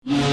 Good evening,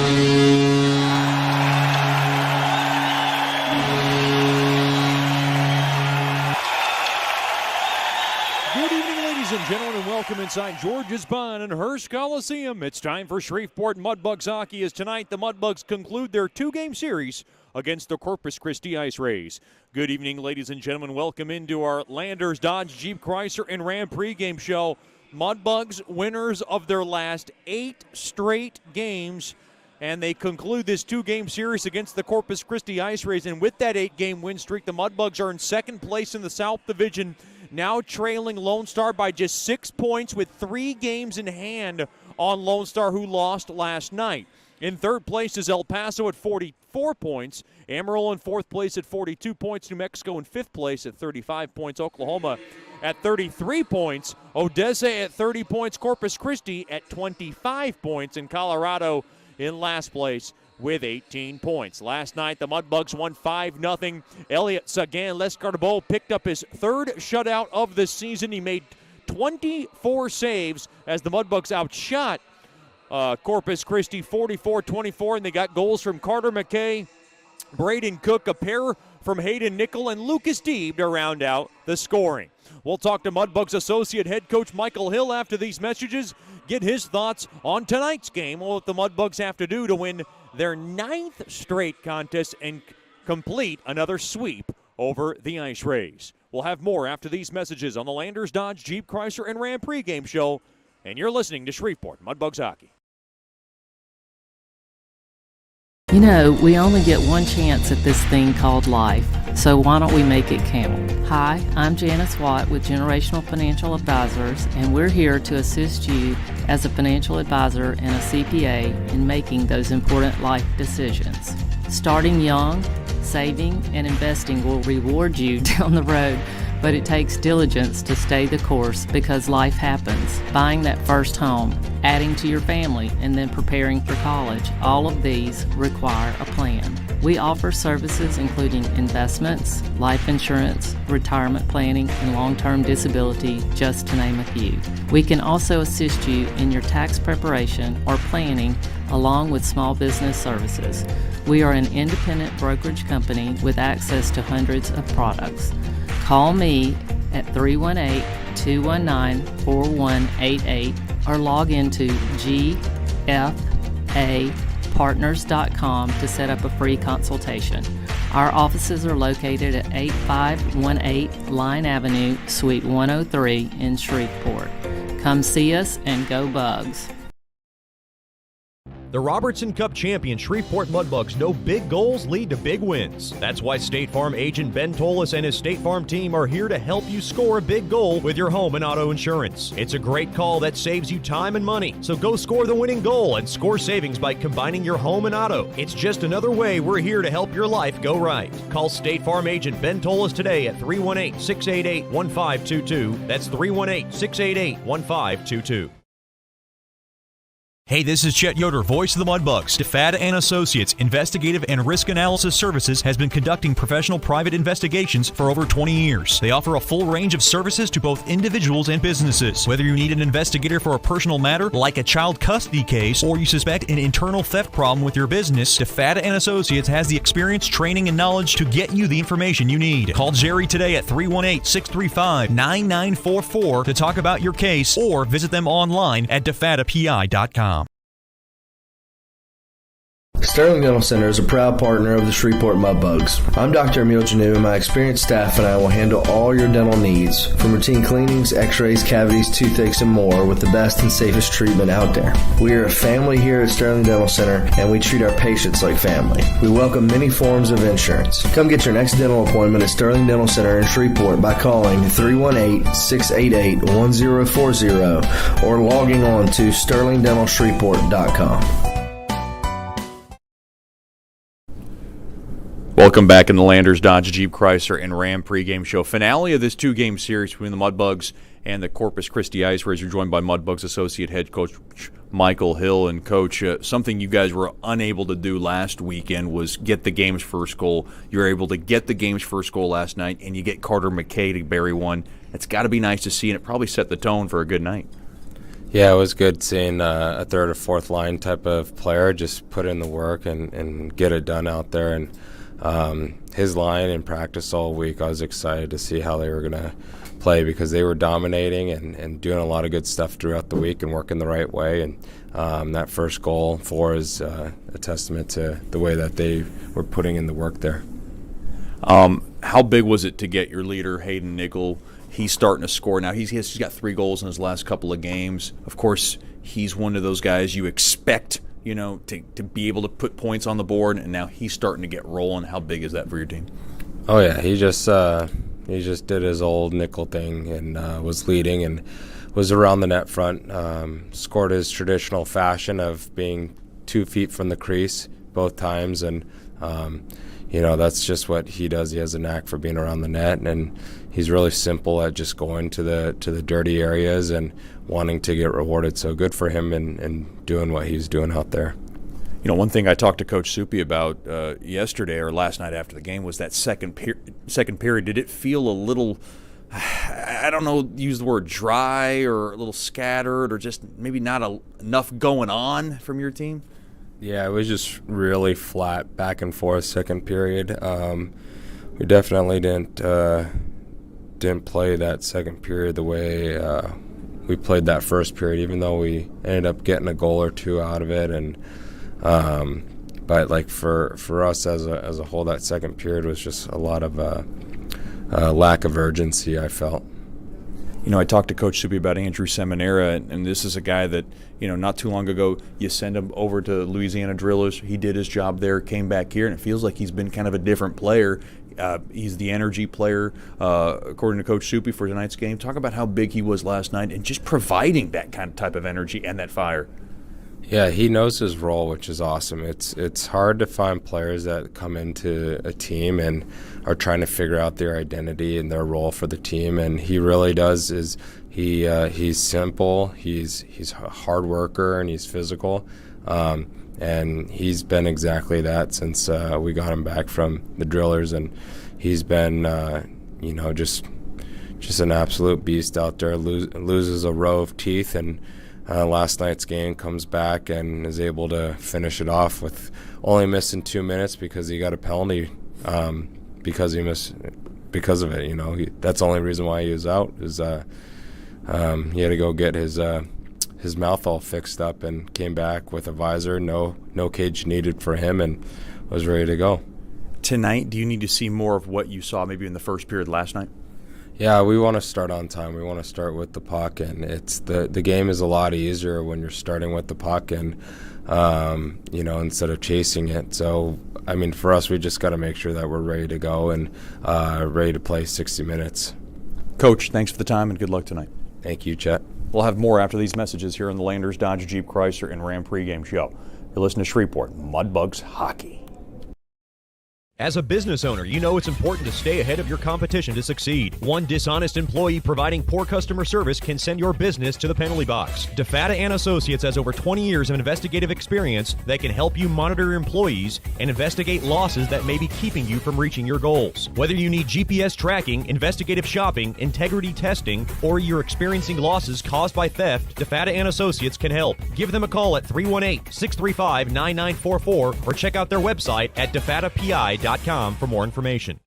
ladies and gentlemen, and welcome inside George's Pond and Hearst Coliseum. It's time for Shreveport Mudbugs hockey as tonight the Mudbugs conclude their two-game series against the Corpus Christi IceRays. Good evening, ladies and gentlemen. Welcome into our Landers Dodge Jeep Chrysler and Ram pregame show. Mudbugs winners of their last 8 straight games, and they conclude this two-game series against the Corpus Christi IceRays. And with that 8-game win streak, the Mudbugs are in second place in the South Division, now trailing Lone Star by just 6 points with 3 games in hand on Lone Star, who lost last night. In third place is El Paso at 44 points. Amarillo in fourth place at 42 points. New Mexico in fifth place at 35 points. Oklahoma at 33 points. Odessa at 30 points. Corpus Christi at 25 points. And Colorado in last place with 18 points. Last night, the Mudbugs won 5-0. Elliot Sagan-Lescarbot picked up his third shutout of the season. He made 24 saves as the Mudbugs outshot Corpus Christi 44-24, and they got goals from Carter McKay, Braden Cook, a pair from Hayden Nickel, and Lucas Deeb to round out the scoring. We'll talk to Mudbugs associate head coach Michael Hill after these messages, get his thoughts on tonight's game, what the Mudbugs have to do to win their 9th straight contest and complete another sweep over the IceRays. We'll have more after these messages on the Landers Dodge Jeep Chrysler and Ram pregame show, and you're listening to Shreveport Mudbugs Hockey. You know, we only get one chance at this thing called life, so why don't we make it count? Hi, I'm Janice Watt with Generational Financial Advisors, and we're here to assist you as a financial advisor and a CPA in making those important life decisions. Starting young, saving, and investing will reward you down the road, but it takes diligence to stay the course because life happens. Buying that first home, adding to your family, and then preparing for college, all of these require a plan. We offer services including investments, life insurance, retirement planning, and long-term disability, just to name a few. We can also assist you in your tax preparation or planning along with small business services. We are an independent brokerage company with access to hundreds of products. Call me at 318-219-4188 or log into gfapartners.com to set up a free consultation. Our offices are located at 8518 Line Avenue, Suite 103 in Shreveport. Come see us and go Bugs. The Robertson Cup champion Shreveport Mudbugs know big goals lead to big wins. That's why State Farm agent Ben Tolis and his State Farm team are here to help you score a big goal with your home and auto insurance. It's a great call that saves you time and money. So go score the winning goal and score savings by combining your home and auto. It's just another way we're here to help your life go right. Call State Farm agent Ben Tolis today at 318-688-1522. That's 318-688-1522. Hey, this is Chet Yoder, voice of the Mudbugs. DeFada & Associates Investigative and Risk Analysis Services has been conducting professional private investigations for over 20 years. They offer a full range of services to both individuals and businesses. Whether you need an investigator for a personal matter like a child custody case or you suspect an internal theft problem with your business, DeFada & Associates has the experience, training, and knowledge to get you the information you need. Call Jerry today at 318-635-9944 to talk about your case or visit them online at defadapi.com. Sterling Dental Center is a proud partner of the Shreveport Mudbugs. I'm Dr. Emil Janu, and my experienced staff and I will handle all your dental needs, from routine cleanings, x-rays, cavities, toothaches, and more, with the best and safest treatment out there. We are a family here at Sterling Dental Center, and we treat our patients like family. We welcome many forms of insurance. Come get your next dental appointment at Sterling Dental Center in Shreveport by calling 318-688-1040 or logging on to sterlingdentalshreveport.com. Welcome back in the Landers Dodge Jeep Chrysler and Ram pregame show. Finale of this two-game series between the Mudbugs and the Corpus Christi IceRays. We're joined by Mudbugs associate head coach Michael Hill. And Coach, something you guys were unable to do last weekend was get the game's first goal. You were able to get the game's first goal last night, and you get Carter McKay to bury one. It's got to be nice to see, and it probably set the tone for a good night. Yeah, it was good seeing a third or fourth line type of player just put in the work and get it done out there. And his line in practice all week, I was excited to see how they were going to play because they were dominating and doing a lot of good stuff throughout the week and working the right way. And that first goal for is a testament to the way that they were putting in the work there. How big was it to get your leader, Hayden Nickel? He's starting to score now. He's got 3 goals in his last couple of games. Of course, he's one of those guys you expect, to be able to put points on the board, and now he's starting to get rolling. How big is that for your team? Oh yeah, he just did his old Nickel thing and was leading and was around the net front. Scored his traditional fashion of being 2 feet from the crease both times, and that's just what he does. He has a knack for being around the net, and he's really simple at just going to the dirty areas and wanting to get rewarded. So good for him and doing what he's doing out there. One thing I talked to Coach Soupy about yesterday or last night after the game was that second period. Did it feel a little, I don't know, use the word dry or a little scattered or just maybe not enough going on from your team? Yeah, it was just really flat back and forth second period. We definitely didn't play that second period the way we played that first period, even though we ended up getting a goal or 2 out of it. And but like for us as a whole, that second period was just a lot of lack of urgency, I felt. I talked to Coach Soupy about Andrew Seminara, and this is a guy that, not too long ago you send him over to Louisiana Drillers. He did his job there, came back here, and it feels like he's been kind of a different player. He's the energy player, according to Coach Soupy, for tonight's game. Talk about how big he was last night and just providing that kind of type of energy and that fire. Yeah, he knows his role, which is awesome. It's hard to find players that come into a team and are trying to figure out their identity and their role for the team, and he really does. He's simple, he's a hard worker, and he's physical, and he's been exactly that since we got him back from the Drillers, and he's been just an absolute beast out there. Loses a row of teeth, and last night's game comes back and is able to finish it off with only missing 2 minutes because he got a penalty because of it. That's the only reason why he was out is he had to go get his mouth all fixed up and came back with a visor, no cage needed for him, and was ready to go. Tonight, do you need to see more of what you saw maybe in the first period last night? Yeah, we want to start on time. We want to start with the puck, and it's the game is a lot easier when you're starting with the puck and instead of chasing it. So for us, we just got to make sure that we're ready to go and ready to play 60 minutes. Coach, thanks for the time and good luck tonight. Thank you, Chet. We'll have more after these messages here on the Landers Dodge Jeep Chrysler and Ram pregame show. You're listening to Shreveport Mudbugs Hockey. As a business owner, you know it's important to stay ahead of your competition to succeed. One dishonest employee providing poor customer service can send your business to the penalty box. DeFata & Associates has over 20 years of investigative experience that can help you monitor your employees and investigate losses that may be keeping you from reaching your goals. Whether you need GPS tracking, investigative shopping, integrity testing, or you're experiencing losses caused by theft, DeFata & Associates can help. Give them a call at 318-635-9944 or check out their website at defatapi.com for more information.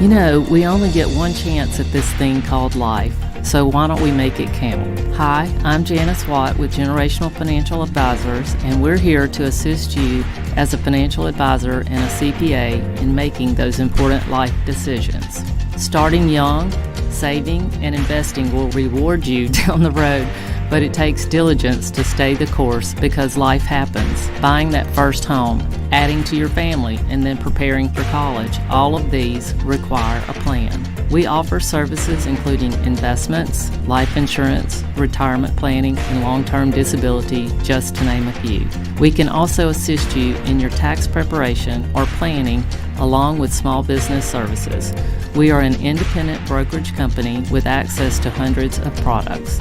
We only get one chance at this thing called life, so why don't we make it count? Hi, I'm Janice Watt with Generational Financial Advisors, and we're here to assist you as a financial advisor and a CPA in making those important life decisions. Starting young, saving, and investing will reward you down the road, but it takes diligence to stay the course because life happens. Buying that first home, adding to your family, and then preparing for college, all of these require a plan. We offer services including investments, life insurance, retirement planning, and long-term disability, just to name a few. We can also assist you in your tax preparation or planning along with small business services. We are an independent brokerage company with access to hundreds of products.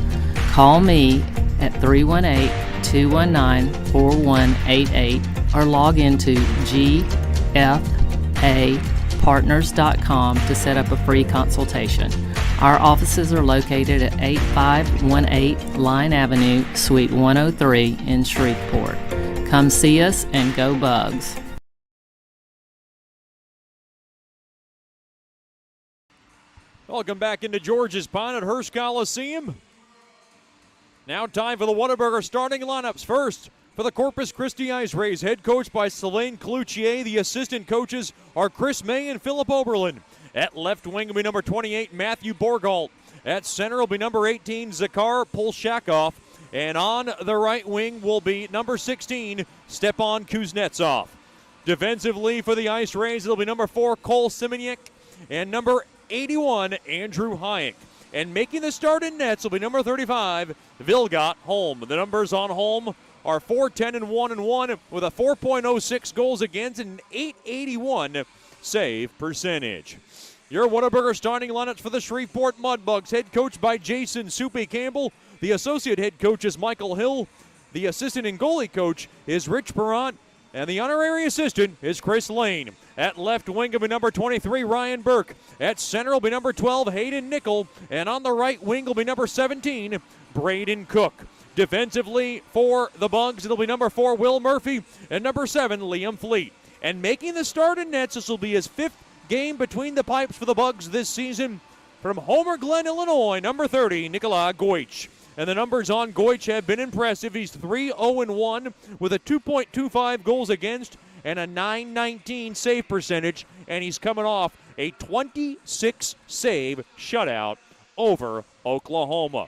Call me at 318-219-4188 or log into gfapartners.com to set up a free consultation. Our offices are located at 8518 Line Avenue, Suite 103 in Shreveport. Come see us and go Bugs. Welcome back into George's Pond at Hearst Coliseum. Now time for the Whataburger starting lineups. First, for the Corpus Christi IceRays, head coach by Selene Cloutier. The assistant coaches are Chris May and Philip Oberlin. At left wing will be number 28, Matthew Borgalt. At center will be number 18, Zakhar Polshakov. And on the right wing will be number 16, Stepan Kuznetsov. Defensively for the IceRays, it'll be number 4, Cole Simoniak, and number 81, Andrew Hayek. And making the start in nets will be number 35, Vilgot Holm. The numbers on Holm are 4-10 and 1-1 with a 4.06 goals against and an 881 save percentage. Your Whataburger starting lineups for the Shreveport Mudbugs, head coach by Jason Soupy Campbell. The associate head coach is Michael Hill. The assistant and goalie coach is Rich Perrant. And the honorary assistant is Chris Lane. At left wing will be number 23, Ryan Burke. At center will be number 12, Hayden Nickel. And on the right wing will be number 17, Braden Cook. Defensively for the Bugs, it'll be number 4, Will Murphy, and number 7, Liam Fleet. And making the start in nets, this will be his 5th game between the pipes for the Bugs this season. From Homer Glen, Illinois, number 30, Nikolai Goich. And the numbers on Goich have been impressive. He's 3-0-1 with a 2.25 goals against and a .919 save percentage. And he's coming off a 26 save shutout over Oklahoma.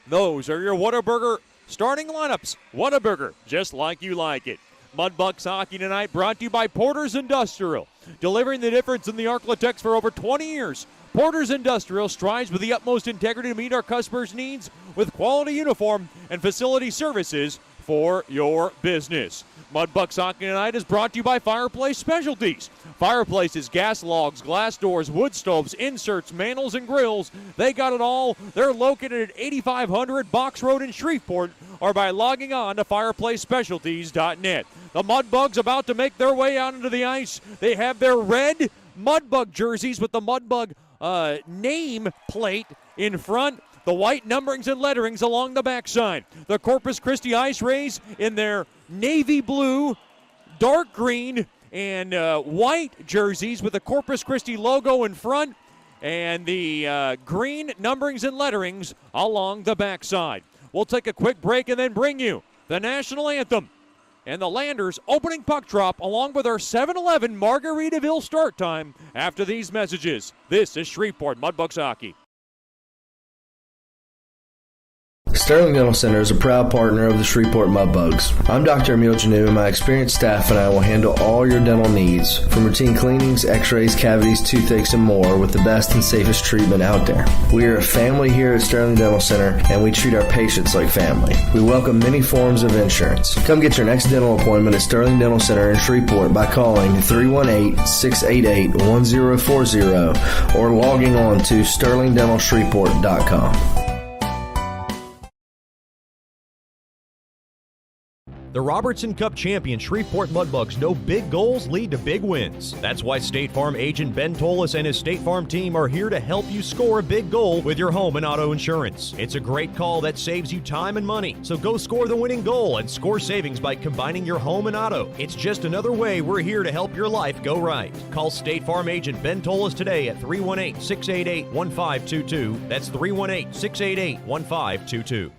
Those are your Whataburger starting lineups. Whataburger, just like you like it. Mudbugs hockey tonight brought to you by Porter's Industrial. Delivering the difference in the Arklatex for over 20 years. Porter's Industrial strives with the utmost integrity to meet our customers' needs with quality uniform and facility services for your business. Mudbugs hockey tonight is brought to you by Fireplace Specialties. Fireplaces, gas logs, glass doors, wood stoves, inserts, mantles, and grills. They got it all. They're located at 8500 Box Road in Shreveport or by logging on to fireplacespecialties.net. The Mudbugs about to make their way out into the ice. They have their red Mudbug jerseys with the Mudbug name plate in front. The white numberings and letterings along the backside. The Corpus Christi IceRays in their navy blue, dark green, and white jerseys with the Corpus Christi logo in front and the green numberings and letterings along the backside. We'll take a quick break and then bring you the national anthem and the Landers opening puck drop along with our 7-11 Margaritaville start time after these messages. This is Shreveport Mudbugs Hockey. Sterling Dental Center is a proud partner of the Shreveport Mudbugs. I'm Dr. Emil Janu, and my experienced staff and I will handle all your dental needs, from routine cleanings, x-rays, cavities, toothaches, and more, with the best and safest treatment out there. We are a family here at Sterling Dental Center, and we treat our patients like family. We welcome many forms of insurance. Come get your next dental appointment at Sterling Dental Center in Shreveport by calling 318-688-1040 or logging on to sterlingdentalshreveport.com. The Robertson Cup champion Shreveport Mudbugs know big goals lead to big wins. That's why State Farm agent Ben Tolis and his State Farm team are here to help you score a big goal with your home and auto insurance. It's a great call that saves you time and money. So go score the winning goal and score savings by combining your home and auto. It's just another way we're here to help your life go right. Call State Farm agent Ben Tolis today at 318-688-1522. That's 318-688-1522.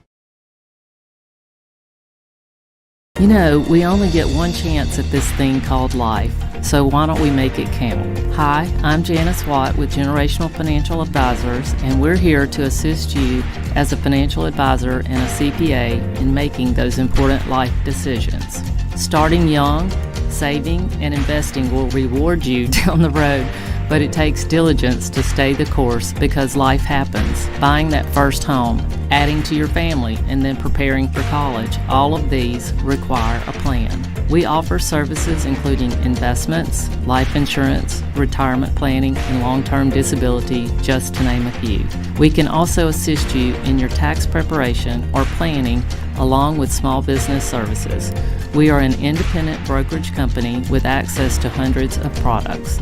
You know, we only get one chance at this thing called life, so why don't we make it count? Hi, I'm Janice Watt with Generational Financial Advisors, and we're here to assist you as a financial advisor and a CPA in making those important life decisions. Starting young, saving, and investing will reward you down the road, but it takes diligence to stay the course because life happens. Buying that first home, adding to your family, and then preparing for college, all of these require a plan. We offer services including investments, life insurance, retirement planning, and long-term disability, just to name a few. We can also assist you in your tax preparation or planning along with small business services. We are an independent brokerage company with access to hundreds of products.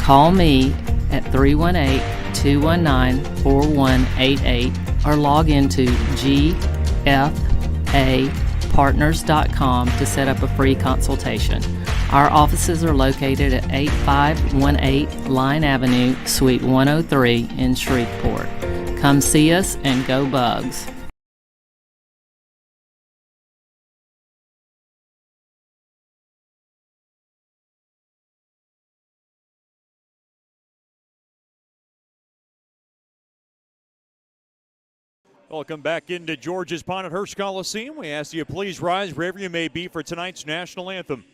Call me at 318 888-219-4188 or log into gfapartners.com to set up a free consultation. Our offices are located at 8518 Line Avenue, Suite 103 in Shreveport. Come see us and go Bugs. Welcome back into George's Pond at Hearst Coliseum. We ask you please rise wherever you may be for tonight's national anthem.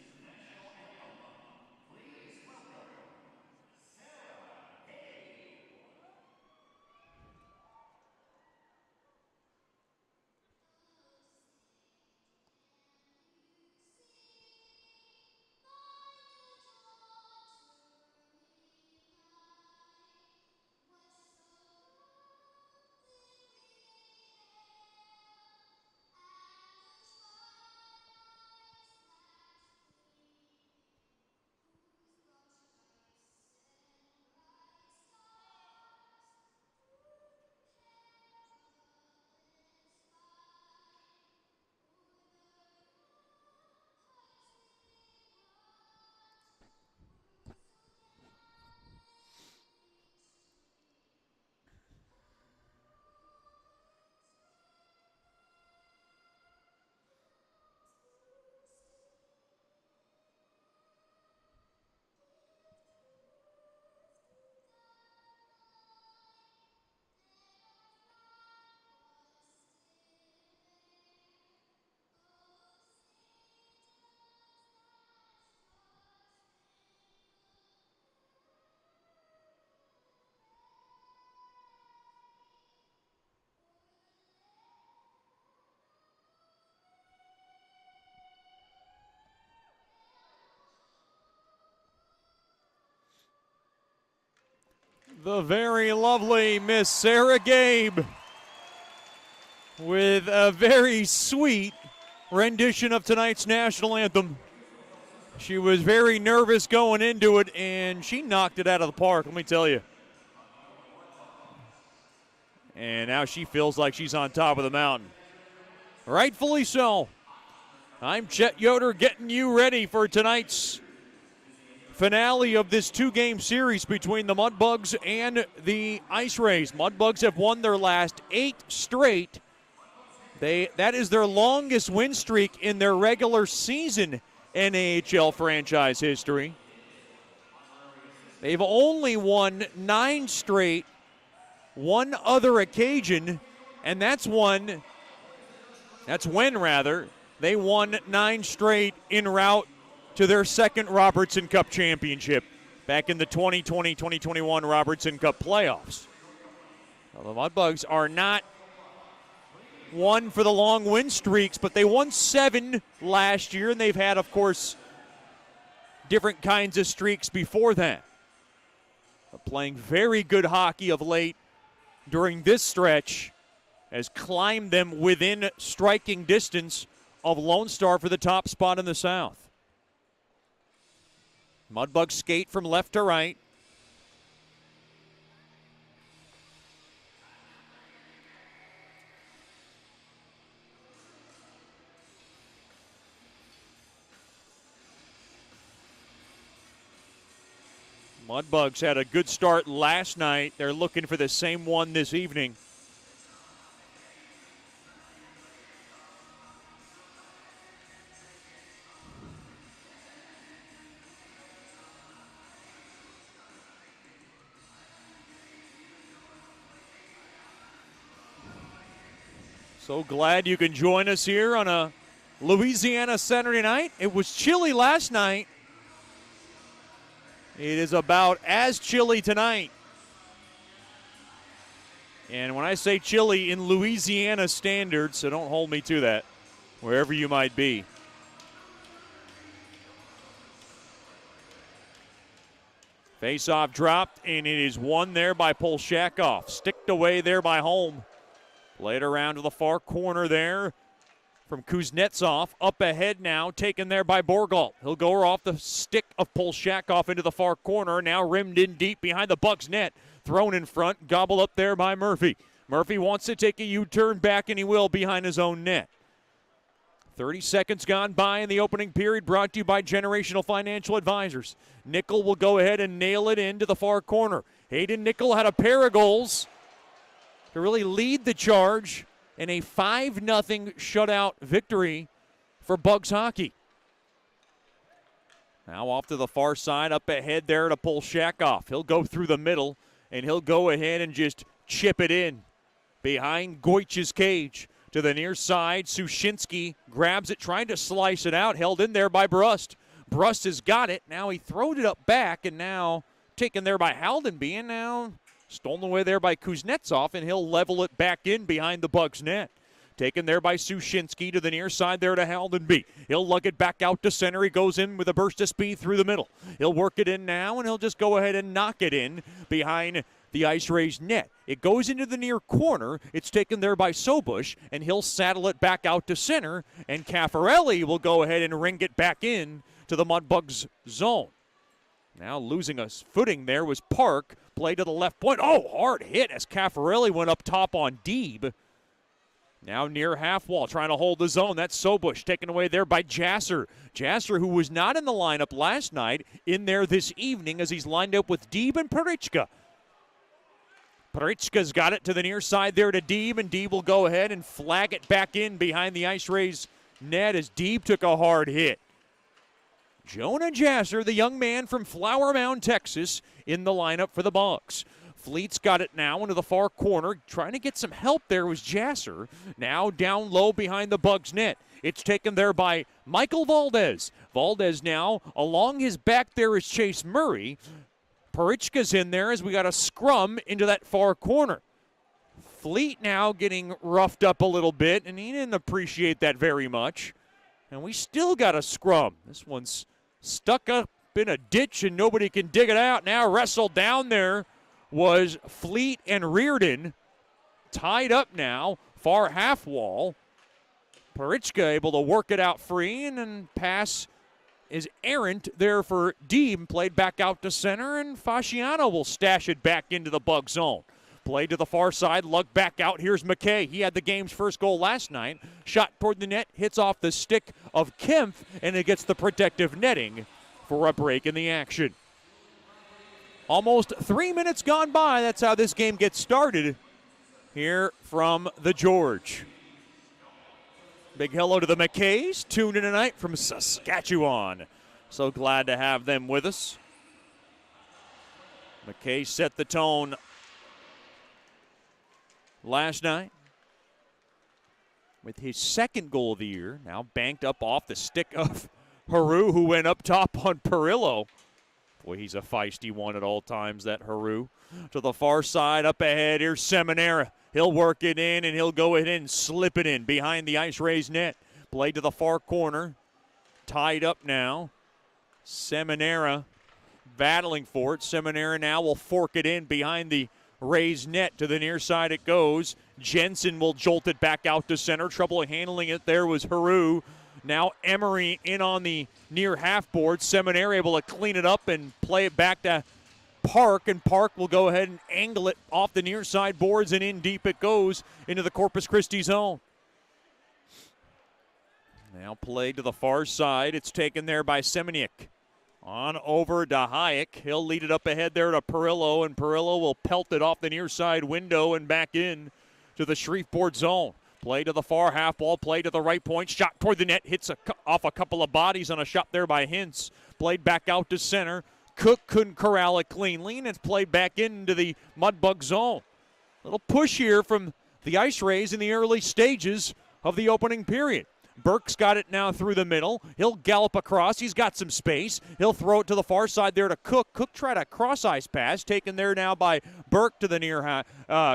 The very lovely Miss Sarah Gabe with a very sweet rendition of tonight's national anthem. She was very nervous going into it, and she knocked it out of the park, let me tell you. And now she feels like she's on top of the mountain. Rightfully so. I'm Chet Yoder getting you ready for tonight's finale of this two-game series between the Mudbugs and the IceRays. Mudbugs have won their last 8 straight. That is their longest win streak in their regular season NAHL franchise history. They've only won 9 straight, one other occasion, and that's when they won 9 straight en route to their second Robertson Cup championship back in the 2020-2021 Robertson Cup playoffs. Now, the Mudbugs are not one for the long win streaks, but they won 7 last year, and they've had, of course, different kinds of streaks before that. But playing very good hockey of late during this stretch has climbed them within striking distance of Lone Star for the top spot in the South. Mudbugs skate from left to right. Mudbugs had a good start last night. They're looking for the same one this evening. So glad you can join us here on a Louisiana Saturday night. It was chilly last night. It is about as chilly tonight. And when I say chilly in Louisiana standards, so don't hold me to that, wherever you might be. Face-off dropped, and it is won there by Polshakov. Sticked away there by Holm. Played around to the far corner there from Kuznetsov. Up ahead now, taken there by Borgalt. He'll go off the stick of Polshakov into the far corner. Now rimmed in deep behind the Bucks net. Thrown in front, gobbled up there by Murphy. Murphy wants to take a U-turn back, and he will behind his own net. 30 seconds gone by in the opening period, brought to you by Generational Financial Advisors. Nickel will go ahead and nail it into the far corner. Hayden Nickel had a pair of goals to really lead the charge in a 5-0 shutout victory for Bugs hockey. Now off to the far side, up ahead there to Polshakov. He'll go through the middle, and he'll go ahead and just chip it in behind Goich's cage. To the near side, Sushinsky grabs it, trying to slice it out, held in there by Brust. Brust has got it. Now he throwed it up back, and now taken there by Haldenby, and now stolen away there by Kuznetsov, and he'll level it back in behind the Bucks net. Taken there by Sushinsky to the near side there to Haldenby. He'll lug it back out to center. He goes in with a burst of speed through the middle. He'll work it in now, and he'll just go ahead and knock it in behind the IceRays net. It goes into the near corner. It's taken there by Sobush, and he'll saddle it back out to center, and Caffarelli will go ahead and ring it back in to the Mudbugs zone. Now losing a footing there was Park. Play to the left point. Oh, hard hit as Caffarelli went up top on Deeb. Now near half wall, trying to hold the zone. That's Sobush, taken away there by Jasser. Jasser, who was not in the lineup last night, in there this evening as he's lined up with Deeb and Perichka. Perichka's got it to the near side there to Deeb, and Deeb will go ahead and flag it back in behind the IceRays net as Deeb took a hard hit. Jonah Jasser, the young man from Flower Mound, Texas, in the lineup for the Bucks. Fleet's got it now into the far corner. Trying to get some help there was Jasser. Now down low behind the Bugs net. It's taken there by Michael Valdez. Valdez now, along his back there is Chase Murray. Perichka's in there as we got a scrum into that far corner. Fleet now getting roughed up a little bit, and he didn't appreciate that very much. And we still got a scrum. This one's stuck up in a ditch, and nobody can dig it out. Now wrestled down there was Fleet and Reardon. Tied up now, far half wall. Perichka able to work it out free, and then pass is errant there for Deeb, played back out to center, and Fasciano will stash it back into the Bug zone. Play to the far side, lugged back out. Here's McKay. He had the game's first goal last night. Shot toward the net, hits off the stick of Kempf, and it gets the protective netting for a break in the action. Almost 3 minutes gone by. That's how this game gets started here from the George. Big hello to the McKays, tuned in tonight from Saskatchewan. So glad to have them with us. McKay set the tone last night with his second goal of the year. Now banked up off the stick of Haru, who went up top on Perillo. Boy, he's a feisty one at all times, that Haru. To the far side, up ahead, here's Seminara. He'll work it in, and he'll go ahead and slip it in behind the IceRays net. Play to the far corner. Tied up now. Seminara battling for it. Seminara now will fork it in behind the Rays net. To the near side it goes. Jensen will jolt it back out to center. Trouble handling it there was Haru. Now Emery in on the near half board. Seminara able to clean it up and play it back to Park, and Park will go ahead and angle it off the near side boards, and in deep it goes into the Corpus Christi zone. Now played to the far side. It's taken there by Semeniuk. On over to Hayek. He'll lead it up ahead there to Perillo, and Perillo will pelt it off the near side window and back in to the Shreveport zone. Play to the far half wall, play to the right point, shot toward the net, hits off a couple of bodies on a shot there by Hintz. Played back out to center. Cook couldn't corral it cleanly, and it's played back into the Mudbug zone. Little push here from the IceRays in the early stages of the opening period. Burke's got it now through the middle. He'll gallop across. He's got some space. He'll throw it to the far side there to Cook. Cook tried a cross-ice pass, taken there now by Burke to the near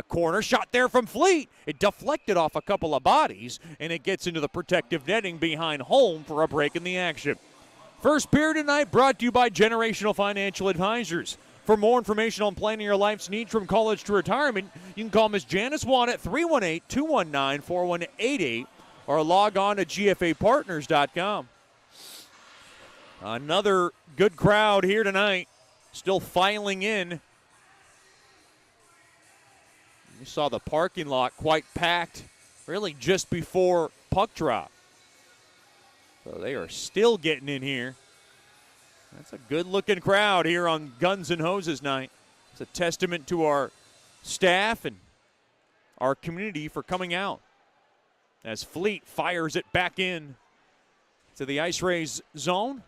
corner. Shot there from Fleet. It deflected off a couple of bodies, and it gets into the protective netting behind home for a break in the action. First period tonight brought to you by Generational Financial Advisors. For more information on planning your life's needs from college to retirement, you can call Miss Janice Watt at 318-219-4188 or log on to gfapartners.com. Another good crowd here tonight, still filing in. You saw the parking lot quite packed, really just before puck drop. So they are still getting in here. That's a good-looking crowd here on Guns and Hoses night. It's a testament to our staff and our community for coming out. As Fleet fires it back in to the IceRays zone.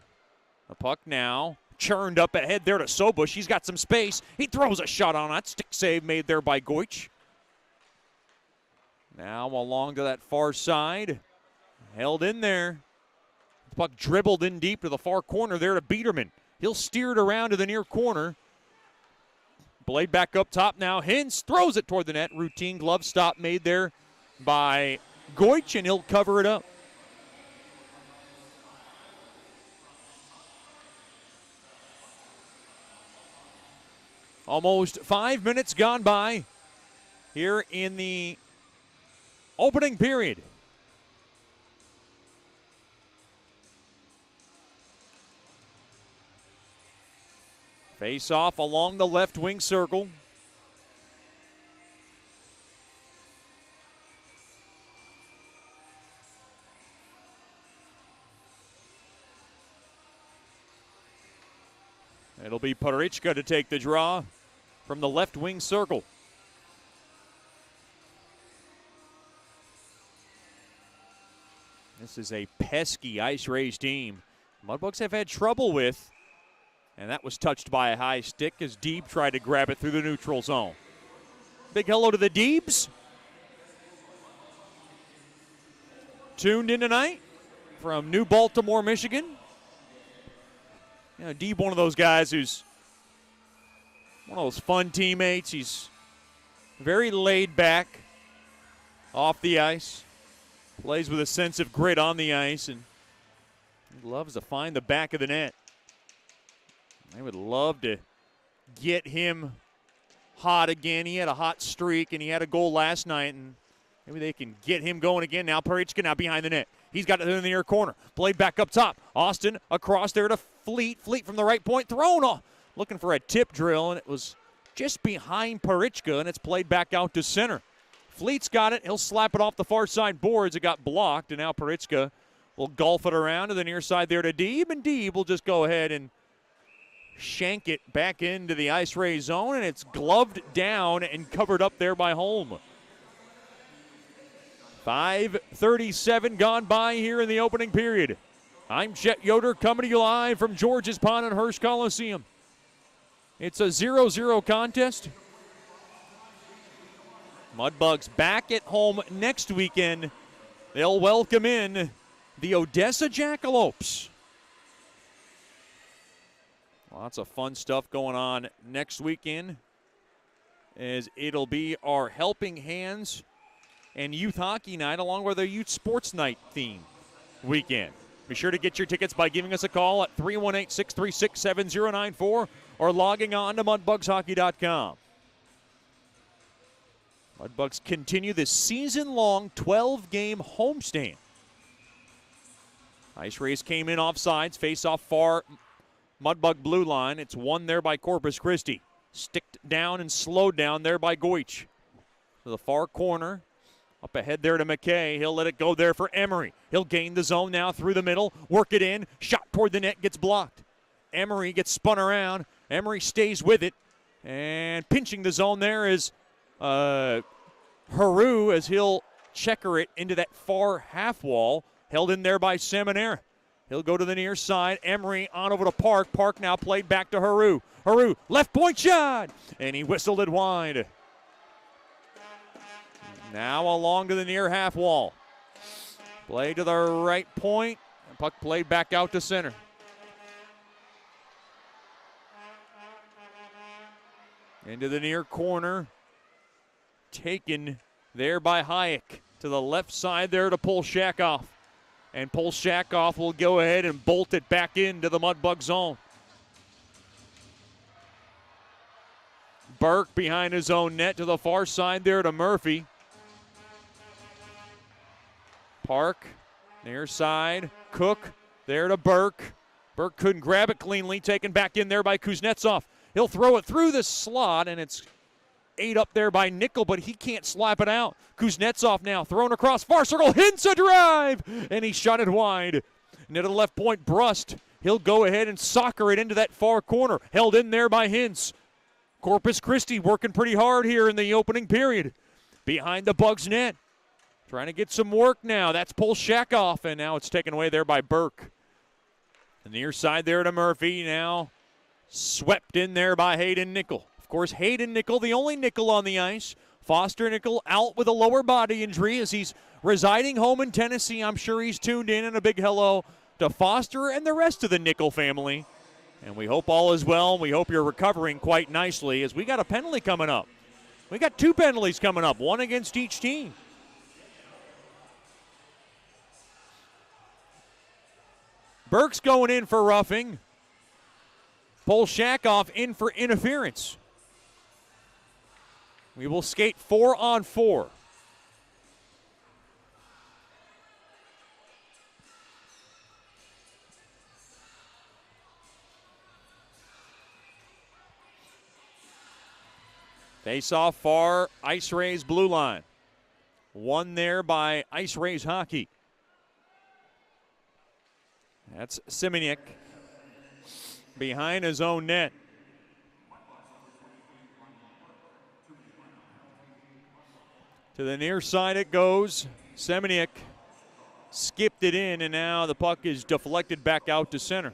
The puck now churned up ahead there to Sobush. He's got some space. He throws a shot on that. Stick save made there by Goich. Now along to that far side. Held in there. The puck dribbled in deep to the far corner there to Biederman. He'll steer it around to the near corner. Blade back up top now. Hintz throws it toward the net. Routine glove stop made there by Goich, and he'll cover it up. Almost 5 minutes gone by here in the opening period. Face off along the left wing circle. It'll be Parichka to take the draw from the left wing circle. This is a pesky IceRays team Mudbugs have had trouble with, and that was touched by a high stick as Deeb tried to grab it through the neutral zone. Big hello to the Deebs. Tuned in tonight from New Baltimore, Michigan. You know, Deeb, one of those guys who's one of those fun teammates. He's very laid back off the ice. Plays with a sense of grit on the ice, and he loves to find the back of the net. They would love to get him hot again. He had a hot streak, and he had a goal last night, and maybe they can get him going again. Now Parichka now behind the net. He's got it in the near corner. Played back up top. Austin across there to Fleet. Fleet from the right point. Thrown off. Looking for a tip drill, and it was just behind Parichka, and it's played back out to center. Fleet's got it. He'll slap it off the far side boards. It got blocked, and now Parichka will golf it around to the near side there to Deeb, and Deeb will just go ahead and shank it back into the IceRays zone, and it's gloved down and covered up there by Holm. 5:37 gone by here in the opening period. I'm Chet Yoder coming to you live from George's Pond and Hirsch Coliseum. It's a 0-0 contest. Mudbugs back at home next weekend. They'll welcome in the Odessa Jackalopes. Lots of fun stuff going on next weekend, as it'll be our Helping Hands and Youth Hockey Night along with our Youth Sports Night theme weekend. Be sure to get your tickets by giving us a call at 318-636-7094 or logging on to mudbugshockey.com. Mudbugs continue this season-long 12-game homestand. IceRays came in offsides, face-off far Mudbug blue line. It's won there by Corpus Christi. Sticked down and slowed down there by Goich. To the far corner. Up ahead there to McKay. He'll let it go there for Emery. He'll gain the zone now through the middle. Work it in. Shot toward the net. Gets blocked. Emery gets spun around. Emery stays with it. And pinching the zone there is Haru, as he'll checker it into that far half wall. Held in there by Seminara. He'll go to the near side. Emery on over to Park. Park now played back to Haru. Haru, left point shot! And he whistled it wide. Now along to the near half wall. Play to the right point. Puck played back out to center. Into the near corner. Taken there by Hayek. To the left side there to Polshakov. And Polshakov will go ahead and bolt it back into the Mudbug zone. Burke behind his own net to the far side there to Murphy. Park, near side. Cook, there to Burke. Burke couldn't grab it cleanly, taken back in there by Kuznetsov. He'll throw it through the slot, and it's ate up there by Nickel, but he can't slap it out. Kuznetsov now thrown across far circle, hints a drive, and he shot it wide. Near to the left point, Brust. He'll go ahead and soccer it into that far corner. Held in there by Hintz. Corpus Christi working pretty hard here in the opening period. Behind the Bugs net. Trying to get some work now. That's Polshakov, and now it's taken away there by Burke. The near side there to Murphy. Now swept in there by Hayden Nickel. Of course, Hayden Nickel, the only Nickel on the ice. Foster Nickel out with a lower body injury as he's residing home in Tennessee. I'm sure he's tuned in, and a big hello to Foster and the rest of the Nickel family. And we hope all is well. We hope you're recovering quite nicely as we got a penalty coming up. We got 2 penalties coming up, one against each team. Burke's going in for roughing. Polshakov in for interference. We will skate 4-on-4. Face off far, IceRays blue line. Won there by IceRays hockey. That's Simoniak behind his own net. To the near side it goes. Semeniuk skipped it in, and now the puck is deflected back out to center.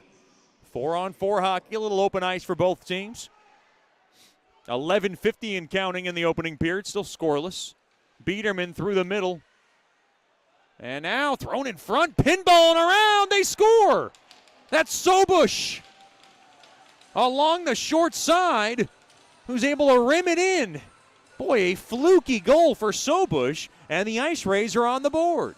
4-on-4 hockey, a little open ice for both teams. 11:50 and counting in the opening period, still scoreless. Biederman through the middle. And now thrown in front, pinball and around, they score! That's Sobush along the short side, who's able to rim it in. Boy, a fluky goal for Sobush, and the IceRays are on the board.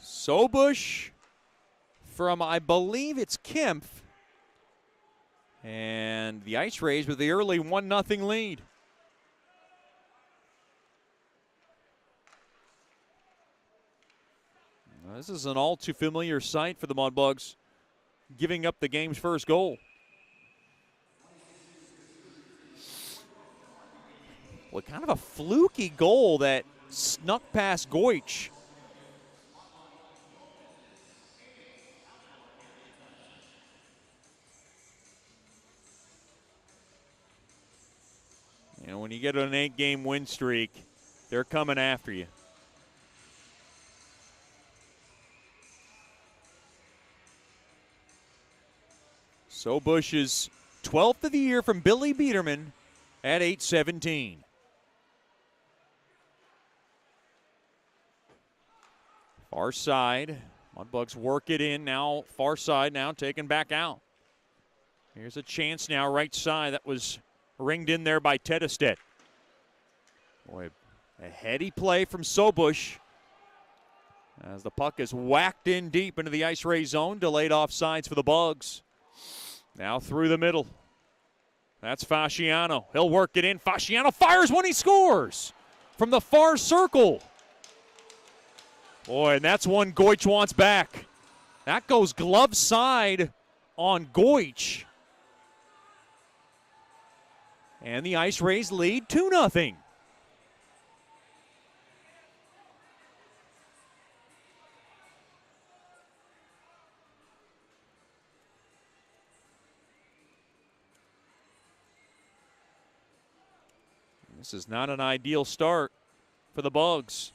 Sobush from, I believe it's Kempf. And the IceRays with the early 1-0 lead. Now, this is an all too familiar sight for the Mudbugs, giving up the game's first goal. Well, kind of a fluky goal that snuck past Goich. You know, when you get an 8-game win streak, they're coming after you. Sobush is 12th of the year from Billy Biederman at 8-17. Far side. Mudbugs work it in now. Far side now taken back out. Here's a chance now right side. That was ringed in there by Tedestedt. Boy, a heady play from Sobush as the puck is whacked in deep into the IceRays zone. Delayed offsides for the Bugs. Now through the middle. That's Fasciano. He'll work it in. Fasciano fires when he scores from the far circle. Boy, and that's one Goich wants back. That goes glove side on Goich. And the IceRays lead 2-0. This is not an ideal start for the Bugs.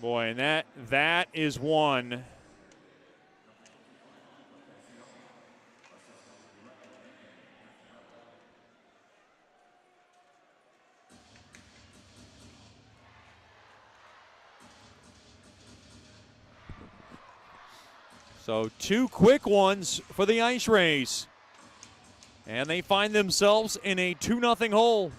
Boy, and that is one. So 2 quick ones for the IceRays. And they find themselves in a 2-0 hole.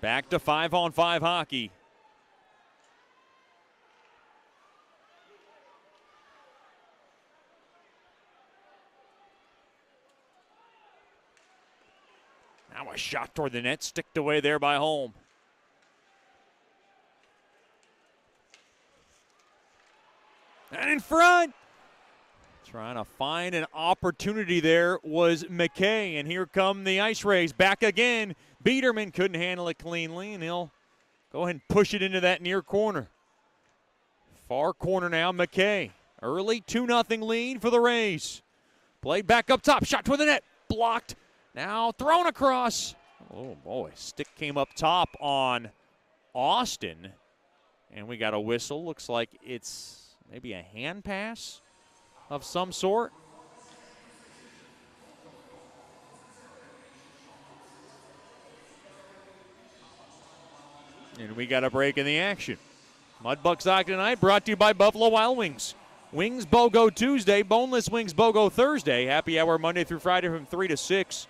Back to 5-on-5 hockey. Now a shot toward the net, sticked away there by Holm. And in front. Trying to find an opportunity there was McKay, and here come the IceRays back again. Biederman couldn't handle it cleanly, and he'll go ahead and push it into that near corner. Far corner now, McKay. Early 2-0 lead for the Rays. Played back up top, shot toward the net, blocked. Now thrown across. Oh boy, stick came up top on Austin, and we got a whistle. Looks like it's maybe a hand pass of some sort. And we got a break in the action. Mudbugs Hockey tonight brought to you by Buffalo Wild Wings. Wings BOGO Tuesday, boneless wings BOGO Thursday. Happy hour Monday through Friday from 3 to 6.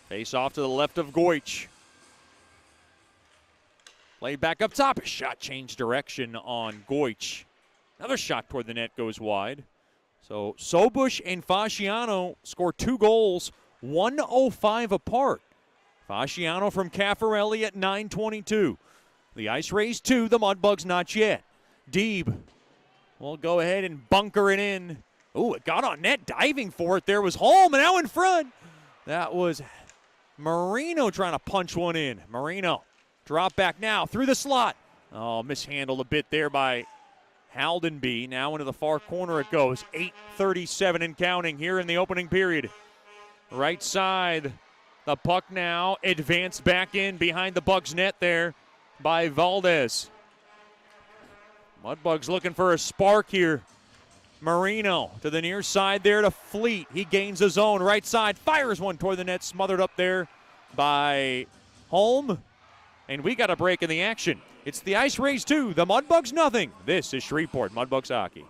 Face off to the left of Goich. Played back up top. A shot changed direction on Goich. Another shot toward the net goes wide. So Sobush and Fasciano score 2 goals, 1:05 apart. Fasciano from Caffarelli at 9:22. The IceRays 2, the Mudbugs not yet. Deeb will go ahead and bunker it in. Oh, it got on net. Diving for it there was Holm, and now in front. That was Marino trying to punch one in. Marino, drop back now through the slot. Oh, mishandled a bit there by Haldenby. Now into the far corner it goes. 8:37 and counting here in the opening period. Right side, the puck now advanced back in behind the Bugs net there by Valdez. Mudbugs looking for a spark here. Marino to the near side there to Fleet. He gains his own right side, fires one toward the net, smothered up there by Holm. And we got a break in the action. It's the IceRays 2, the Mudbugs nothing. This is Shreveport Mudbugs Hockey.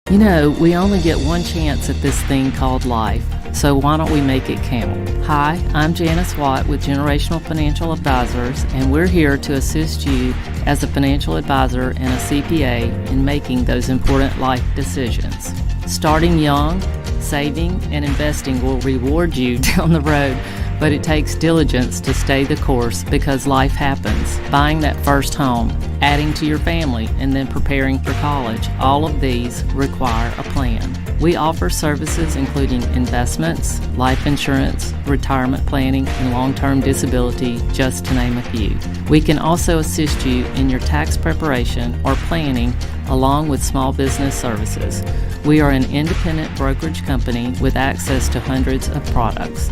You know, we only get one chance at this thing called life, so why don't we make it count? Hi, I'm Janice Watt with Generational Financial Advisors, and we're here to assist you as a financial advisor and a CPA in making those important life decisions. Starting young, saving, and investing will reward you down the road, but it takes diligence to stay the course because life happens. Buying that first home, adding to your family, and then preparing for college, all of these require a plan. We offer services including investments, life insurance, retirement planning, and long-term disability, just to name a few. We can also assist you in your tax preparation or planning along with small business services. We are an independent brokerage company with access to hundreds of products.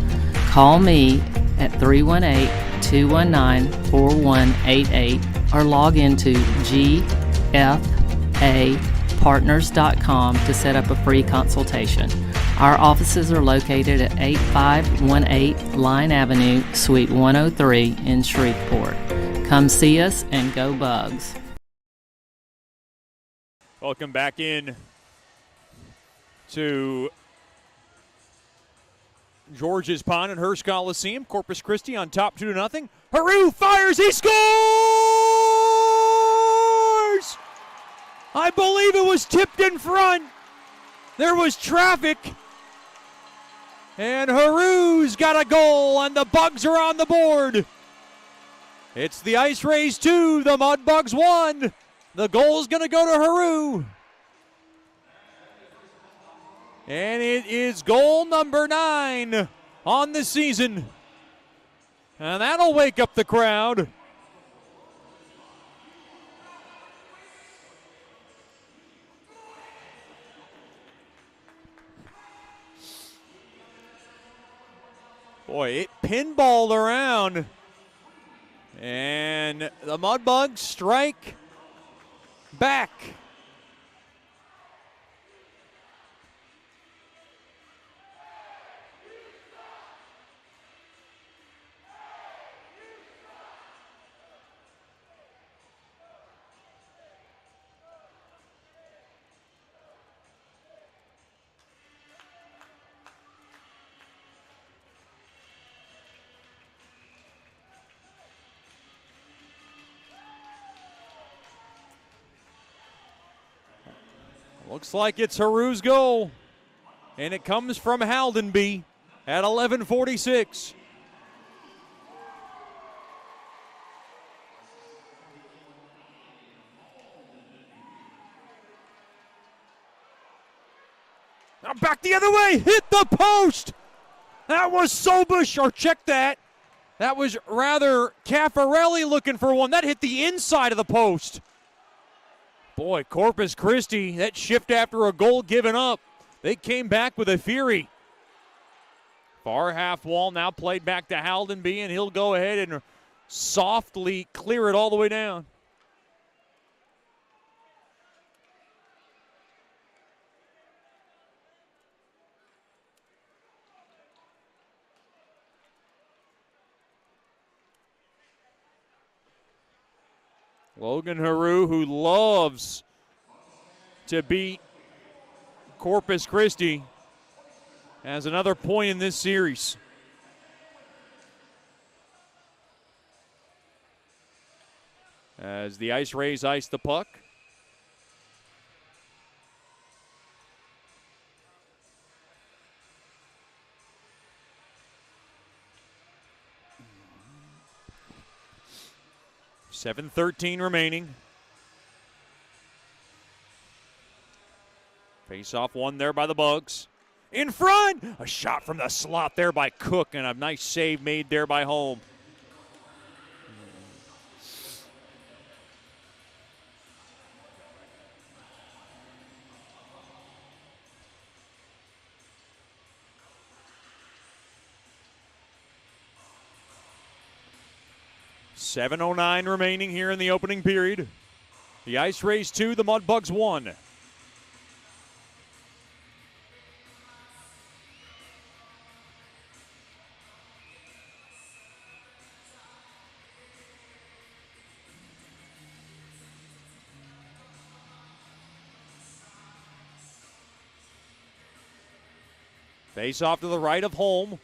Call me at 318-219-4188 or log into gfapartners.com to set up a free consultation. Our offices are located at 8518 Line Avenue, Suite 103 in Shreveport. Come see us and go Bugs. Welcome back in to George's Pond and Hearst Coliseum. Corpus Christi on top 2-0. Haru fires, he scores! I believe it was tipped in front. There was traffic. And Haru's got a goal, and the Bugs are on the board. It's the IceRays 2, the Mudbugs 1. The goal's going to go to Haru. And it is goal number 9 on the season. And that'll wake up the crowd. Boy, it pinballed around. And the Mudbugs strike back. Looks like it's Haru's goal, and it comes from Haldenby at 11:46. Now back the other way, hit the post. That was Sobush, or check that. That was rather Caffarelli looking for one. That hit the inside of the post. Boy, Corpus Christi, that shift after a goal given up. They came back with a fury. Far half wall now played back to Haldenby, and he'll go ahead and softly clear it all the way down. Logan Haru, who loves to beat Corpus Christi, has another point in this series. As the IceRays ice the puck. .7:13 remaining. Face-off won there by the Bugs. In front! A shot from the slot there by Cook, and a nice save made there by Holm. .709 remaining here in the opening period. The IceRays 2, the Mudbugs 1. Face off to the right of Holm,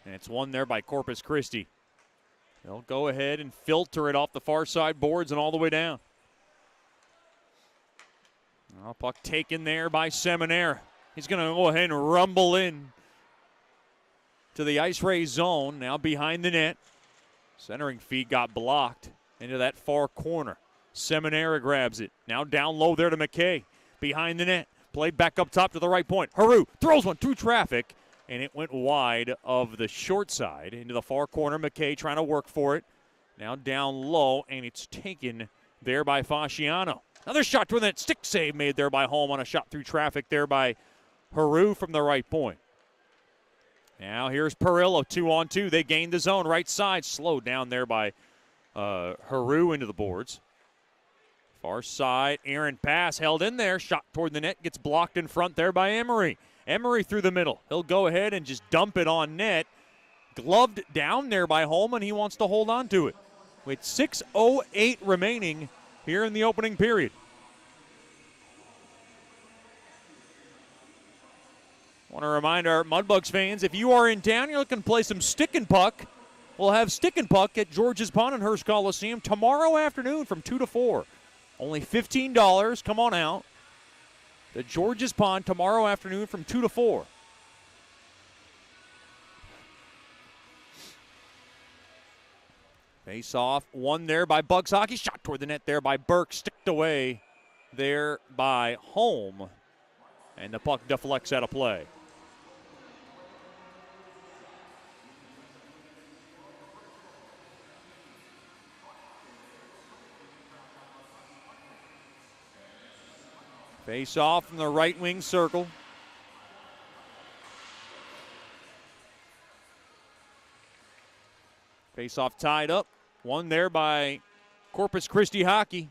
and it's won there by Corpus Christi. They'll go ahead and filter it off the far side boards and all the way down. Now puck taken there by Seminaire. He's going to go ahead and rumble in to the IceRays zone, now behind the net. Centering feed got blocked into that far corner. Seminaire grabs it. Now down low there to McKay. Behind the net. Played back up top to the right point. Haru throws one through traffic, and it went wide of the short side into the far corner. McKay trying to work for it. Now down low, and it's taken there by Fasciano. Another shot toward that stick save made there by Holm on a shot through traffic there by Haru from the right point. Now here's Perillo, 2-on-2. They gained the zone, right side. Slowed down there by Haru into the boards. Far side, Aaron pass held in there. Shot toward the net, gets blocked in front there by Emery. Emery through the middle. He'll go ahead and just dump it on net. Gloved down there by Holman. He wants to hold on to it. With 6:08 remaining here in the opening period. Want to remind our Mudbugs fans, if you are in town, you're looking to play some stick and puck, we'll have stick and puck at George's Pond and Hearst Coliseum tomorrow afternoon from 2 to 4. Only $15. Come on out to George's Pond tomorrow afternoon from 2 to 4. Face off, one there by Bugs Hockey. Shot toward the net there by Burke. Sticked away there by Holm And the puck deflects out of play. Face off from the right wing circle. Face off tied up. One there by Corpus Christi Hockey.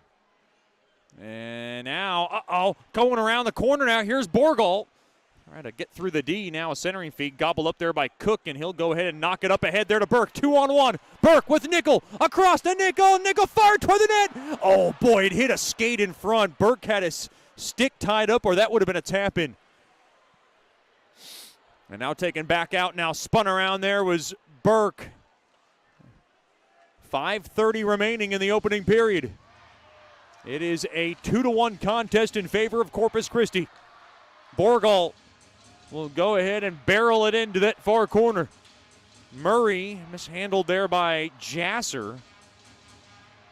And now, going around the corner now. Here's Borgalt. Trying to get through the D. Now a centering feed gobbled up there by Cook, and he'll go ahead and knock it up ahead there to Burke. 2-on-1. Burke with Nickel. Across the Nickel. Nickel fired toward the net. Oh, boy, it hit a skate in front. Burke had his stick tied up, or that would have been a tap-in. And now taken back out. Now spun around there was Burke. 5:30 remaining in the opening period. It is a 2-1 contest in favor of Corpus Christi. Borgalt will go ahead and barrel it into that far corner. Murray mishandled there by Jasser.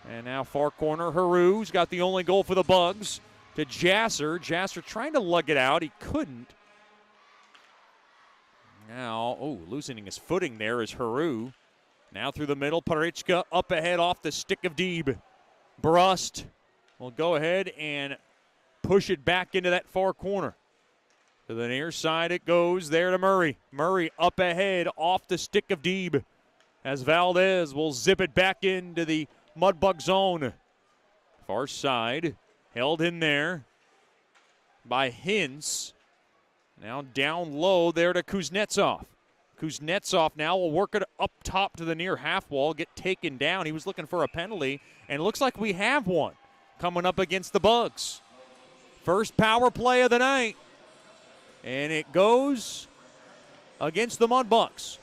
And now far corner, Haru's got the only goal for the Bugs to Jasser. Jasser trying to lug it out. He couldn't. Now, loosening his footing there is Haru. Now through the middle, Parichka up ahead off the stick of Deeb. Brust will go ahead and push it back into that far corner. To the near side it goes there to Murray. Murray up ahead off the stick of Deeb as Valdez will zip it back into the Mudbug zone. Far side, held in there by Hintz. Now down low there to Kuznetsov. Kuznetsov now will work it up top to the near half wall, get taken down. He was looking for a penalty, and it looks like we have one coming up against the Bugs. First power play of the night, and it goes against the Mudbugs.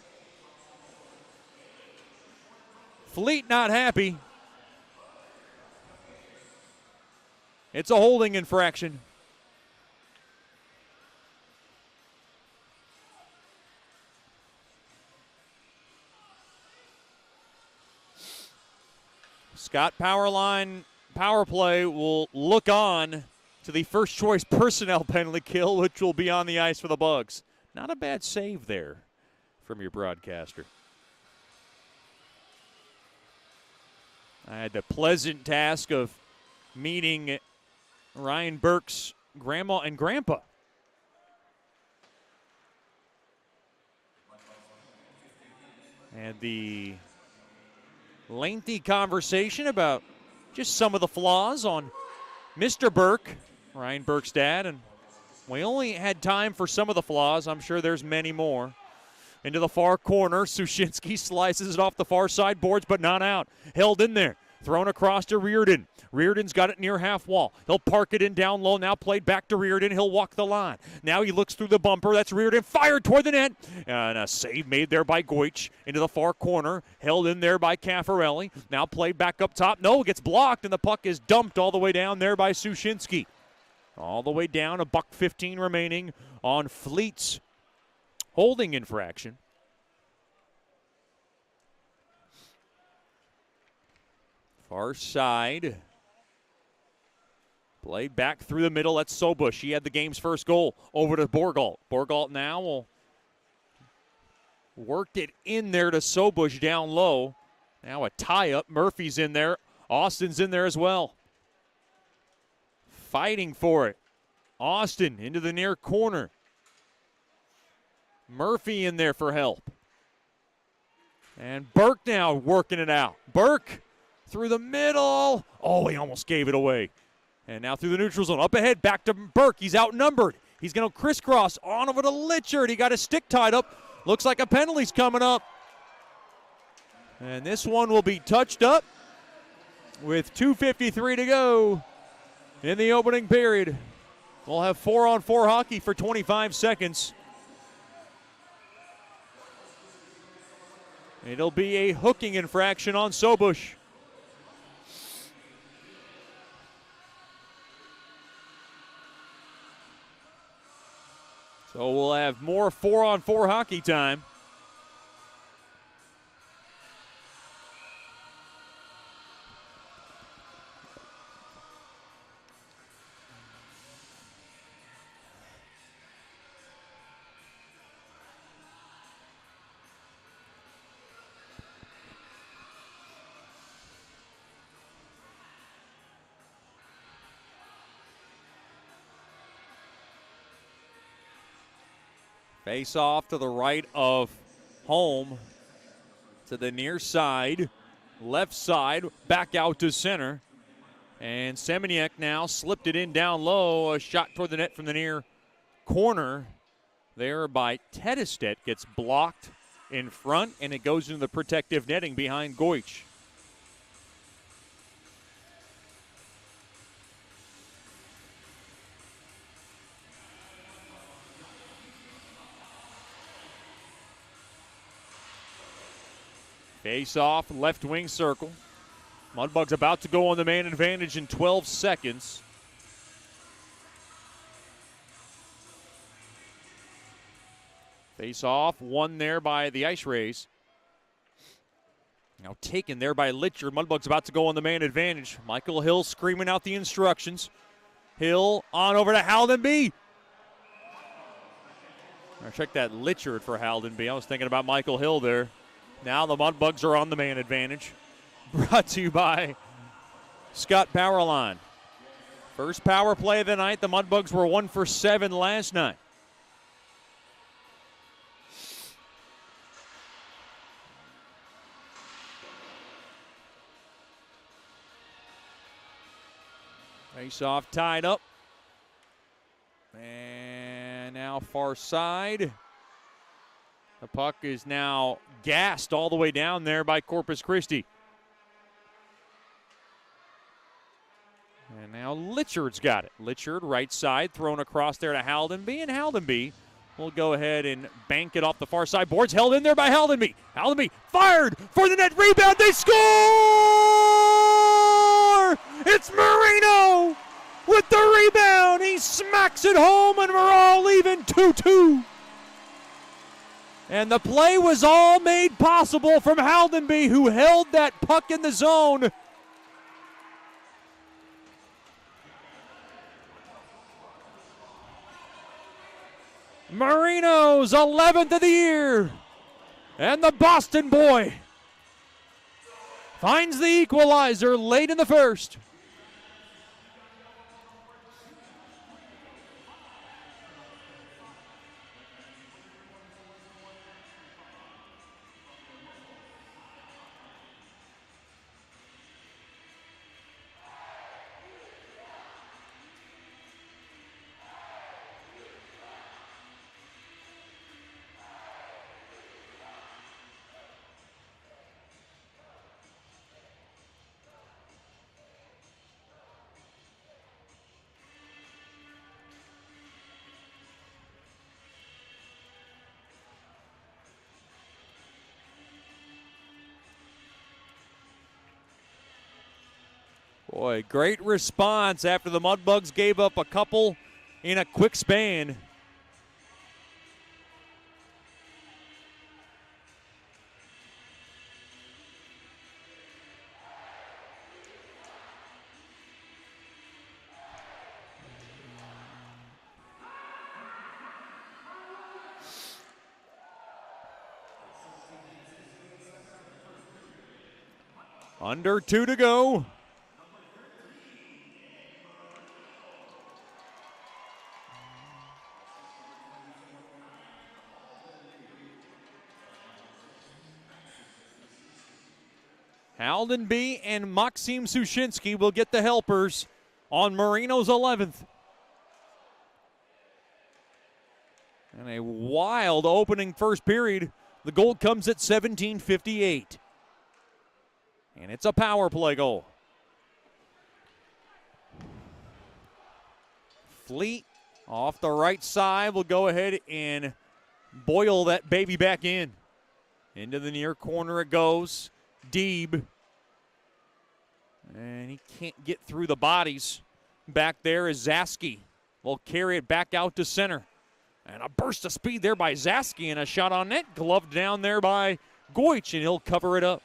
Fleet not happy. It's a holding infraction. Scott Powerline power play will look on to the first choice personnel penalty kill, which will be on the ice for the Bugs. Not a bad save there from your broadcaster. I had the pleasant task of meeting Ryan Burke's grandma and grandpa. And the lengthy conversation about just some of the flaws on Mr. Burke, Ryan Burke's dad, and we only had time for some of the flaws. I'm sure there's many more. Into the far corner, Sushinsky slices it off the far side boards, but not out. Held in there. Thrown across to Reardon. Reardon's got it near half wall. He'll park it in down low. Now played back to Reardon. He'll walk the line. Now he looks through the bumper. That's Reardon. Fired toward the net. And a save made there by Goich into the far corner. Held in there by Caffarelli. Now played back up top. No, it gets blocked, and the puck is dumped all the way down there by Sushinsky. All the way down, $1:15 remaining on Fleet's holding infraction. Far side. Played back through the middle. That's Sobush. He had the game's first goal. Over to Borgalt. Borgalt now will work it in there to Sobush down low. Now a tie-up. Murphy's in there. Austin's in there as well. Fighting for it. Austin into the near corner. Murphy in there for help. And Burke now working it out. Burke through the middle. Oh, he almost gave it away. And now through the neutral zone. Up ahead, back to Burke. He's outnumbered. He's going to crisscross on over to Litchard. He got his stick tied up. Looks like a penalty's coming up. And this one will be touched up with 2:53 to go in the opening period. We'll have 4-on-4 hockey for 25 seconds. It'll be a hooking infraction on Sobush. So we'll have more 4-on-4 hockey time. Face off to the right of home, to the near side, left side, back out to center. And Semeniuk now slipped it in down low. A shot toward the net from the near corner there by Tedestedt. Gets blocked in front, and it goes into the protective netting behind Goich. Face off, left wing circle. Mudbugs about to go on the man advantage in 12 seconds. Face off, won there by the IceRays. Now taken there by Litcher. Mudbugs about to go on the man advantage. Michael Hill screaming out the instructions. Hill on over to Haldenby. Check that Litchard for Haldenby. I was thinking about Michael Hill there. Now the Mudbugs are on the man advantage. Brought to you by Scott Powerline. First power play of the night. The Mudbugs were 1 for 7 last night. Face off, tied up. And now far side. The puck is now gassed all the way down there by Corpus Christi. And now Litchard's got it. Litchard, right side, thrown across there to Haldenby, and Haldenby will go ahead and bank it off the far side. Boards held in there by Haldenby. Haldenby fired for the net rebound. They score! It's Marino with the rebound. He smacks it home, and we're all even 2-2. And the play was all made possible from Haldenby, who held that puck in the zone. Marino's 11th of the year. And the Boston boy finds the equalizer late in the first. Boy, great response after the Mudbugs gave up a couple in a quick span. Under 2 to go. Haldenby and Maxim Sushinsky will get the helpers on Marino's 11th. And a wild opening first period. The goal comes at 17:58. And it's a power play goal. Fleet off the right side will go ahead and boil that baby back in. Into the near corner it goes. Deeb. And he can't get through the bodies. Back there is Zaski. Will carry it back out to center. And a burst of speed there by Zaski and a shot on net. Gloved down there by Goich, and he'll cover it up.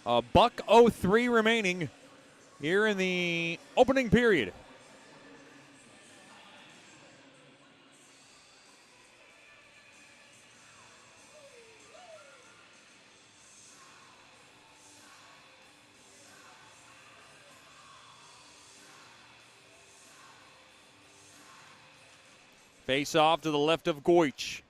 A $1:03 remaining here in the opening period. Face off to the left of Goich.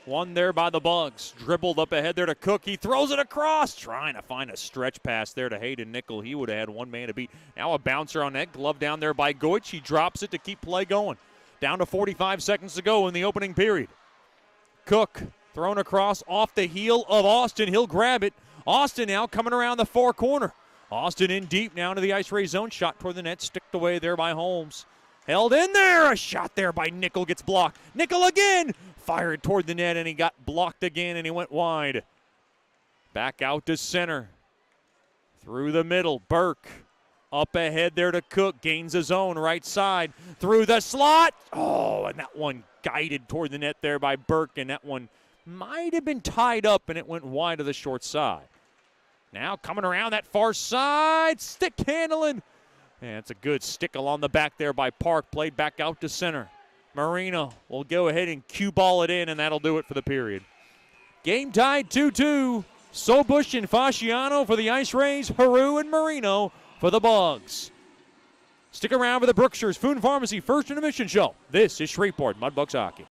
One there by the Bugs. Dribbled up ahead there to Cook. He throws it across. Trying to find a stretch pass there to Hayden Nickel. He would have had one man to beat. Now a bouncer on that. Glove down there by Goich. He drops it to keep play going. Down to 45 seconds to go in the opening period. Cook thrown across off the heel of Austin. He'll grab it. Austin now coming around the far corner. Austin in deep now into the IceRays zone. Shot toward the net. Sticked away there by Holmes. Held in there. A shot there by Nickel gets blocked. Nickel again. Fired toward the net, and he got blocked again, and he went wide. Back out to center. Through the middle. Burke up ahead there to Cook. Gains his own right side. Through the slot. Oh, and that one guided toward the net there by Burke, and that one might have been tied up, and it went wide to the short side. Now coming around that far side. Stick handling. And it's a good stick along the back there by Park. Played back out to center. Marino will go ahead and cue ball it in, and that'll do it for the period. Game tied 2-2. Sobush and Fasciano for the IceRays. Haru and Marino for the Bugs. Stick around for the Brookshire's Food Pharmacy First Intermission Show. This is Shreveport Mudbugs Hockey.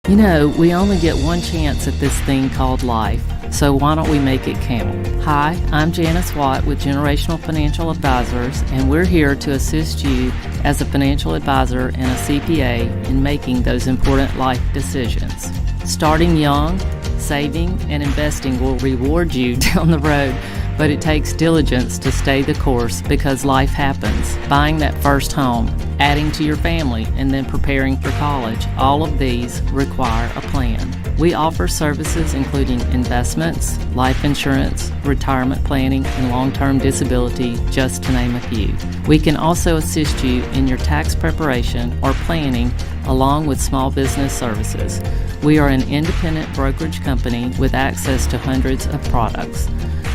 You know, we only get one chance at this thing called life, so why don't we make it count? Hi, I'm Janice Watt with Generational Financial Advisors, and we're here to assist you as a financial advisor and a CPA in making those important life decisions. Starting young, saving, and investing will reward you down the road, but it takes diligence to stay the course because life happens. Buying that first home, adding to your family, and then preparing for college, all of these require a plan. We offer services including investments, life insurance, retirement planning, and long-term disability, just to name a few. We can also assist you in your tax preparation or planning along with small business services. We are an independent brokerage company with access to hundreds of products.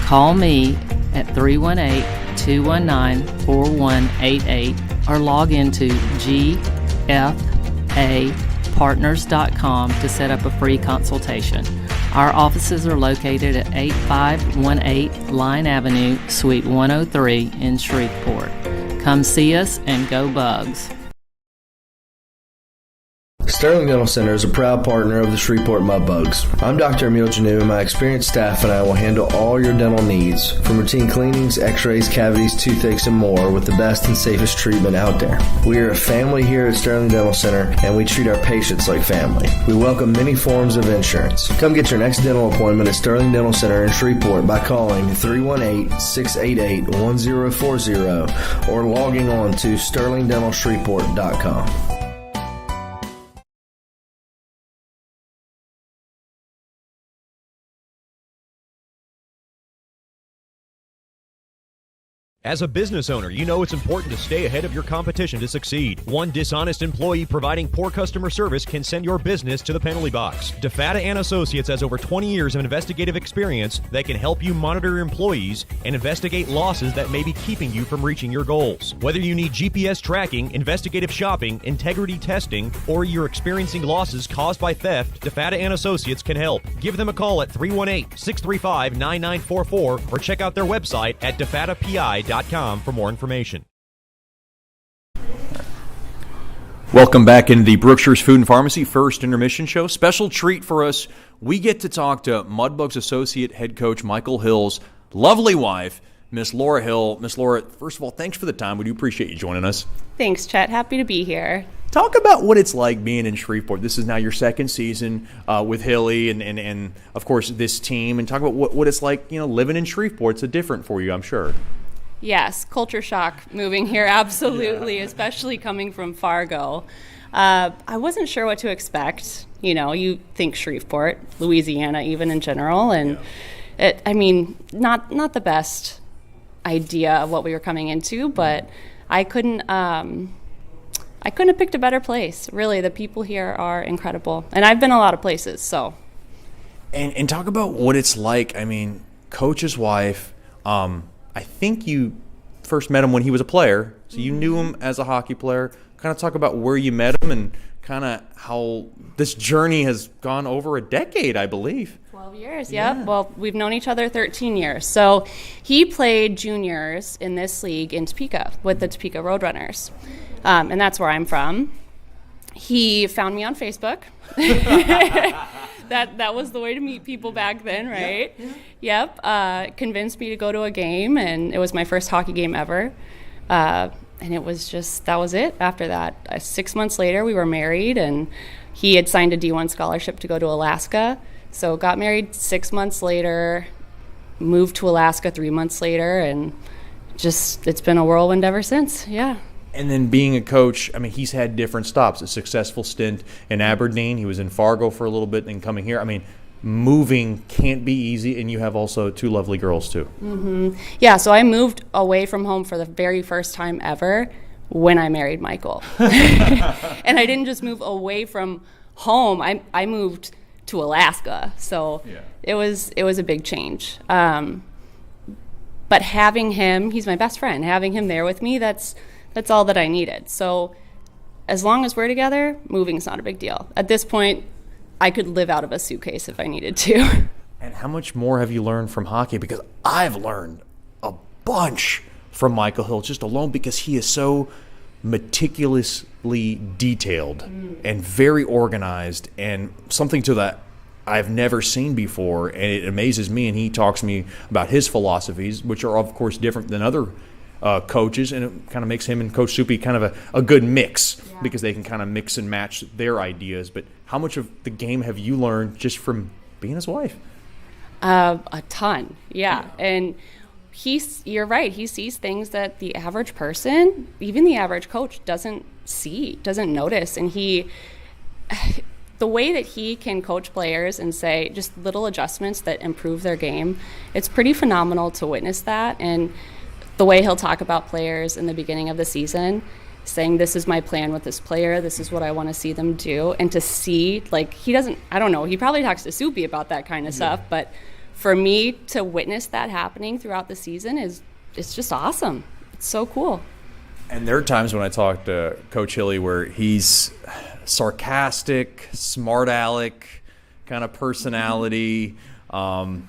Call me at 318-219-4188 or log into gfapartners.com to set up a free consultation. Our offices are located at 8518 Line Avenue, Suite 103 in Shreveport. Come see us and go Bugs. Sterling Dental Center is a proud partner of the Shreveport Mudbugs. I'm Dr. Emil Janu, and my experienced staff and I will handle all your dental needs, from routine cleanings, x-rays, cavities, toothaches, and more, with the best and safest treatment out there. We are a family here at Sterling Dental Center, and we treat our patients like family. We welcome many forms of insurance. Come get your next dental appointment at Sterling Dental Center in Shreveport by calling 318-688-1040 or logging on to sterlingdentalshreveport.com. As a business owner, you know it's important to stay ahead of your competition to succeed. One dishonest employee providing poor customer service can send your business to the penalty box. DeFata & Associates has over 20 years of investigative experience that can help you monitor your employees and investigate losses that may be keeping you from reaching your goals. Whether you need GPS tracking, investigative shopping, integrity testing, or you're experiencing losses caused by theft, DeFata & Associates can help. Give them a call at 318-635-9944 or check out their website at defatapi.com for more information. Welcome back into the Brookshire's Food and Pharmacy First Intermission Show. Special treat for us. We get to talk to Mudbugs Associate Head Coach Michael Hill's lovely wife, Miss Laura Hill. Miss Laura, first of all, thanks for the time. We do appreciate you joining us. Thanks, Chet. Happy to be here. Talk about what it's like being in Shreveport. This is now your second season with Hilly and of course, this team. And talk about what it's like, living in Shreveport. It's different for you, I'm sure. Yes, culture shock moving here, absolutely, especially coming from Fargo. I wasn't sure what to expect. You think Shreveport, Louisiana, even in general, and not the best idea of what we were coming into, but I couldn't have picked a better place. Really, the people here are incredible, and I've been a lot of places. So, and talk about what it's like. Coach's wife. I think you first met him when he was a player, so you knew him as a hockey player. Kind of talk about where you met him and kind of how this journey has gone over a decade, I believe. 12 years, yep. Yeah. Well, we've known each other 13 years. So he played juniors in this league in Topeka with the Topeka Roadrunners. And that's where I'm from. He found me on Facebook. That was the way to meet people back then, right? Yep. Convinced me to go to a game, and it was my first hockey game ever. And it was just, that was it after that. 6 months later, we were married, and he had signed a D1 scholarship to go to Alaska. So got married 6 months later, moved to Alaska 3 months later, and just, it's been a whirlwind ever since, yeah. And then being a coach, I mean, he's had different stops. A successful stint in Aberdeen. He was in Fargo for a little bit and coming here. I mean, moving can't be easy, and you have also 2 lovely girls too. Mm-hmm. Yeah, so I moved away from home for the very first time ever when I married Michael. And I didn't just move away from home. I moved to Alaska, so it was a big change. But having him, he's my best friend, having him there with me, that's all that I needed. So as long as we're together, moving's not a big deal. At this point, I could live out of a suitcase if I needed to. And how much more have you learned from hockey? Because I've learned a bunch from Michael Hill just alone because he is so meticulously detailed and very organized, and something to that I've never seen before, and it amazes me. And he talks to me about his philosophies, which are of course different than other coaches, and it kind of makes him and Coach Soupy kind of a good mix because they can kind of mix and match their ideas. But how much of the game have you learned just from being his wife? A ton, yeah. And you're right, he sees things that the average person, even the average coach, doesn't see, doesn't notice. And the way that he can coach players and say just little adjustments that improve their game, it's pretty phenomenal to witness that. And the way he'll talk about players in the beginning of the season, saying this is my plan with this player, this is what I want to see them do, and to see, like, he doesn't, I don't know, he probably talks to Soupy about that kind of stuff, but for me to witness that happening throughout the season it's just awesome. It's so cool. And there are times when I talk to Coach Hilly where he's sarcastic, smart aleck kind of personality,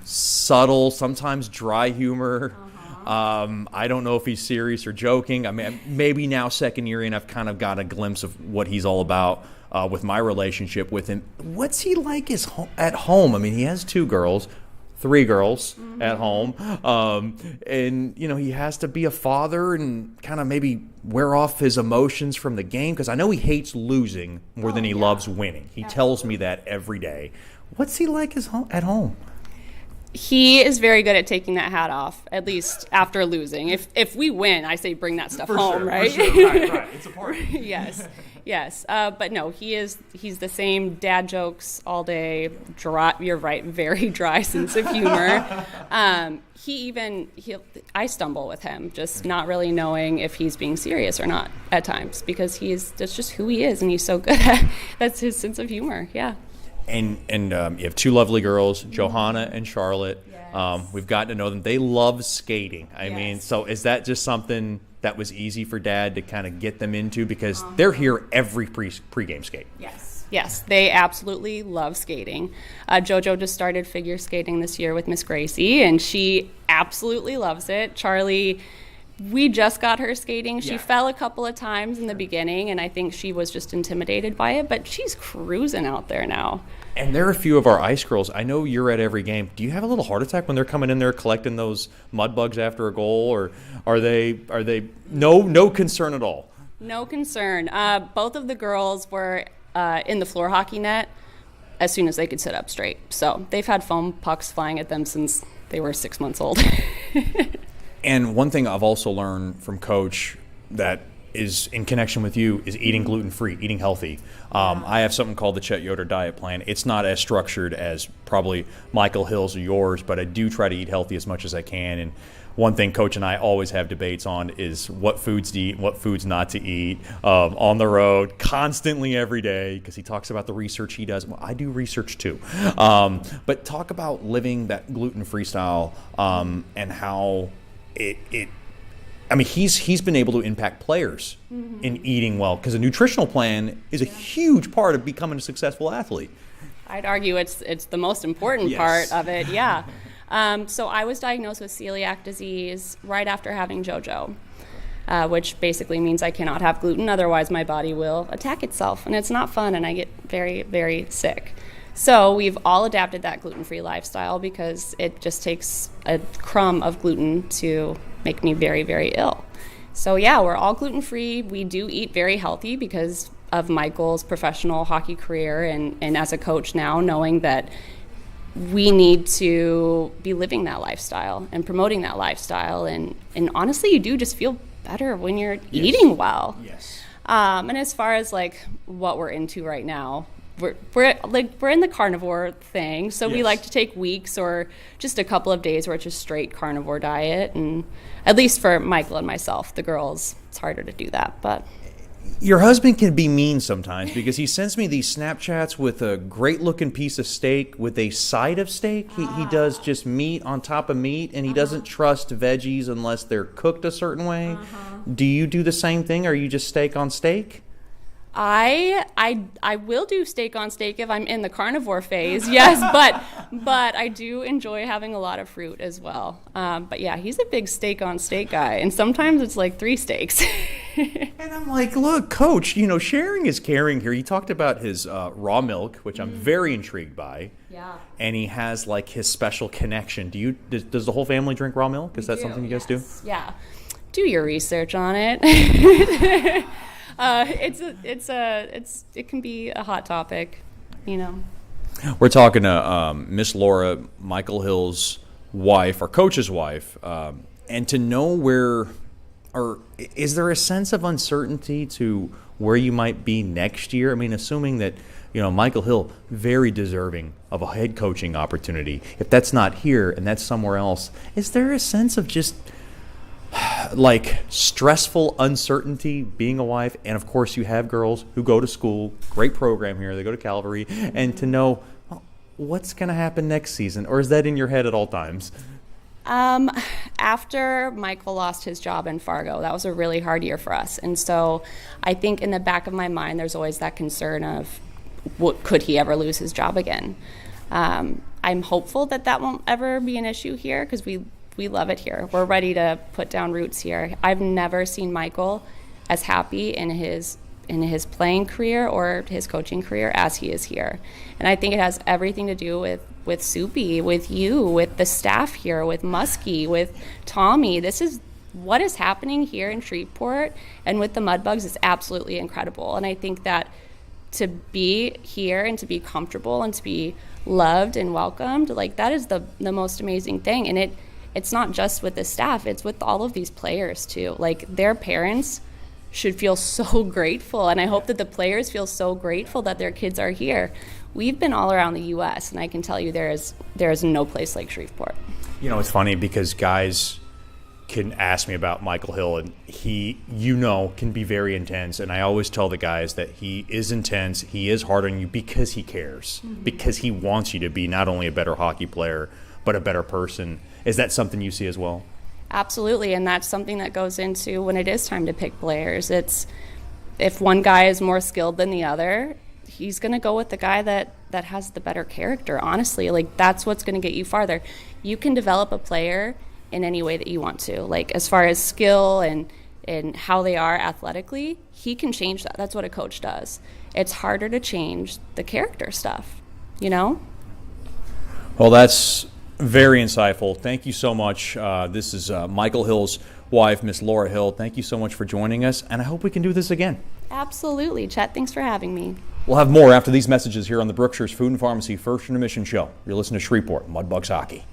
subtle, sometimes dry humor. I don't know if he's serious or joking. I mean, maybe now second year in, I've kind of got a glimpse of what he's all about with my relationship with him. What's he like at home? I mean, he has 2 girls, 3 girls at home. And, you know, he has to be a father and kind of maybe wear off his emotions from the game, because I know he hates losing more than he loves winning. He tells me that every day. What's he like at home? He is very good at taking that hat off, at least after losing. If we win, I say bring that stuff home, right? For sure. Right. It's a party. Yes. But no, he's the same dad jokes all day. Dry, you're right, very dry sense of humor. I stumble with him, just not really knowing if he's being serious or not at times, because that's just who he is, and he's so good at that's his sense of humor. Yeah. And you have 2 lovely girls, Johanna and Charlotte. Yes. We've gotten to know them. They love skating. I mean, so is that just something that was easy for Dad to kind of get them into? Because they're here every pregame skate. Yes, they absolutely love skating. JoJo just started figure skating this year with Miss Gracie, and she absolutely loves it. Charlie, we just got her skating. She fell a couple of times in the beginning, and I think she was just intimidated by it, but she's cruising out there now. And there are a few of our ice girls. I know you're at every game. Do you have a little heart attack when they're coming in there collecting those mud bugs after a goal, or are they no concern at all? No concern. Both of the girls were in the floor hockey net as soon as they could sit up straight. So they've had foam pucks flying at them since they were 6 months old. And one thing I've also learned from Coach that is in connection with you is eating gluten-free, eating healthy. I have something called the Chet Yoder diet plan. It's not as structured as probably Michael Hill's or yours, but I do try to eat healthy as much as I can. And one thing Coach and I always have debates on is what foods to eat and what foods not to eat on the road, constantly every day, because he talks about the research he does. Well, I do research too. But talk about living that gluten-free style and how I mean, he's been able to impact players in eating well, because a nutritional plan is a huge part of becoming a successful athlete. I'd argue it's the most important part of it, yeah. So I was diagnosed with celiac disease right after having JoJo, which basically means I cannot have gluten, otherwise my body will attack itself, and it's not fun, and I get very, very sick. So we've all adapted that gluten-free lifestyle because it just takes a crumb of gluten to make me very, very ill. So yeah, we're all gluten-free. We do eat very healthy because of Michael's professional hockey career and as a coach now, knowing that we need to be living that lifestyle and promoting that lifestyle. And honestly, you do just feel better when you're eating well. Yes. And as far as like what we're into right now, we're in the carnivore thing, so we like to take weeks or just a couple of days where it's just straight carnivore diet. And at least for Michael and myself, the girls, it's harder to do that. But your husband can be mean sometimes because he sends me these Snapchats with a great looking piece of steak with a side of steak. He does just meat on top of meat, and he doesn't trust veggies unless they're cooked a certain way. Do you do the same thing, or are you just steak on steak? I will do steak on steak if I'm in the carnivore phase, yes, but I do enjoy having a lot of fruit as well. But yeah, he's a big steak on steak guy, and sometimes it's like 3 steaks. And I'm like, look, Coach, sharing is caring here. He talked about his raw milk, which I'm very intrigued by. Yeah. And he has like his special connection. Does the whole family drink raw milk? Is that something you guys do? Yeah. Do your research on it. It can be a hot topic, We're talking to Miss Laura, Michael Hill's wife, or coach's wife, and to know is there a sense of uncertainty to where you might be next year? I mean, assuming that, Michael Hill, very deserving of a head coaching opportunity. If that's not here and that's somewhere else, is there a sense of just like stressful uncertainty being a wife? And of course you have girls who go to school, great program here, they go to Calvary, and to know what's going to happen next season, or is that in your head at all times? After Michael lost his job in Fargo, that was a really hard year for us, and so I think in the back of my mind there's always that concern of could he ever lose his job again. I'm hopeful that won't ever be an issue here because we love it here. We're ready to put down roots here. I've never seen Michael as happy in his playing career or his coaching career as he is here. And I think it has everything to do with Soupy, with you, with the staff here, with Muskie, with Tommy. This is what is happening here in Shreveport and with the Mudbugs is absolutely incredible. And I think that to be here and to be comfortable and to be loved and welcomed, like that is the most amazing thing. And it's not just with the staff, it's with all of these players too. Like their parents should feel so grateful, and I hope that the players feel so grateful that their kids are here. We've been all around the U.S., and I can tell you there is no place like Shreveport. It's funny because guys can ask me about Michael Hill, and he, can be very intense, and I always tell the guys that he is intense, he is hard on you because he cares, because he wants you to be not only a better hockey player, but a better person. Is that something you see as well? Absolutely, and that's something that goes into when it is time to pick players. It's if one guy is more skilled than the other, he's going to go with the guy that has the better character, honestly. Like, that's what's going to get you farther. You can develop a player in any way that you want to. Like, as far as skill and how they are athletically, he can change that. That's what a coach does. It's harder to change the character stuff, Well, that's very insightful. Thank you so much. This is Michael Hill's wife, Miss Laura Hill. Thank you so much for joining us, and I hope we can do this again. Absolutely. Chet, thanks for having me. We'll have more after these messages here on the Brookshire's Food and Pharmacy First Intermission Show. You're listening to Shreveport Mudbugs Hockey.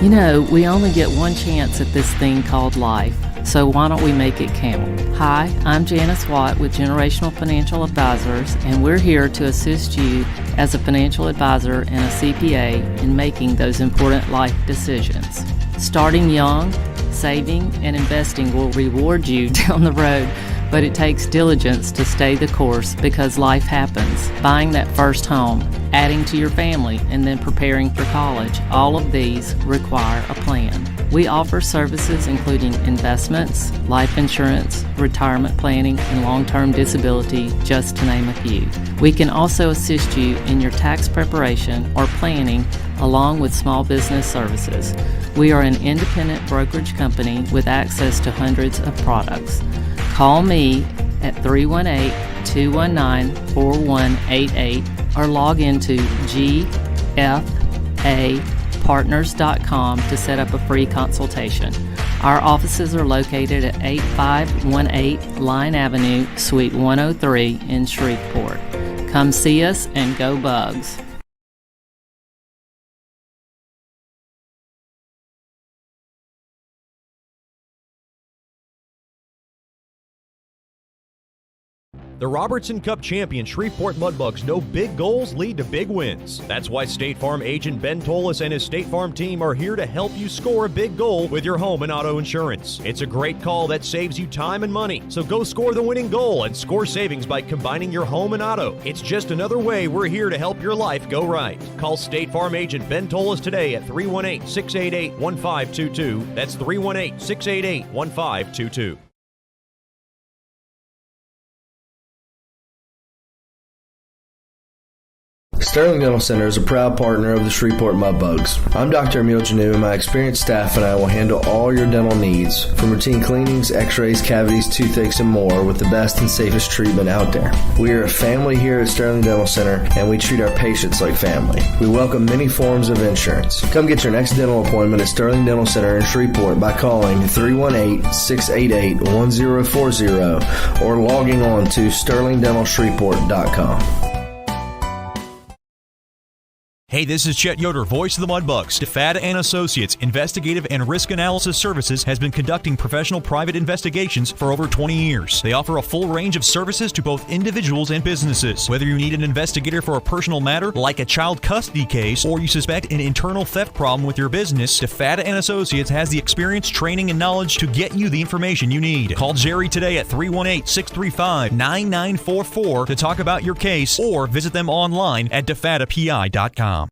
You know, we only get one chance at this thing called life, so why don't we make it count? Hi, I'm Janice Watt with Generational Financial Advisors, and we're here to assist you as a financial advisor and a CPA in making those important life decisions. Starting young, saving, and investing will reward you down the road, but it takes diligence to stay the course because life happens. Buying that first home, adding to your family, and then preparing for college, all of these require a plan. We offer services including investments, life insurance, retirement planning, and long-term disability, just to name a few. We can also assist you in your tax preparation or planning along with small business services. We are an independent brokerage company with access to hundreds of products. Call me at 318-219-4188 or log into gfapartners.com to set up a free consultation. Our offices are located at 8518 Line Avenue, Suite 103 in Shreveport. Come see us and go Bugs. The Robertson Cup champion Shreveport Mudbugs know big goals lead to big wins. That's why State Farm agent Ben Tolis and his State Farm team are here to help you score a big goal with your home and auto insurance. It's a great call that saves you time and money. So go score the winning goal and score savings by combining your home and auto. It's just another way we're here to help your life go right. Call State Farm agent Ben Tolis today at 318-688-1522. That's 318-688-1522. Sterling Dental Center is a proud partner of the Shreveport Mudbugs. I'm Dr. Emil Janu, and my experienced staff and I will handle all your dental needs, from routine cleanings, x-rays, cavities, toothaches, and more, with the best and safest treatment out there. We are a family here at Sterling Dental Center, and we treat our patients like family. We welcome many forms of insurance. Come get your next dental appointment at Sterling Dental Center in Shreveport by calling 318-688-1040 or logging on to sterlingdentalshreveport.com. Hey, this is Chet Yoder, voice of the Mudbugs. DeFada and Associates Investigative and Risk Analysis Services has been conducting professional private investigations for over 20 years. They offer a full range of services to both individuals and businesses. Whether you need an investigator for a personal matter like a child custody case or you suspect an internal theft problem with your business, DeFada and Associates has the experience, training, and knowledge to get you the information you need. Call Jerry today at 318-635-9944 to talk about your case or visit them online at defadapi.com.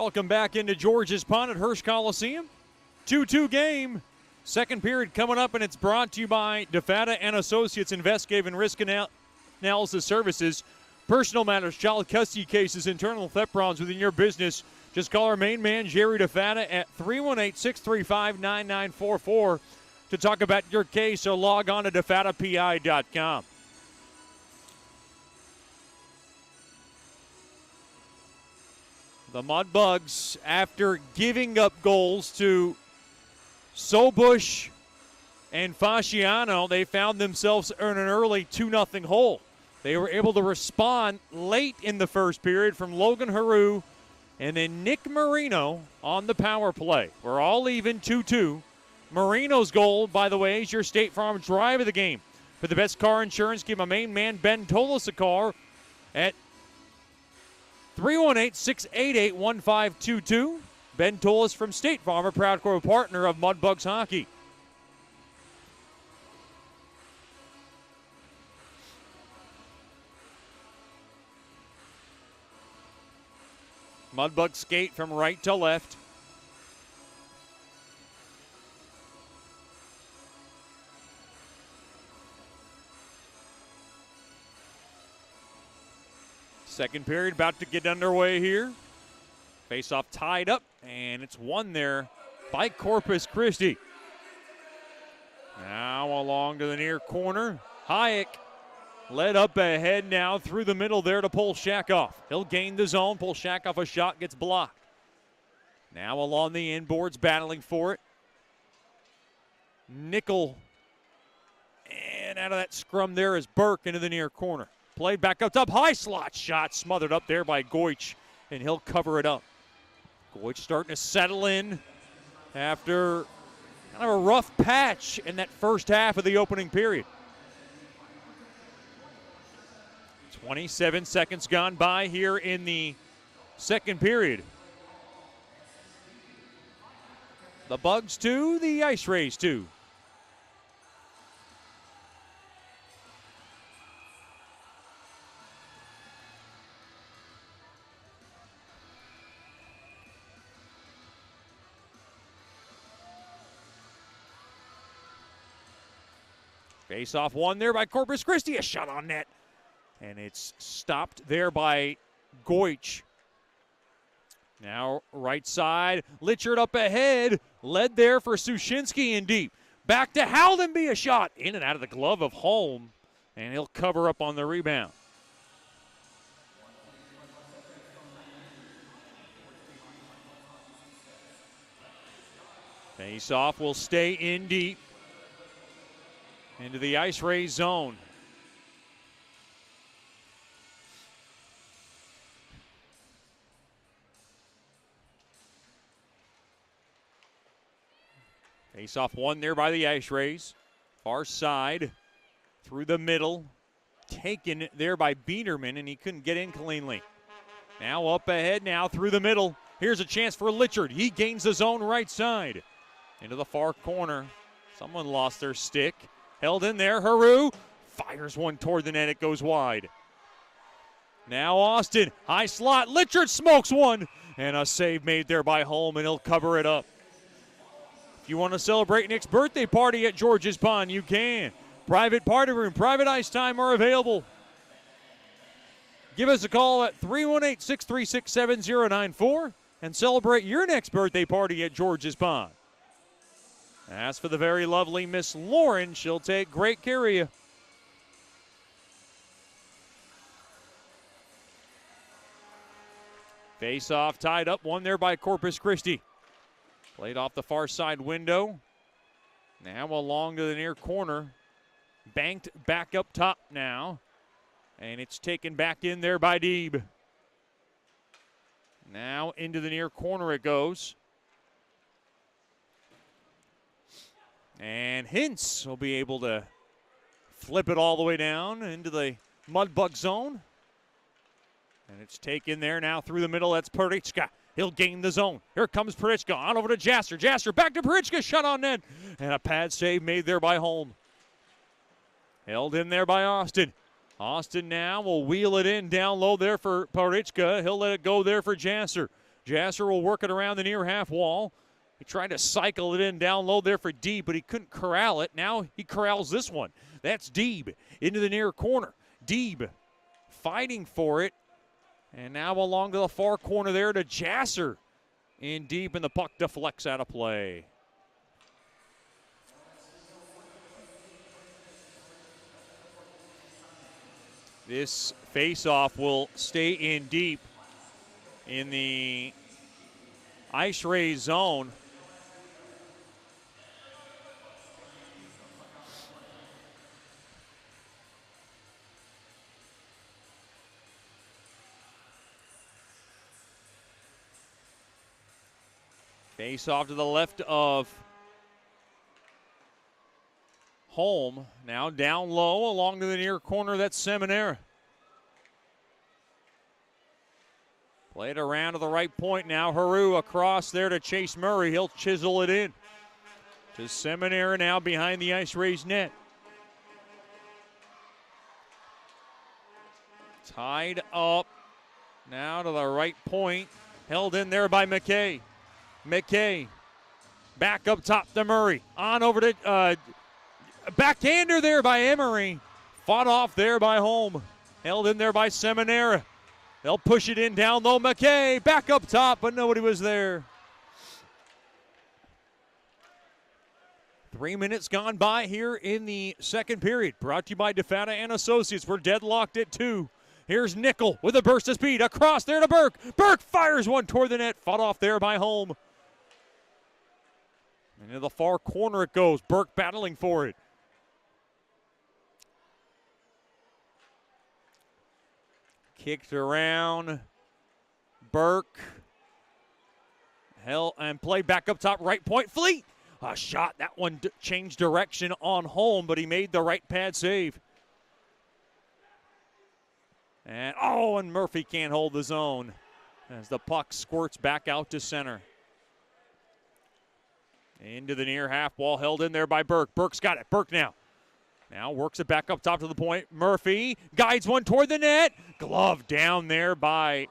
Welcome back into George's Pond at Hirsch Coliseum. 2-2 game. Second period coming up, and it's brought to you by DeFata and Associates Investigative and Risk Analysis Services. Personal matters, child custody cases, internal theft problems within your business. Just call our main man, Jerry DeFata, at 318-635-9944 to talk about your case, or log on to defatapi.com. The Mudbugs, after giving up goals to Sobush and Fasciano, they found themselves in an early 2-0 hole. They were able to respond late in the first period from Logan Haru and then Nick Marino on the power play. We're all even 2-2. Marino's goal, by the way, is your State Farm drive of the game. For the best car insurance, give my main man Ben Tolis a call at 318-688-1522. Ben Tolis from State Farm, a proud core partner of Mudbugs Hockey. Mudbugs skate from right to left. Second period about to get underway here. Face-off tied up, and it's won there by Corpus Christi. Now along to the near corner. Hayek led up ahead now through the middle there to Polshakov. He'll gain the zone. Polshakov, a shot gets blocked. Now along the inboards, battling for it. Nickel. And out of that scrum there is Burke into the near corner. Played back up top. High slot shot smothered up there by Goich, and he'll cover it up. Goich starting to settle in after kind of a rough patch in that first half of the opening period. 27 seconds gone by here in the second period. The Bugs 2, the IceRays 2. Face-off won there by Corpus Christi. A shot on net. And it's stopped there by Goich. Now right side. Litchard up ahead. Led there for Sushinsky in deep. Back to Haldenby. A shot in and out of the glove of Holm. And he'll cover up on the rebound. Face-off will stay in deep. Into the IceRays zone. Face-off won there by the IceRays. Far side, through the middle. Taken there by Biederman, and he couldn't get in cleanly. Now up ahead now through the middle. Here's a chance for Litchard. He gains the zone right side. Into the far corner. Someone lost their stick. Held in there, Haru fires one toward the net, it goes wide. Now Austin, high slot, Litchard smokes one, and a save made there by Holm, and he'll cover it up. If you want to celebrate Nick's birthday party at George's Pond, you can. Private party room, private ice time are available. Give us a call at 318-636-7094 and celebrate your next birthday party at George's Pond. As for the very lovely Miss Lauren, she'll take great care of you. Face-off tied up, one there by Corpus Christi. Played off the far side window. Now along to the near corner. Banked back up top now. And it's taken back in there by Deeb. Now into the near corner it goes. And Hintz will be able to flip it all the way down into the Mudbug zone. And it's taken there now through the middle. That's Perichka. He'll gain the zone. Here comes Perichka. On over to Jasser. Jasser back to Perichka. Shot on net. And a pad save made there by Holm. Held in there by Austin. Austin now will wheel it in down low there for Perichka. He'll let it go there for Jasser. Jasser will work it around the near half wall. He tried to cycle it in down low there for Deeb, but he couldn't corral it. Now he corrals this one. That's Deeb into the near corner. Deeb fighting for it. And now along to the far corner there to Jasser. In deep, and the puck deflects out of play. This face-off will stay in deep in the IceRays zone. Face off to the left of Holm. Now down low along to the near corner. That's Seminara. Played around to the right point now. Haru across there to Chase Murray. He'll chisel it in to Seminara now behind the IceRays net. Tied up now to the right point. Held in there by McKay. McKay back up top to Murray. On over to backhander there by Emery. Fought off there by Holm. Held in there by Seminara. They'll push it in down low. McKay back up top, but nobody was there. 3 minutes gone by here in the second period. Brought to you by DeFata and Associates. We're deadlocked at 2. Here's Nickel with a burst of speed. Across there to Burke. Burke fires one toward the net. Fought off there by Holm. Into the far corner it goes. Burke battling for it. Kicked around. Burke. And play back up top right point. Fleet. A shot. That one changed direction on Holm, but he made the right pad save. And Murphy can't hold the zone as the puck squirts back out to center. Into the near half wall, held in there by Burke. Burke's got it. Burke now works it back up top to the point. Murphy guides one toward the net. Glove down there by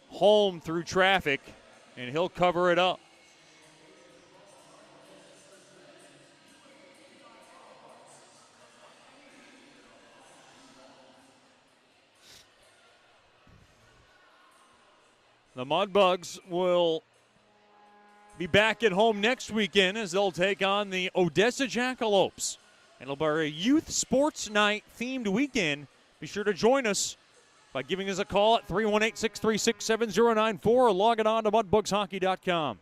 Holm through traffic, and he'll cover it up. The Mudbugs will be back at home next weekend as they'll take on the Odessa Jackalopes. It'll be a youth sports night themed weekend. Be sure to join us by giving us a call at 318-636-7094 or logging on to mudbugshockey.com.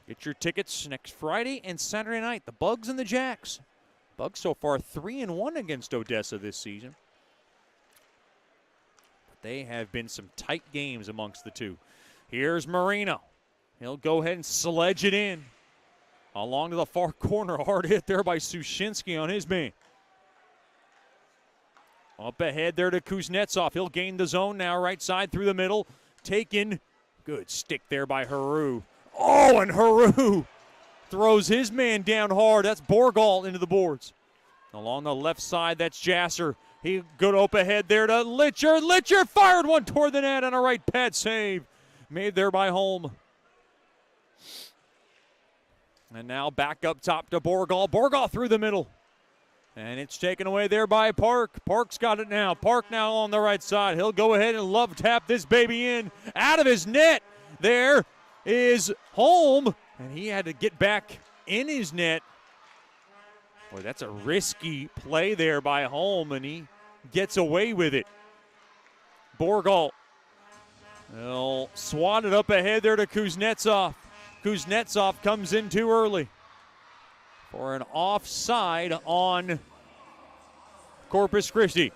Get your tickets next Friday and Saturday night. The Bugs and the Jacks. Bugs so far 3-1 against Odessa this season. But they have been some tight games amongst the two. Here's Marino. He'll go ahead and sledge it in. Along to the far corner. Hard hit there by Sushinsky on his man. Up ahead there to Kuznetsov. He'll gain the zone now. Right side through the middle. Taken. Good stick there by Haru. Oh, and Haru throws his man down hard. That's Borgal into the boards. Along the left side, that's Jasser. He good up ahead there to Litcher. Litcher fired one toward the net on a right pad save. Made there by Holm. And now back up top to Borgal. Borgal through the middle. And it's taken away there by Park. Park's got it now. Park now on the right side. He'll go ahead and love tap this baby in. Out of his net. There is Holm. And he had to get back in his net. Boy, that's a risky play there by Holm, and he gets away with it. Borgal. They'll swat it up ahead there to Kuznetsov. Kuznetsov comes in too early for an offside on Corpus Christi.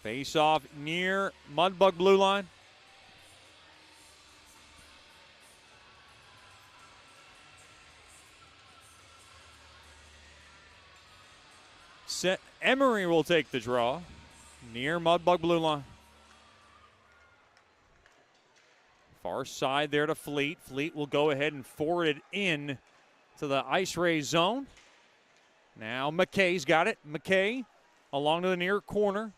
Face off near Mudbug blue line. Emery will take the draw. Near Mudbug blue line. Far side there to Fleet. Fleet will go ahead and forward it in to the IceRays zone. Now McKay's got it. McKay along to the near corner.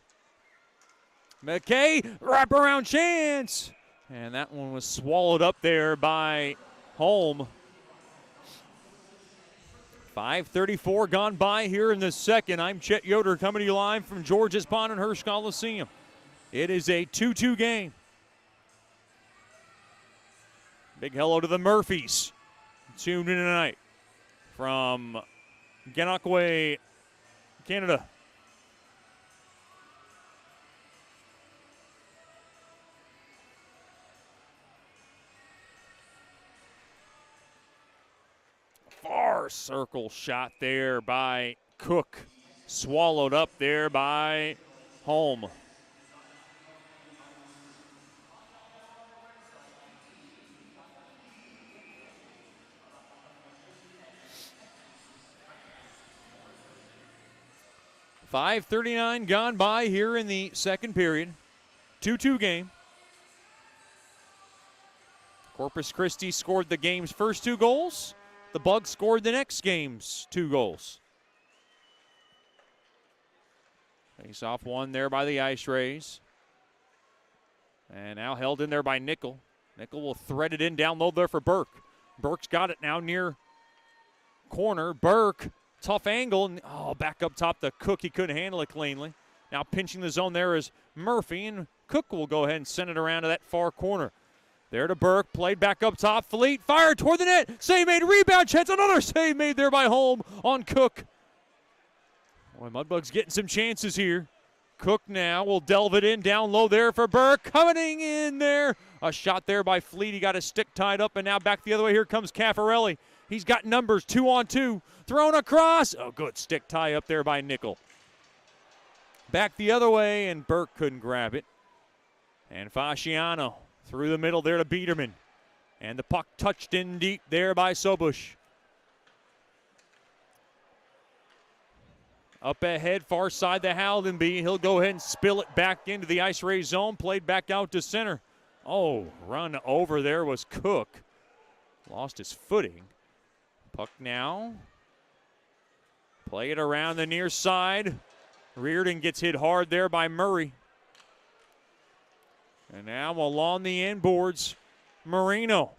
McKay, wraparound chance. And that one was swallowed up there by Holm. 5:34 gone by here in the second. I'm Chet Yoder coming to you live from George's Pond and Hirsch Coliseum. It is a 2-2 game. Big hello to the Murphys. Tuned in tonight from Gananoque, Canada. Far circle shot there by Cook. Swallowed up there by Holm. .539 gone by here in the second period. 2-2 game. Corpus Christi scored the game's first 2 goals. The Bugs scored the next game's 2 goals. Face off one there by the IceRays. And now held in there by Nickel. Nickel will thread it in down low there for Burke. Burke's got it now near corner. Burke, tough angle. And, back up top to Cook. He couldn't handle it cleanly. Now pinching the zone there is Murphy. And Cook will go ahead and send it around to that far corner. There to Burke, played back up top. Fleet fired toward the net. Save made, rebound chance. Another save made there by Holm on Cook. Boy, Mudbugs getting some chances here. Cook now will delve it in down low there for Burke. Coming in there. A shot there by Fleet. He got his stick tied up, and now back the other way. Here comes Caffarelli. He's got numbers 2-on-2. Thrown across. Oh, good stick tie up there by Nickel. Back the other way, and Burke couldn't grab it. And Fasciano through the middle there to Biederman. And the puck touched in deep there by Sobush. Up ahead, far side to Haldenby. He'll go ahead and spill it back into the IceRays zone. Played back out to center. Oh, run over there was Cook. Lost his footing. Puck now. Play it around the near side. Reardon gets hit hard there by Murray. And now along the inboards, Marino.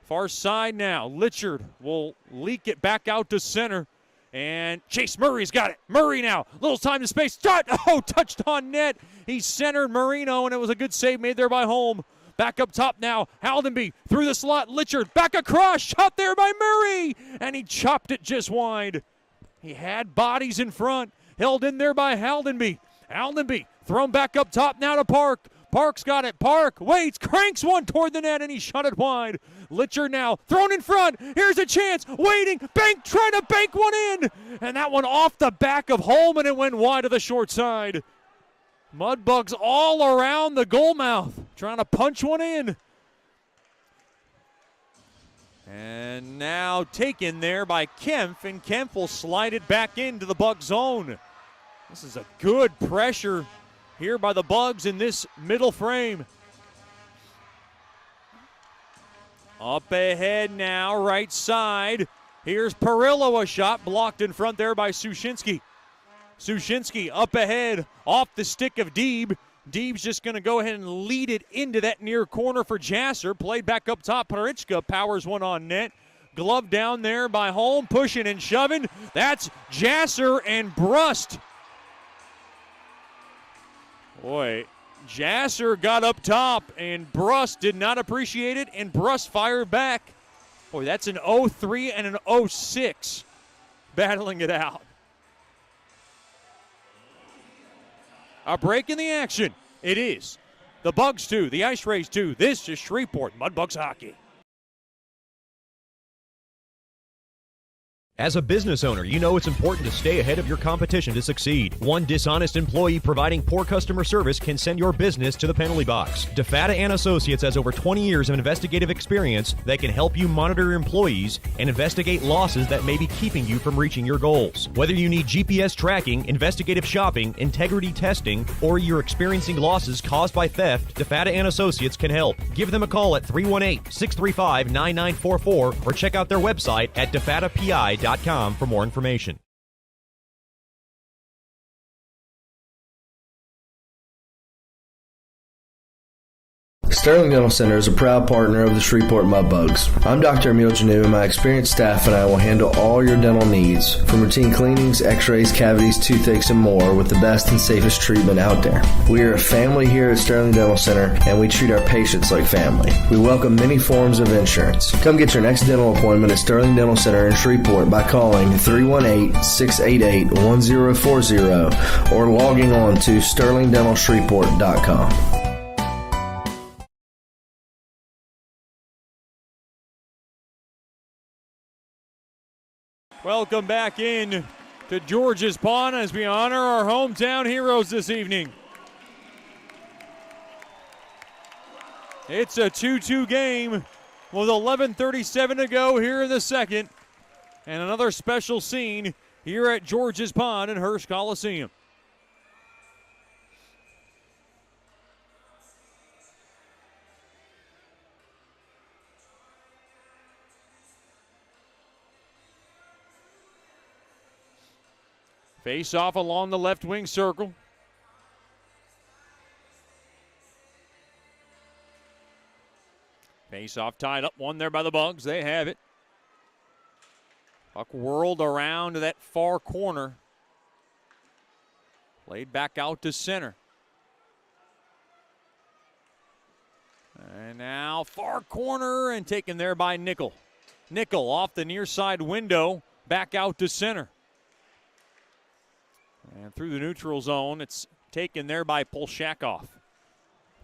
Far side now. Litchard will leak it back out to center. And Chase Murray's got it. Murray now. Little time to space. Shot! Oh, touched on net. He centered Marino, and it was a good save made there by Holm. Back up top now. Haldenby through the slot. Litchard back across. Shot there by Murray. And he chopped it just wide. He had bodies in front. Held in there by Haldenby. Haldenby thrown back up top now to Park. Park's got it. Park waits, cranks one toward the net, and he shot it wide. Litcher now thrown in front. Here's a chance. Waiting. Bank, trying to bank one in. And that one off the back of Holm, and it went wide to the short side. Mudbugs all around the goal mouth, trying to punch one in. And now taken there by Kempf, and Kempf will slide it back into the Bug zone. This is a good pressure here by the Bugs in this middle frame. Up ahead now, right side. Here's Perillo, a shot blocked in front there by Sushinsky. Sushinsky up ahead, off the stick of Deeb. Deeb's just going to go ahead and lead it into that near corner for Jasser. Played back up top. Parichka powers one on net. Glove down there by Holm, pushing and shoving. That's Jasser and Brust. Boy, Jasser got up top, and Brust did not appreciate it, and Brust fired back. Boy, that's an 0-3 and an 0-6 battling it out. A break in the action. It is the Bugs 2, the IceRays 2. This is Shreveport Mudbugs hockey. As a business owner, you know it's important to stay ahead of your competition to succeed. One dishonest employee providing poor customer service can send your business to the penalty box. DeFata & Associates has over 20 years of investigative experience that can help you monitor your employees and investigate losses that may be keeping you from reaching your goals. Whether you need GPS tracking, investigative shopping, integrity testing, or you're experiencing losses caused by theft, DeFata & Associates can help. Give them a call at 318-635-9944 or check out their website at defatapi.com for more information. Sterling Dental Center is a proud partner of the Shreveport Mudbugs. I'm Dr. Emil Janu, and my experienced staff and I will handle all your dental needs, from routine cleanings, x-rays, cavities, toothaches, and more, with the best and safest treatment out there. We are a family here at Sterling Dental Center, and we treat our patients like family. We welcome many forms of insurance. Come get your next dental appointment at Sterling Dental Center in Shreveport by calling 318-688-1040 or logging on to sterlingdentalshreveport.com. Welcome back in to George's Pond as we honor our hometown heroes this evening. It's a 2-2 game with 11:37 to go here in the second. And another special scene here at George's Pond in Hearst Coliseum. Face off along the left wing circle. Face off tied up, one there by the Bugs. They have it. Puck whirled around to that far corner. Played back out to center. And now far corner and taken there by Nickel. Nickel off the near side window, back out to center. And through the neutral zone, it's taken there by Polshakov.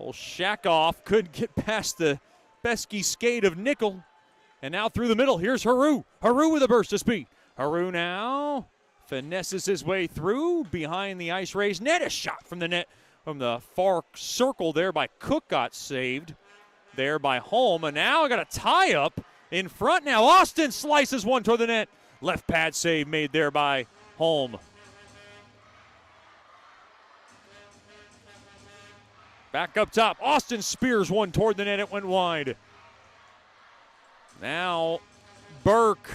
Polshakov couldn't get past the pesky skate of Nickel. And now through the middle, here's Haru. Haru with a burst of speed. Haru now finesses his way through behind the IceRays net. A shot from the net from the far circle there by Cook, got saved there by Holm. And now I got a tie up in front now. Austin slices one toward the net. Left pad save made there by Holm. Back up top, Austin spears one toward the net, it went wide. Now, Burke.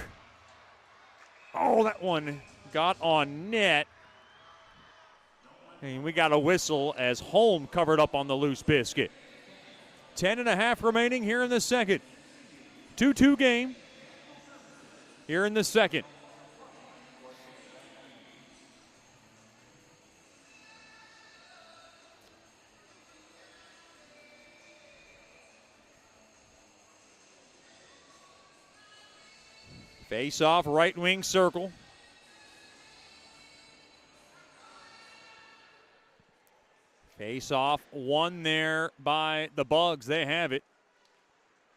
Oh, that one got on net. And we got a whistle as Holm covered up on the loose biscuit. 10.5 remaining here in the second. 2-2 game here in the second. Face off, right wing circle. Face off, one there by the Bugs. They have it.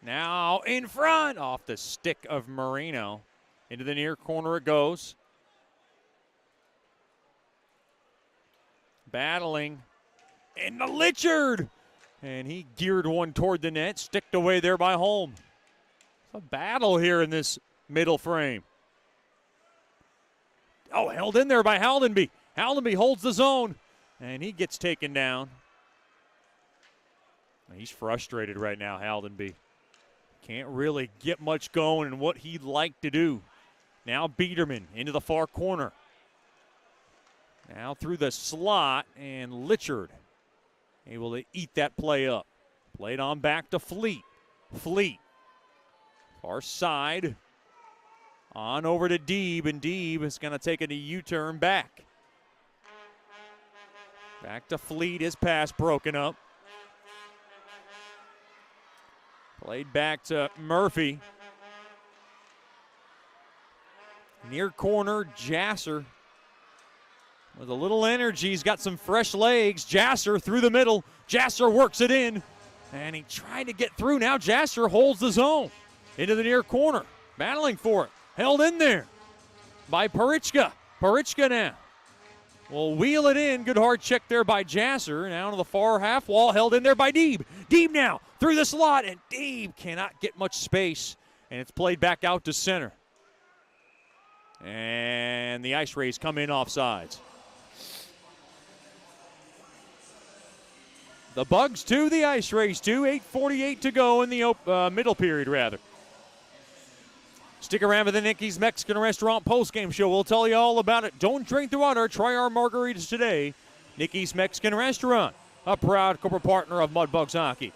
Now in front, off the stick of Marino. Into the near corner it goes. Battling into Litchard. And he geared one toward the net, sticked away there by Holm. It's a battle here in this middle frame. Oh, held in there by Haldenby. Haldenby holds the zone, and he gets taken down. He's frustrated right now, Haldenby. Can't really get much going in what he'd like to do. Now Biederman into the far corner. Now through the slot, and Litchard able to eat that play up. Played on back to Fleet. Fleet, far side. On over to Deeb, and Deeb is going to take a U-turn back. Back to Fleet, his pass broken up. Played back to Murphy. Near corner, Jasser. With a little energy, he's got some fresh legs. Jasser through the middle. Jasser works it in, and he tried to get through. Now Jasser holds the zone into the near corner, battling for it. Held in there by Parichka. Parichka now will wheel it in. Good hard check there by Jasser. Now to the far half wall, held in there by Deeb. Deeb now through the slot, and Deeb cannot get much space, and it's played back out to center. And the IceRays come in offsides. The Bugs 2, the IceRays 2. 8:48 to go in the middle period, rather. Stick around for the Nicky's Mexican Restaurant postgame show. We'll tell you all about it. Don't drink the water. Try our margaritas today. Nicky's Mexican Restaurant, a proud corporate partner of Mudbugs Hockey.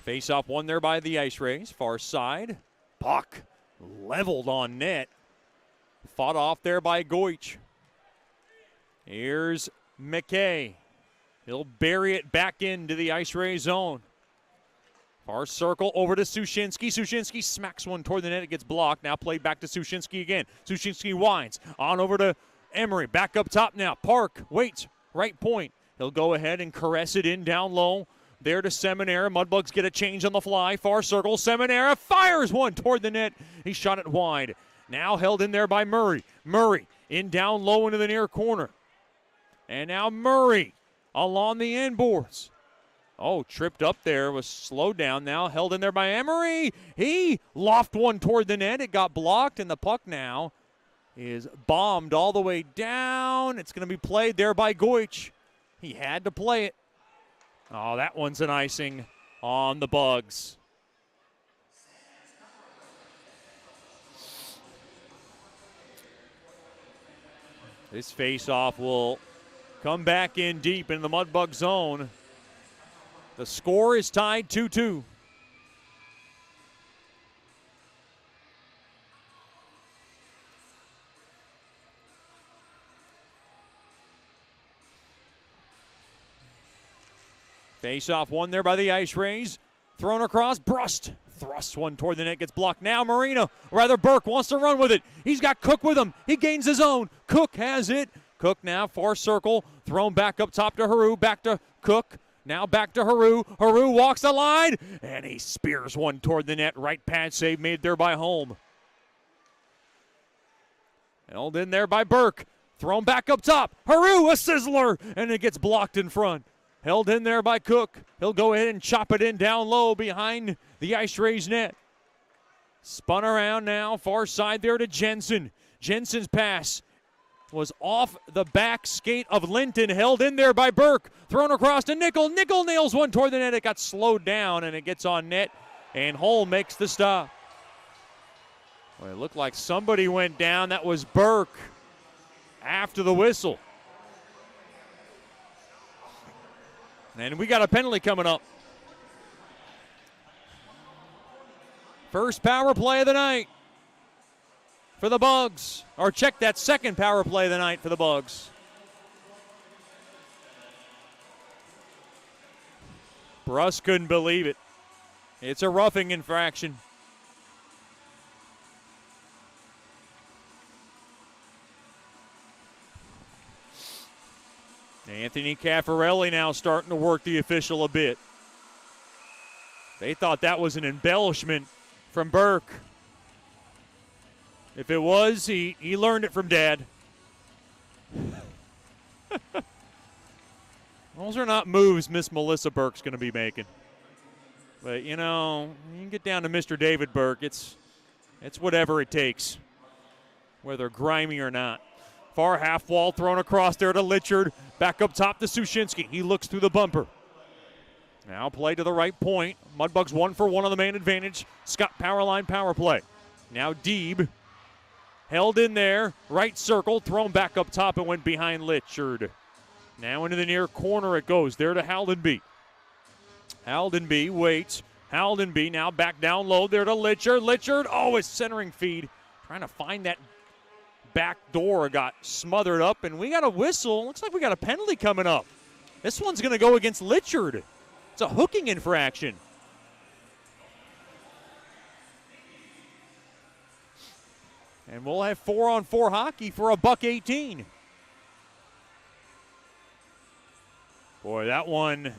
Face-off won there by the IceRays. Far side. Puck leveled on net. Fought off there by Goich. Here's McKay. He'll bury it back into the IceRays zone. Far circle over to Sushinsky. Sushinsky smacks one toward the net. It gets blocked. Now played back to Sushinsky again. Sushinsky winds. On over to Emery. Back up top now. Park waits. Right point. He'll go ahead and caress it in down low. There to Seminara. Mudbugs get a change on the fly. Far circle. Seminara fires one toward the net. He shot it wide. Now held in there by Murray. Murray in down low into the near corner. And now Murray along the end boards. Oh, tripped up there, was slowed down now, held in there by Emery. He lofted one toward the net. It got blocked, and the puck now is bombed all the way down. It's going to be played there by Goich. He had to play it. Oh, that one's an icing on the Bugs. This face-off will come back in deep in the Mudbug zone. The score is tied 2-2. Face-off won there by the IceRays. Thrown across, Brust thrusts one toward the net, gets blocked. Now Burke wants to run with it. He's got Cook with him. He gains his own. Cook has it. Cook now, far circle, thrown back up top to Haru, back to Cook. Now back to Haru. Haru walks the line, and he spears one toward the net. Right pad save made there by Holm. Held in there by Burke. Thrown back up top. Haru, a sizzler, and it gets blocked in front. Held in there by Cook. He'll go ahead and chop it in down low behind the IceRays net. Spun around now, far side there to Jensen. Jensen's pass was off the back skate of Linton, held in there by Burke. Thrown across to Nickel. Nickel nails one toward the net. It got slowed down, and it gets on net, and Holm makes the stop. Well, it looked like somebody went down. That was Burke after the whistle. And we got a penalty coming up. First power play of the night for the Bugs. Or check that, second power play of the night for the Bugs. Bruss couldn't believe it. It's a roughing infraction. Anthony Caffarelli now starting to work the official a bit. They thought that was an embellishment from Burke. If it was, he learned it from Dad. Those are not moves Miss Melissa Burke's going to be making. But, you know, you can get down to Mr. David Burke. It's whatever it takes, whether grimy or not. Far half wall thrown across there to Litchard. Back up top to Sushinsky. He looks through the bumper. Now play to the right point. Mudbugs 1-for-1 on the man advantage. Scott Powerline power play. Now Deeb held in there. Right circle. Thrown back up top and went behind Litchard. Now into the near corner it goes. There to Haldenby. Haldenby waits. Haldenby now back down low there to Litchard. Litchard, oh, his centering feed. Trying to find that back door, got smothered up, and we got a whistle. Looks like we got a penalty coming up. This one's going to go against Litchard. It's a hooking infraction. And we'll have 4-on-4 hockey for a $1.18. Boy, that one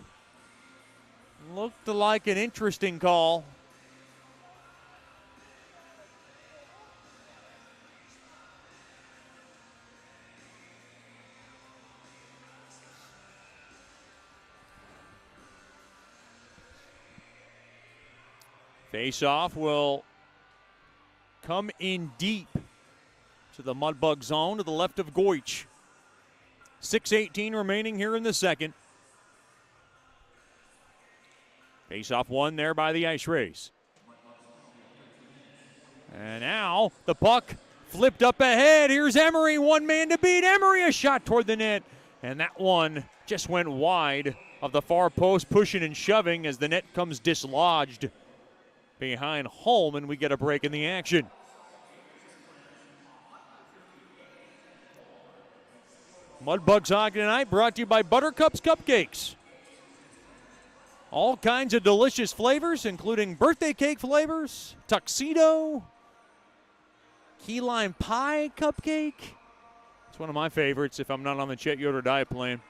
looked like an interesting call. Face-off will come in deep to the Mudbug zone to the left of Goich. 6:18 remaining here in the second. Face-off won there by the IceRays. And now the puck flipped up ahead. Here's Emery, one man to beat. Emery, a shot toward the net. And that one just went wide of the far post, pushing and shoving as the net comes dislodged behind Holm, and we get a break in the action. Mudbugs hockey tonight brought to you by Buttercup's Cupcakes. All kinds of delicious flavors, including birthday cake flavors, tuxedo, key lime pie cupcake. It's one of my favorites if I'm not on the Chet Yoder diet plan.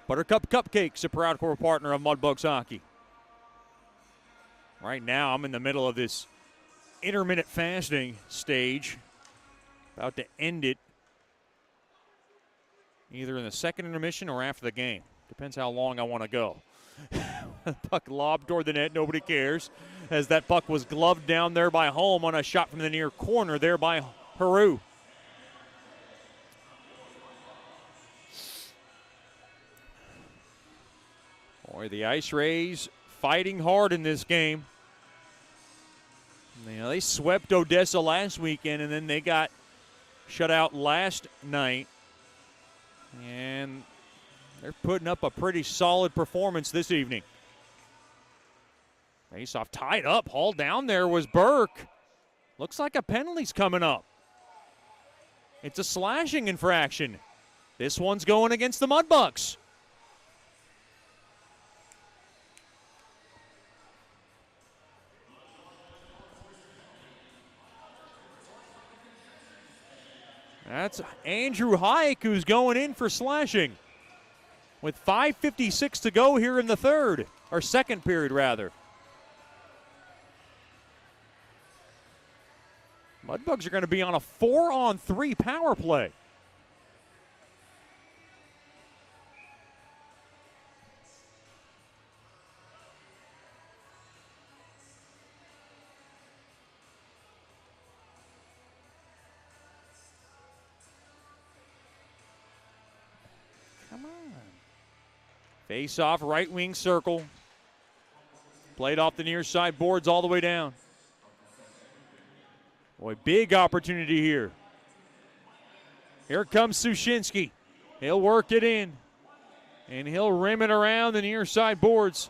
Buttercup Cupcakes, a proud core partner of Mudbugs hockey. Right now, I'm in the middle of this intermittent fasting stage. About to end it either in the second intermission or after the game. Depends how long I want to go. Puck lobbed toward the net. Nobody cares. As that puck was gloved down there by Holm on a shot from the near corner there by Haru. Boy, the IceRays fighting hard in this game. You know, they swept Odessa last weekend, and then they got shut out last night. And they're putting up a pretty solid performance this evening. Face-off tied up. Hauled down there was Burke. Looks like a penalty's coming up. It's a slashing infraction. This one's going against the Mudbugs. That's Andrew Hayek who's going in for slashing. With 5:56 to go here in the third, or second period rather. Mudbugs are going to be on a 4-on-3 power play. Come on. Face off, right wing circle. Played off the near side boards all the way down. Boy, big opportunity here. Here comes Sushinsky. He'll work it in. And he'll rim it around the near side boards.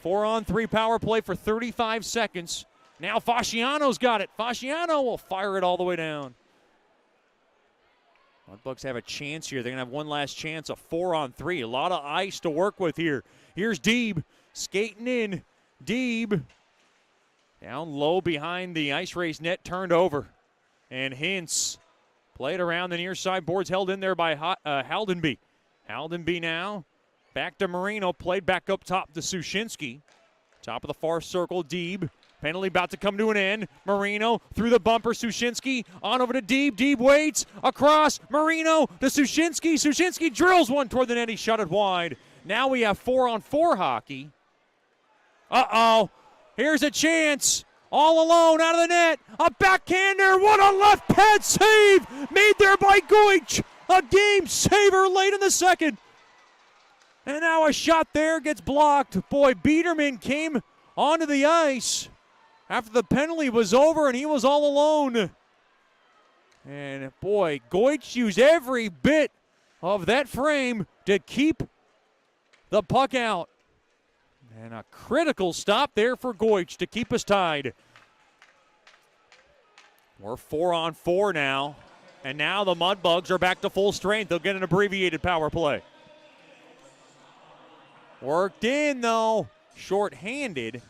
4-on-3 power play for 35 seconds. Now Fasciano's got it. Fasciano will fire it all the way down. Mudbugs have a chance here. They're going to have one last chance, a 4-on-3. A lot of ice to work with here. Here's Deeb skating in. Deeb down low behind the IceRays net, turned over. And Hintz played around the near side boards, held in there by Haldenby. Haldenby now back to Marino, played back up top to Sushinsky. Top of the far circle, Deeb. Penalty about to come to an end. Marino through the bumper. Sushinsky on over to Deeb. Deeb waits across. Marino to Sushinsky. Sushinsky drills one toward the net. He shot it wide. Now we have 4-on-4 hockey. Uh-oh. Here's a chance. All alone out of the net. A backhander. What a left pad save made there by Goich. A game saver late in the second. And now a shot there gets blocked. Boy, Biederman came onto the ice after the penalty was over and he was all alone. And boy, Goich used every bit of that frame to keep the puck out. And a critical stop there for Goich to keep us tied. We're 4-on-4 now. And now the Mudbugs are back to full strength. They'll get an abbreviated power play. Worked in, though. Short-handed.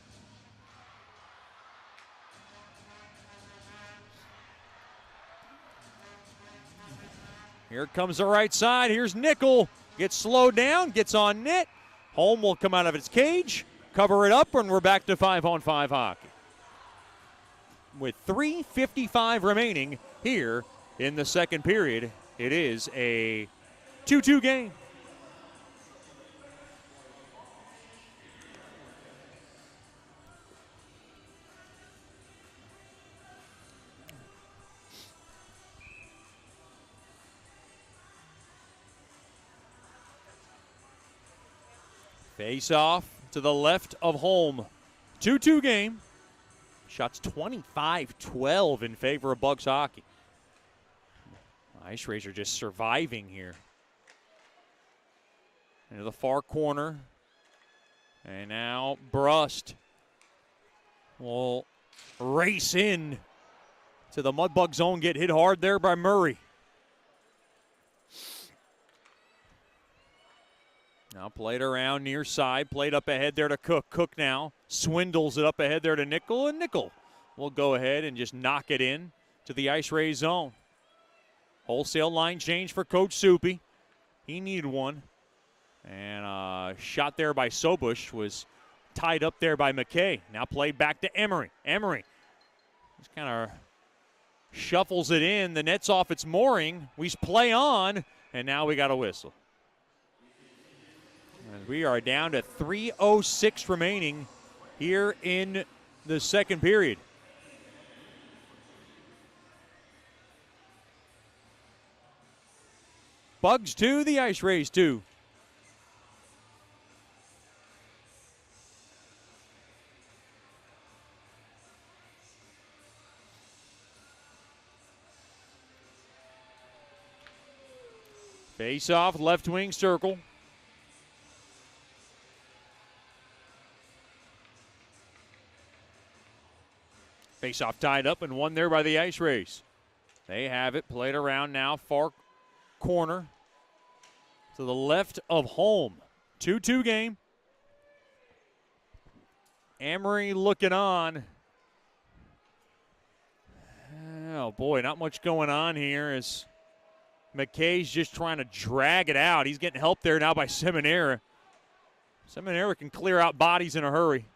Here comes the right side. Here's Nickel. Gets slowed down, gets on net. Holm will come out of its cage, cover it up, and we're back to 5-on-5 hockey. With 3:55 remaining here in the second period, it is a 2-2 game. Face off to the left of Holm. 2-2 game. Shots 25-12 in favor of Bugs hockey. IceRays are just surviving here. into the far corner. And now Brust will race in to the Mudbug zone, get hit hard there by Murray. Now played around near side, played up ahead there to Cook. Cook now swindles it up ahead there to Nickel, and Nickel will go ahead and just knock it in to the IceRays zone. Wholesale line change for Coach Soupy. He needed one. And shot there by Sobush was tied up there by McKay. Now played back to Emery. Emery just kind of shuffles it in. The net's off its mooring. We play on, and now we got a whistle. And we are down to 3:06 remaining here in the second period. Bugs 2, the IceRays 2. Face off, left wing circle. Face off tied up and won there by the IceRays. They have it played around now, far corner to the left of home. 2-2 game. Emery looking on. Oh boy, not much going on here as McKay's just trying to drag it out. He's getting help there now by Seminara. Seminara can clear out bodies in a hurry.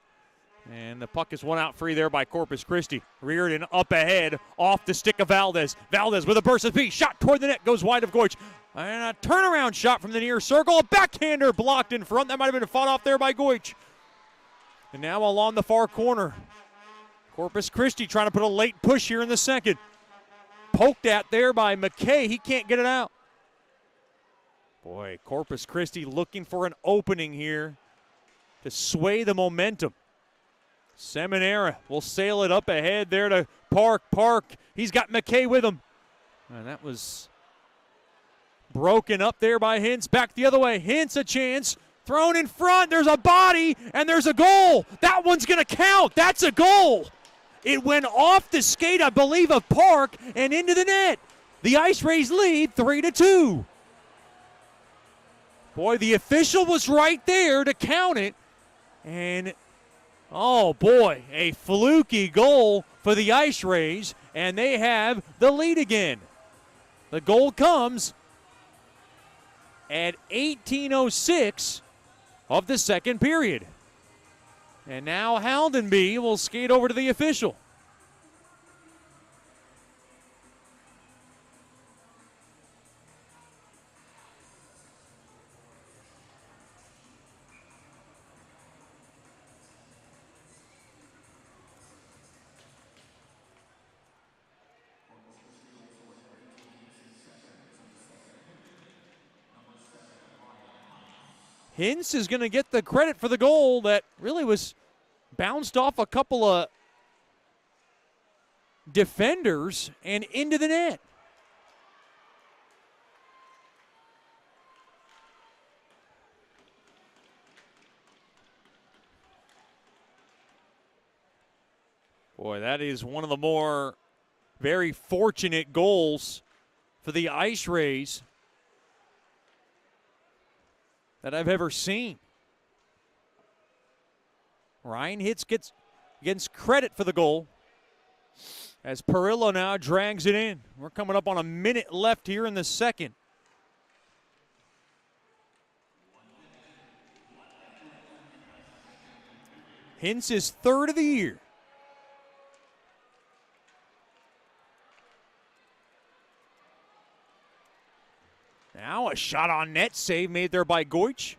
And the puck is one out free there by Corpus Christi. Reardon up ahead, off the stick of Valdez. Valdez with a burst of speed. Shot toward the net, goes wide of Goich. And a turnaround shot from the near circle. A backhander blocked in front. That might have been fought off there by Goich. And now along the far corner. Corpus Christi trying to put a late push here in the second. Poked at there by McKay. He can't get it out. Boy, Corpus Christi looking for an opening here to sway the momentum. Seminara will sail it up ahead there to Park. Park, he's got McKay with him. And that was broken up there by Hintz. Back the other way. Hintz a chance. Thrown in front. There's a body, and there's a goal. That one's going to count. That's a goal. It went off the skate, I believe, of Park and into the net. The IceRays lead 3-2. Boy, the official was right there to count it. And oh, boy, a fluky goal for the IceRays, and they have the lead again. The goal comes at 18:06 of the second period. And now Haldenby will skate over to the official. Hintz is going to get the credit for the goal that really was bounced off a couple of defenders and into the net. Boy, that is one of the more very fortunate goals for the IceRays that I've ever seen. Ryan Hitz gets credit for the goal as Perillo now drags it in. We're coming up on a minute left here in the second. Hintz is third of the year. Now a shot on net save made there by Goich.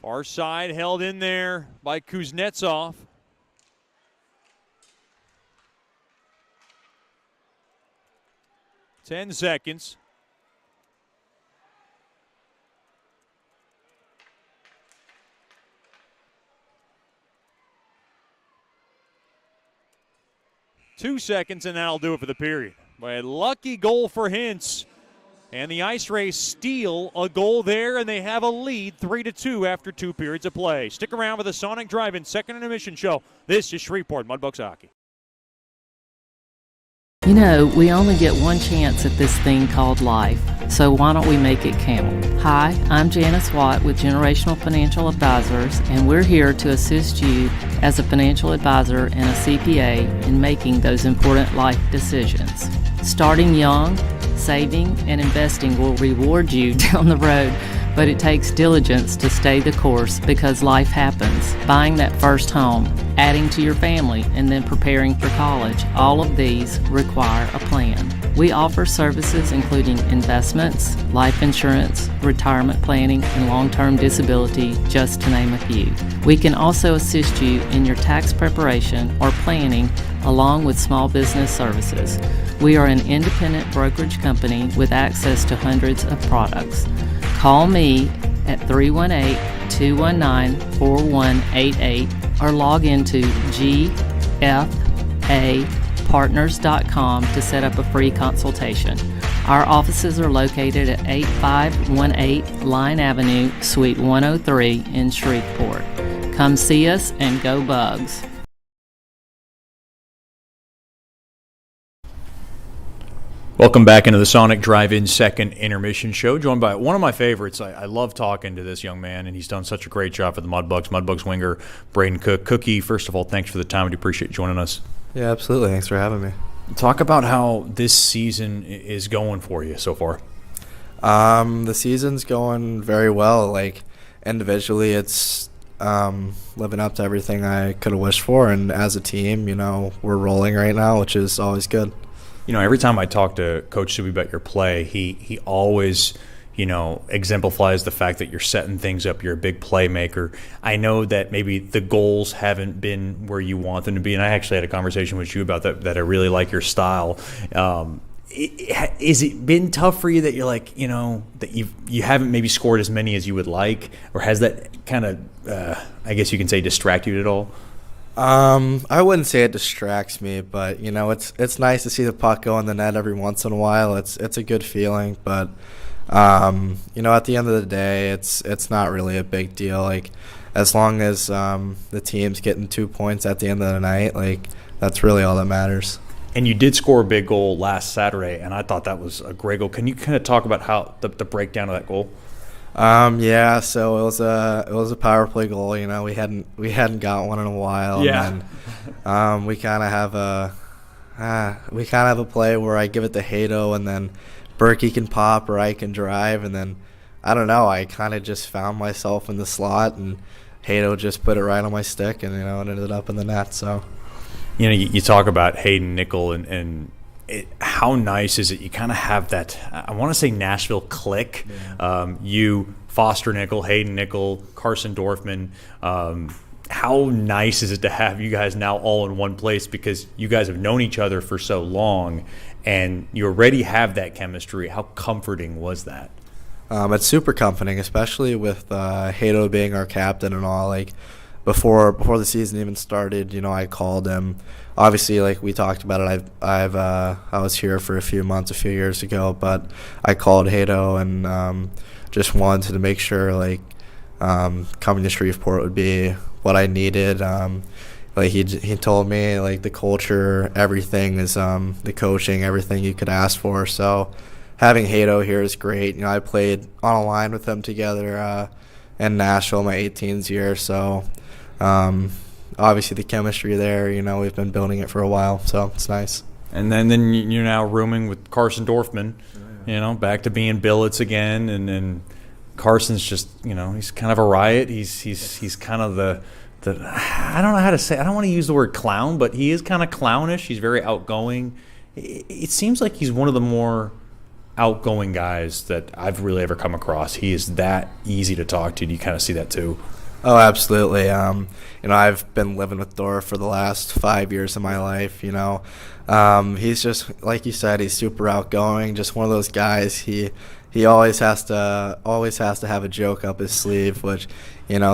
Far side held in there by Kuznetsov. 10 seconds. Two seconds, and that'll do it for the period. But a lucky goal for Hintz. And the IceRays steal a goal there, and they have a lead 3-2 after 2 periods of play. Stick around for the Sonic Drive-In second intermission show. This is Shreveport Mudbugs Hockey. You know, we only get one chance at this thing called life, so why don't we make it count? Hi, I'm Janice Watt with Generational Financial Advisors, and we're here to assist you as a financial advisor and a CPA in making those important life decisions. Starting young, saving, and investing will reward you down the road, but it takes diligence to stay the course because life happens. Buying that first home, adding to your family, and then preparing for college, all of these require a plan. We offer services including investments, life insurance, retirement planning, and long-term disability, just to name a few. We can also assist you in your tax preparation or planning along with small business services. We are an independent brokerage company with access to hundreds of products. Call me at 318-219-4188 or log into gfapartners.com to set up a free consultation. Our offices are located at 8518 Line Avenue, Suite 103 in Shreveport. Come see us and go Bugs. Welcome back into the Sonic Drive-In second intermission show, joined by one of my favorites. I love talking to this young man, and he's done such a great job for the Mudbugs. Mudbugs winger Braden Cook. Cookie, first of all, thanks for the time. We appreciate you joining us. Yeah, absolutely. Thanks for having me. Talk about how this season is going for you so far. The season's going very well. Like, individually, it's living up to everything I could have wished for, and as a team, you know, we're rolling right now, which is always good. You know, every time I talk to Coach Subi about your play, he always, you know, exemplifies the fact that you're setting things up. You're a big playmaker. I know that maybe the goals haven't been where you want them to be, and I actually had a conversation with you about that I really like your style. Is it been tough for you that you're like, you know, that you haven't maybe scored as many as you would like, or has that kind of, I guess you can say, distract you at all? I wouldn't say it distracts me, but you know, it's nice to see the puck go in the net every once in a while. It's a good feeling, but you know, at the end of the day, it's not really a big deal. Like, as long as the team's getting 2 points at the end of the night, like, that's really all that matters. And you did score a big goal last Saturday, and I thought that was a great goal. Can you kind of talk about how the breakdown of that goal? Yeah, so it was a power play goal. You know, we hadn't got one in a while. Yeah. And then, we kind of have a play where I give it to Hato, and then Berkey can pop or I can drive, and then I don't know, I kind of just found myself in the slot, and Hato just put it right on my stick, and you know, it ended up in the net. So, you know, you talk about Hayden Nickel and how nice is it? You kind of have that, I want to say Nashville clique. Yeah. You, Foster Nickel, Hayden Nickel, Carson Dorfman. How nice is it to have you guys now all in one place, because you guys have known each other for so long and you already have that chemistry. How comforting was that? It's super comforting, especially with Hato being our captain and all. Like, before the season even started, you know, I called him. Obviously, like we talked about it, I was here for a few years ago, but I called Hato and just wanted to make sure, like, coming to Shreveport would be what I needed. Like, he told me, like, the culture, everything is the coaching, everything you could ask for. So having Hato here is great. You know, I played on a line with him together in Nashville my 18s year, so obviously the chemistry there, you know, we've been building it for a while, so it's nice. And then you're now rooming with Carson Dorfman, you know, back to being billets again, and then Carson's just, you know, he's kind of a riot. He's kind of the I don't know how to say, I don't want to use the word clown, but he is kind of clownish. He's very outgoing. It seems like he's one of the more outgoing guys that I've really ever come across. He is that easy to talk to. Do you kind of see that too? Oh, absolutely. I've been living with Dora for the last 5 years of my life. He's just like you said. He's super outgoing. Just one of those guys. He always has to have a joke up his sleeve, which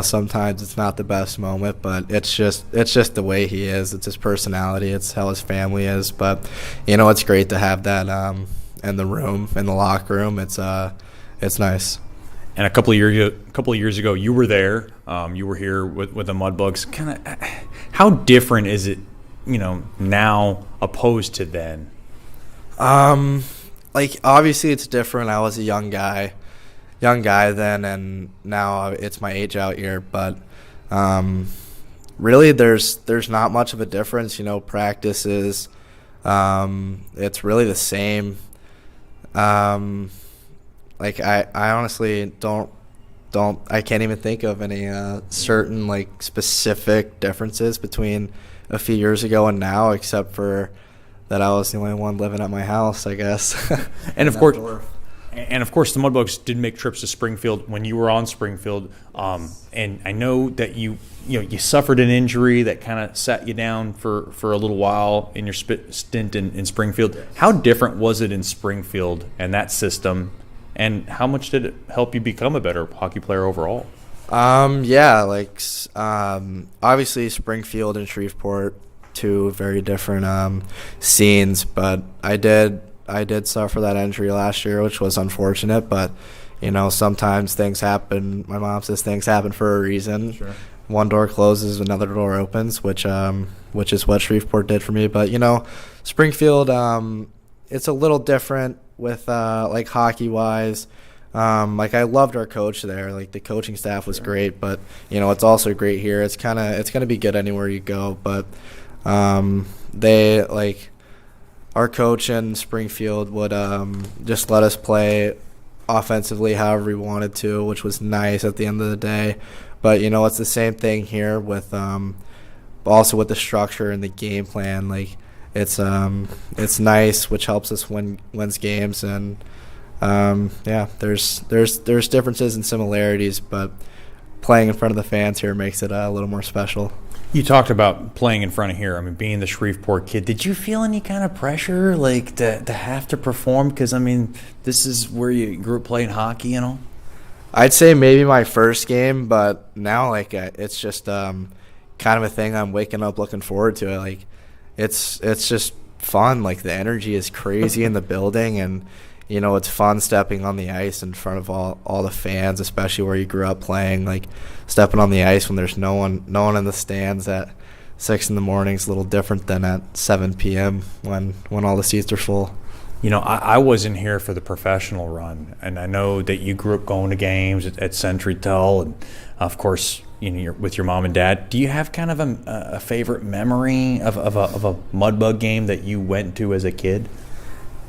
sometimes it's not the best moment, but it's just the way he is. It's his personality. It's how his family is. But it's great to have that in the locker room. It's nice. And a couple of years ago, you were there. You were here with the Mudbugs. Kind of, how different is it, now opposed to then? Obviously it's different. I was a young guy then, and now it's my age out year. But really, there's not much of a difference. Practices, it's really the same. I honestly don't I can't even think of any certain specific differences between a few years ago and now, except for that I was the only one living at my house, I guess. And of course, the Mudbugs did make trips to Springfield when you were on Springfield. And I know that you suffered an injury that kind of sat you down for a little while in your stint in Springfield. How different was it in Springfield and that system? And how much did it help you become a better hockey player overall? Obviously Springfield and Shreveport, two very different scenes, but I did suffer that injury last year, which was unfortunate, but sometimes things happen. My mom says things happen for a reason. Sure. One door closes, another door opens, which is what Shreveport did for me. But Springfield, it's a little different with hockey wise. I loved our coach there. The coaching staff was great, but it's also great here. It's gonna be good anywhere you go. But our coach in Springfield would just let us play offensively however we wanted to, which was nice at the end of the day. But it's the same thing here with also with the structure and the game plan. It's nice, which helps us wins games, and there's differences and similarities, but playing in front of the fans here makes it a little more special. You talked about playing in front of here. I mean, being the Shreveport kid, did you feel any kind of pressure, to have to perform? Because this is where you grew up playing hockey, I'd say maybe my first game, but now it's just kind of a thing I'm waking up looking forward to. It's just fun. The energy is crazy in the building, and it's fun stepping on the ice in front of all the fans, especially where you grew up playing. Stepping on the ice when there's no one in the stands at 6 a.m. is a little different than at 7 p.m. when all the seats are full. I wasn't here for the professional run, and I know that you grew up going to games at CentryTel, and of course, you're with your mom and dad. Do you have kind of a favorite memory of a Mudbug game that you went to as a kid?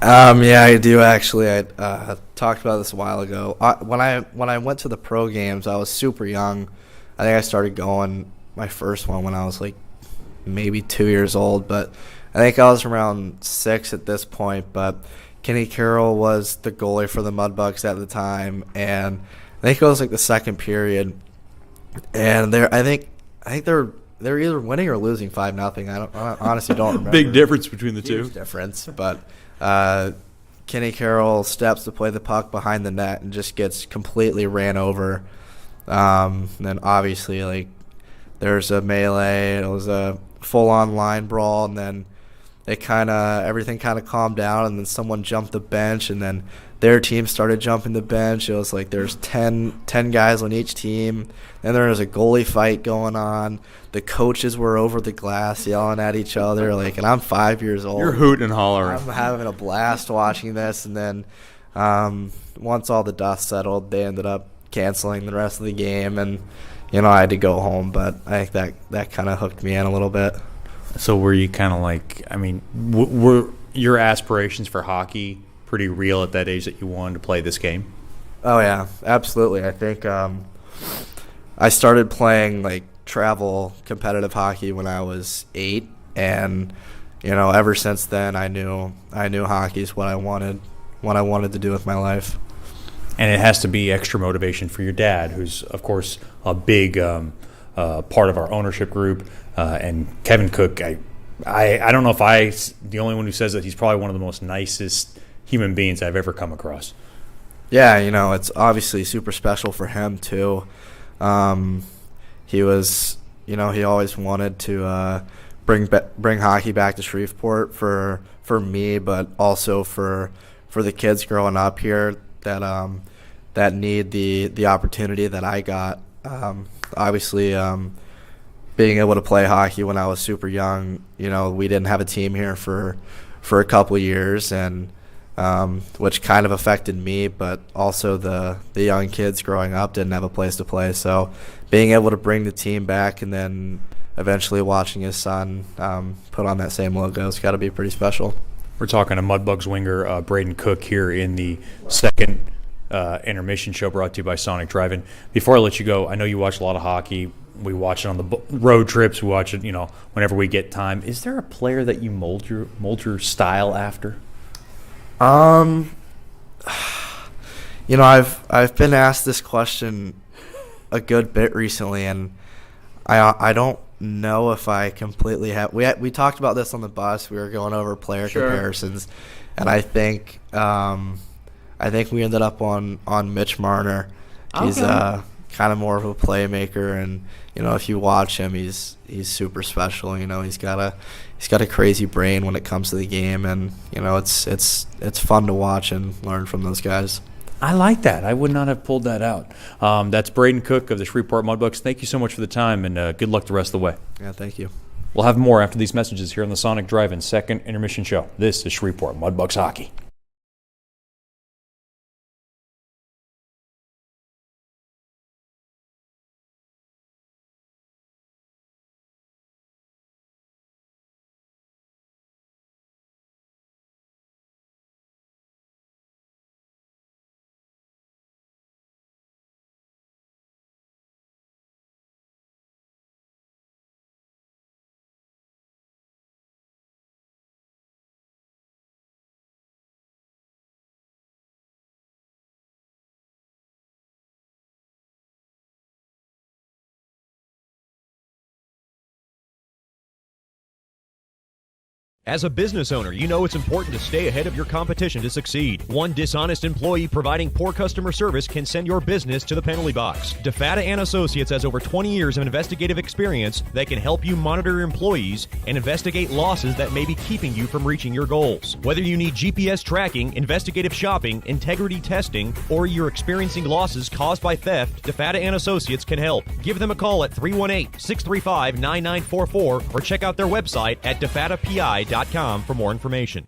Yeah, I do actually. I talked about this a while ago. When I went to the pro games, I was super young. I think I started going my first one when I was maybe 2 years old, but I think I was around 6 at this point. But Kenny Carroll was the goalie for the Mudbugs at the time, and I think it was the second period, and I think they're either winning or losing 5-0. I honestly don't remember. Big difference between the two. Huge difference, but Kenny Carroll steps to play the puck behind the net and just gets completely ran over. Then obviously there's a melee. It was a full-on line brawl, and then everything kind of calmed down, and then someone jumped the bench, and then their team started jumping the bench. It was there's 10 guys on each team, and there was a goalie fight going on. The coaches were over the glass yelling at each other, and I'm 5 years old. You're hooting and hollering. I'm having a blast watching this, and then once all the dust settled, they ended up canceling the rest of the game, and I had to go home, but I think that kind of hooked me in a little bit. So were you kind of were your aspirations for hockey pretty real at that age that you wanted to play this game? Oh, yeah, absolutely. I think I started playing travel competitive hockey when I was 8, and ever since then I knew hockey's what I wanted to do with my life. and it has to be extra motivation for your dad, who's, of course, a big part of our ownership group. And Kevin Cook, I don't know if the only one who says that he's probably one of the most nicest human beings I've ever come across. Yeah, it's obviously super special for him too. He was, he always wanted to bring hockey back to Shreveport for me, but also for the kids growing up here that need the opportunity that I got. Obviously, being able to play hockey when I was super young, we didn't have a team here for a couple of years, and which kind of affected me, but also the young kids growing up didn't have a place to play. So being able to bring the team back and then eventually watching his son put on that same logo has got to be pretty special. We're talking to Mudbugs winger Braden Cook here in the second intermission show brought to you by Sonic Drive-In. Before I let you go, I know you watch a lot of hockey. We watch it on the road trips. We watch it, whenever we get time. Is there a player that you mold your style after? I've been asked this question a good bit recently, and I don't know if I completely have. We talked about this on the bus. We were going over player comparisons, and I think we ended up on Mitch Marner. He's kind of more of a playmaker, and if you watch him, he's super special. He's got a crazy brain when it comes to the game, and it's fun to watch and learn from those guys. I like that. I would not have pulled that out. That's Braden Cook of the Shreveport Mudbugs. Thank you so much for the time, and good luck the rest of the way. Yeah, thank you. We'll have more after these messages here on the Sonic Drive-In second intermission show. This is Shreveport Mudbugs hockey. As a business owner, you know it's important to stay ahead of your competition to succeed. One dishonest employee providing poor customer service can send your business to the penalty box. DeFatta and Associates has over 20 years of investigative experience that can help you monitor your employees and investigate losses that may be keeping you from reaching your goals. Whether you need GPS tracking, investigative shopping, integrity testing, or you're experiencing losses caused by theft, DeFatta and Associates can help. Give them a call at 318-635-9944 or check out their website at defattapi.com for more information.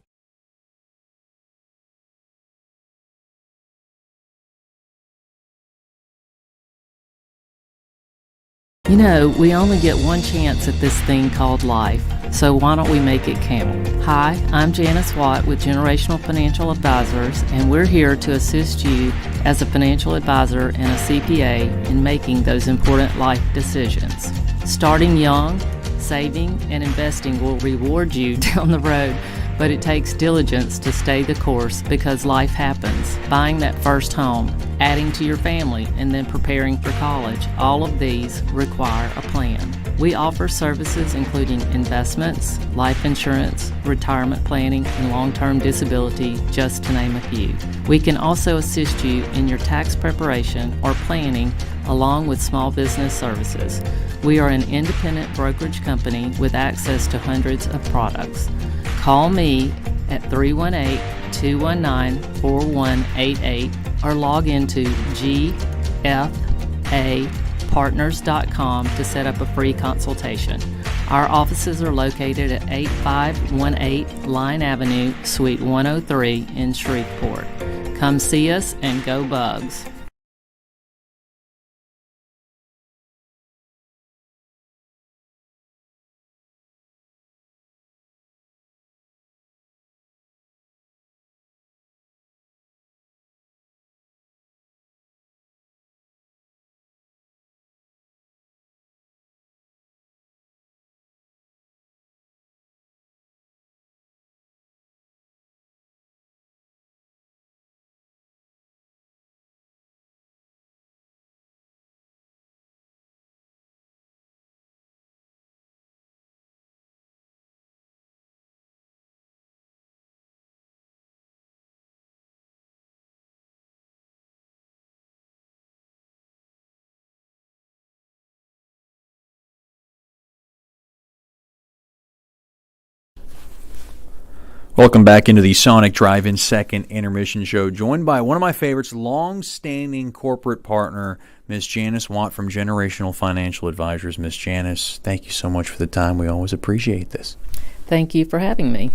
We only get one chance at this thing called life, so why don't we make it count? Hi, I'm Janice Watt with Generational Financial Advisors, and we're here to assist you as a financial advisor and a CPA in making those important life decisions. Starting young, saving and investing will reward you down the road, but it takes diligence to stay the course because life happens. Buying that first home, adding to your family, and then preparing for college, all of these require a plan. We offer services including investments, life insurance, retirement planning, and long-term disability, just to name a few. We can also assist you in your tax preparation or planning along with small business services. We are an independent brokerage company with access to hundreds of products. Call me at 318-219-4188 or log into gfapartners.com to set up a free consultation. Our offices are located at 8518 Line Avenue, Suite 103 in Shreveport. Come see us and go Bugs. Welcome back into the Sonic Drive-In second intermission show, joined by one of my favorites, long-standing corporate partner, Miss Janice Watt from Generational Financial Advisors. Miss Janice, thank you so much for the time. We always appreciate this. Thank you for having me.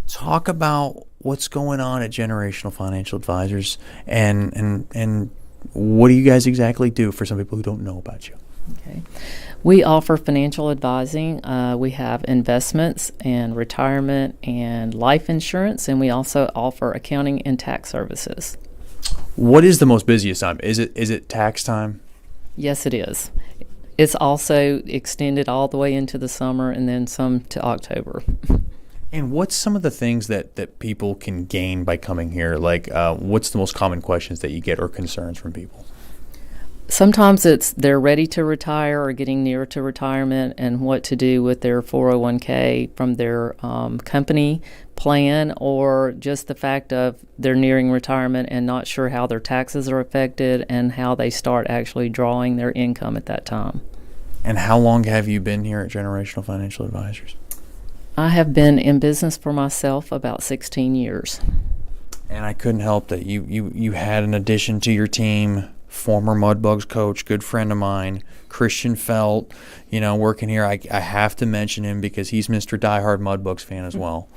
Talk about what's going on at Generational Financial Advisors and what do you guys exactly do for some people who don't know about you? Okay. We offer financial advising. We have investments and retirement and life insurance, and we also offer accounting and tax services. What is the most busiest time? Is it tax time? Yes, it is. It's also extended all the way into the summer and then some to October. And what's some of the things that people can gain by coming here? Like, what's the most common questions that you get or concerns from people? Sometimes it's they're ready to retire or getting near to retirement and what to do with their 401k from their company plan, or just the fact of they're nearing retirement and not sure how their taxes are affected and how they start actually drawing their income at that time. And how long have you been here at Generational Financial Advisors? I have been in business for myself about 16 years. And I couldn't help that you had an addition to your team, former Mudbugs coach, good friend of mine, Christian Felt, working here. I have to mention him because he's Mr. Diehard Mudbugs fan as well.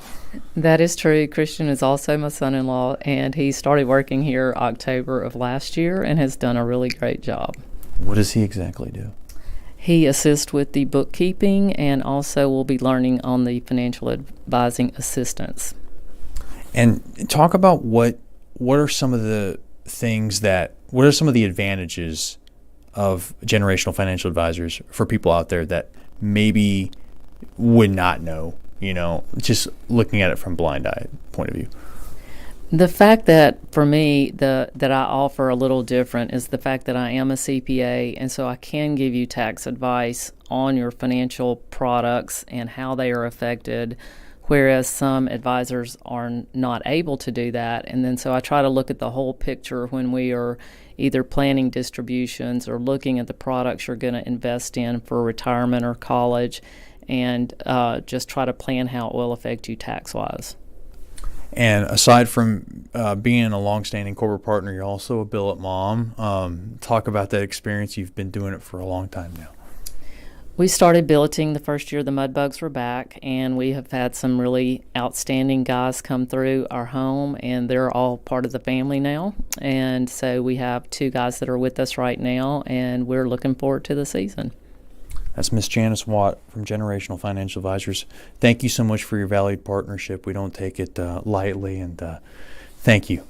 That is true. Christian is also my son-in-law, and he started working here October of last year and has done a really great job. What does he exactly do? He assists with the bookkeeping and also will be learning on the financial advising assistance. And talk about what are some of the things what are some of the advantages of Generational Financial Advisors for people out there that maybe would not know, just looking at it from blind eye point of view? The fact that for me that I offer a little different is the fact that I am a CPA, and so I can give you tax advice on your financial products and how they are affected, whereas some advisors are not able to do that. And then so I try to look at the whole picture when we are either planning distributions or looking at the products you're going to invest in for retirement or college, and just try to plan how it will affect you tax-wise. And aside from being a long-standing corporate partner, you're also a billet mom. Talk about that experience. You've been doing it for a long time now. We started billeting the first year the Mudbugs were back, and we have had some really outstanding guys come through our home, and they're all part of the family now. And so we have 2 guys that are with us right now, and we're looking forward to the season. That's Miss Janice Watt from Generational Financial Advisors. Thank you so much for your valued partnership. We don't take it lightly, and thank you.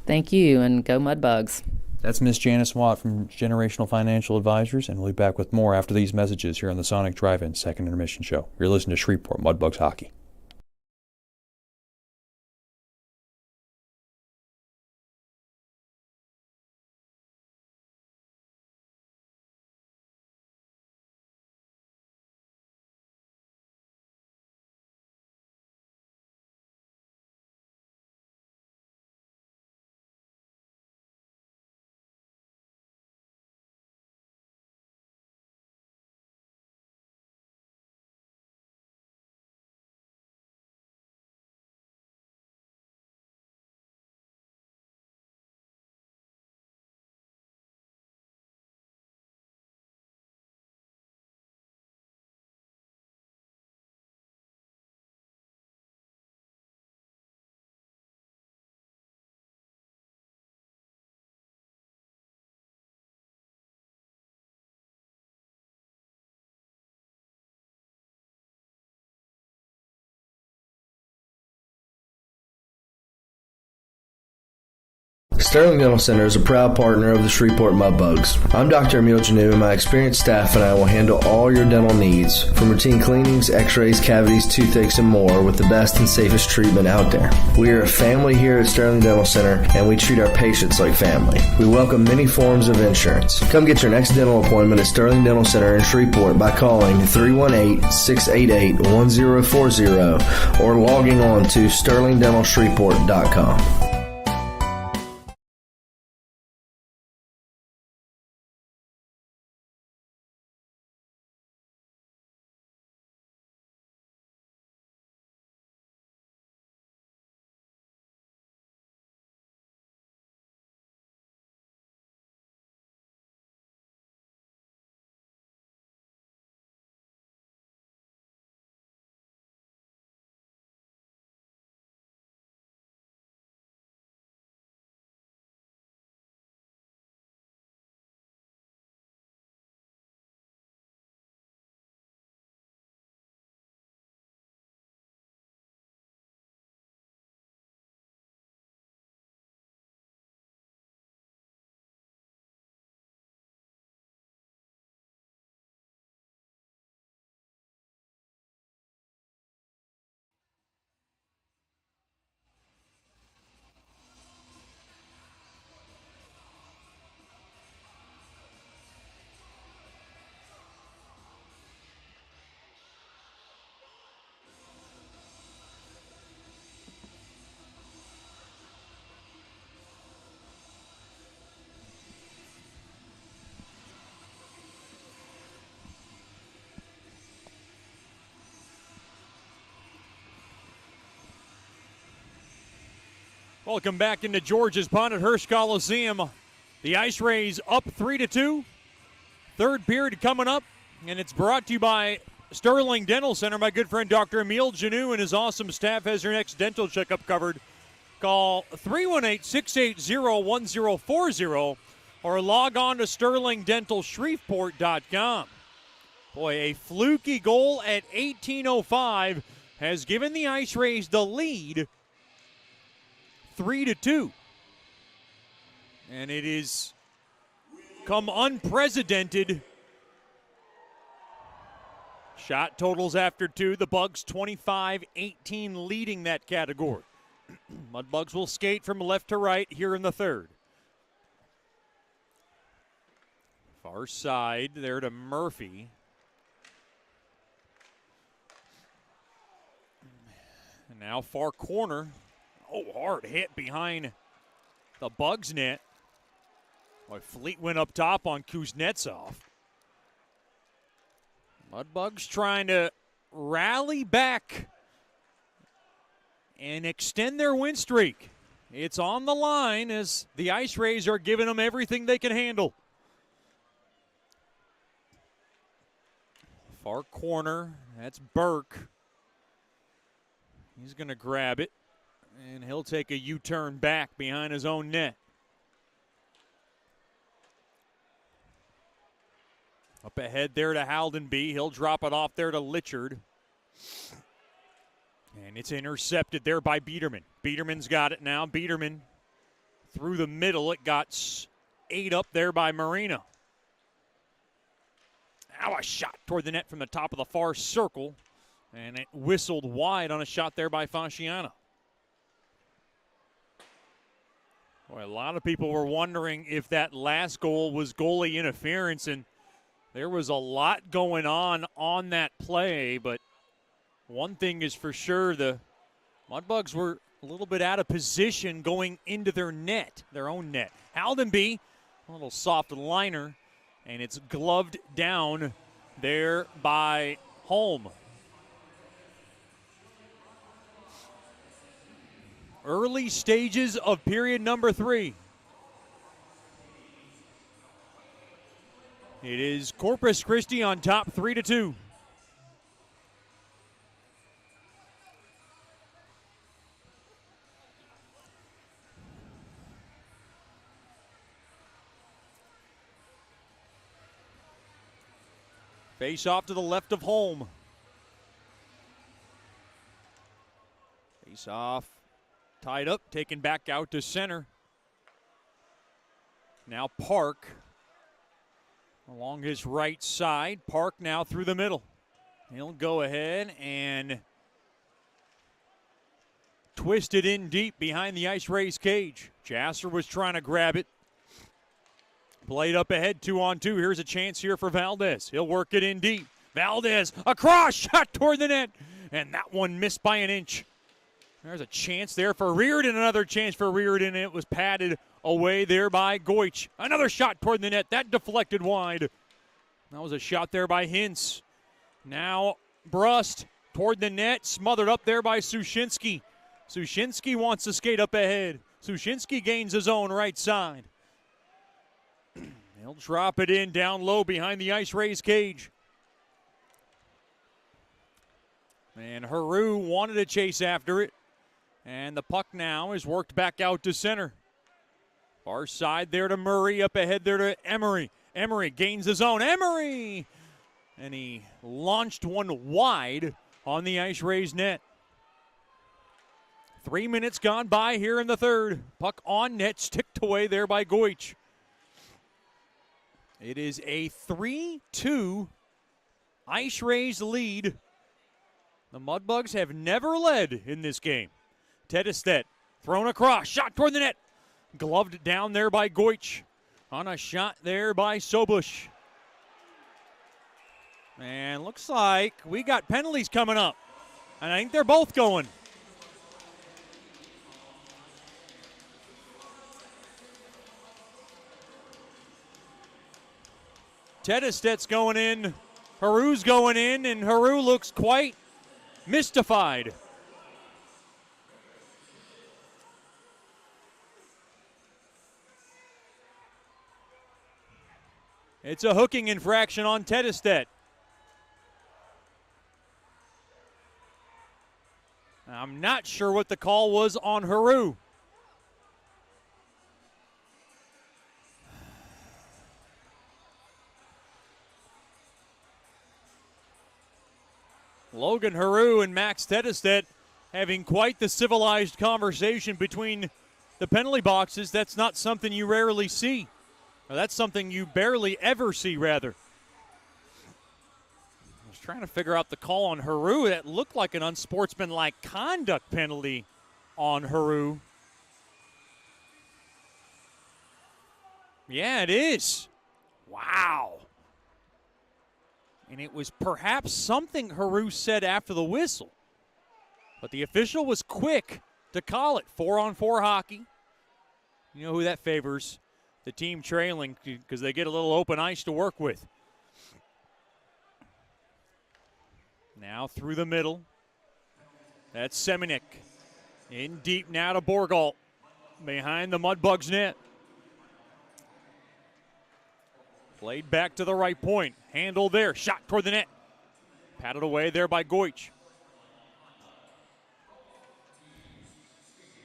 Thank you, and go Mudbugs. That's Miss Janice Watt from Generational Financial Advisors, and we'll be back with more after these messages here on the Sonic Drive-In second intermission show. You're listening to Shreveport Mudbugs Hockey. Sterling Dental Center is a proud partner of the Shreveport Mudbugs. I'm Dr. Emil Janu, and my experienced staff and I will handle all your dental needs, from routine cleanings, x-rays, cavities, toothaches, and more, with the best and safest treatment out there. We are a family here at Sterling Dental Center, and we treat our patients like family. We welcome many forms of insurance. Come get your next dental appointment at Sterling Dental Center in Shreveport by calling 318-688-1040 or logging on to sterlingdentalshreveport.com. Welcome back into George's Pond at Hirsch Coliseum. The IceRays up 3-2. Third period coming up, and it's brought to you by Sterling Dental Center. My good friend Dr. Emile Janou and his awesome staff has your next dental checkup covered. Call 318-680-1040 or log on to sterlingdentalshreveport.com. Boy, a fluky goal at 18:05 has given the IceRays the lead 3-2. And it is come unprecedented. Shot totals after two. The Bugs 25-18 leading that category. Mudbugs will skate from left to right here in the third. Far side there to Murphy. And now far corner. Oh, hard hit behind the Bugs net. Boy, Fleet went up top on Kuznetsov. Mudbugs trying to rally back and extend their win streak. It's on the line as the IceRays are giving them everything they can handle. Far corner, that's Burke. He's going to grab it, and he'll take a U-turn back behind his own net. Up ahead there to Haldenby. He'll drop it off there to Litchard. And it's intercepted there by Biederman. Biederman's got it now. Biederman through the middle. It got ate up there by Marino. Now a shot toward the net from the top of the far circle. And it whistled wide on a shot there by Fasciano. Boy, a lot of people were wondering if that last goal was goalie interference, and there was a lot going on that play, but one thing is for sure, the Mudbugs were a little bit out of position going into their net, their own net. Haldenby, a little soft liner, and it's gloved down there by Holm. Early stages of period number 3. It is Corpus Christi on top 3-2. Face off to the left of Holm. Face off. Tied up, taken back out to center. Now Park along his right side. Park now through the middle. He'll go ahead and twist it in deep behind the IceRays cage. Jasser was trying to grab it. Played up ahead, 2-on-2. Here's a chance here for Valdez. He'll work it in deep. Valdez, across, shot toward the net. And that one missed by an inch. There's a chance there for Reardon, another chance for Reardon. It was padded away there by Goich. Another shot toward the net. That deflected wide. That was a shot there by Hintz. Now Brust toward the net, smothered up there by Sushinsky. Sushinsky wants to skate up ahead. Sushinsky gains his own right side. He'll drop it in down low behind the IceRays cage. And Haru wanted to chase after it. And the puck now is worked back out to center. Far side there to Murray, up ahead there to Emery. Emery gains his own. Emery! And he launched one wide on the IceRays net. 3 minutes gone by here in the third. Puck on net, sticked away there by Goich. It is a 3-2 IceRays lead. The Mudbugs have never led in this game. Tedestet thrown across, shot toward the net. Gloved down there by Goich. On a shot there by Sobush. And looks like we got penalties coming up. And I think they're both going. Tedestet's going in. Haru's going in, and Haru looks quite mystified. It's a hooking infraction on Tedestedt. I'm not sure what the call was on Haru. Logan Haru and Max Tedestedt having quite the civilized conversation between the penalty boxes. That's not something you rarely see. Or that's something you barely ever see, rather. I was trying to figure out the call on Haru. That looked like an unsportsmanlike conduct penalty on Haru. Yeah, it is. Wow. And it was perhaps something Haru said after the whistle. But the official was quick to call it. 4-on-4 hockey. You know who that favors? The team trailing, because they get a little open ice to work with. Now through the middle. That's Semenik. In deep now to Borgalt. Behind the Mudbugs net. Played back to the right point. Handle there. Shot toward the net. Patted away there by Goich.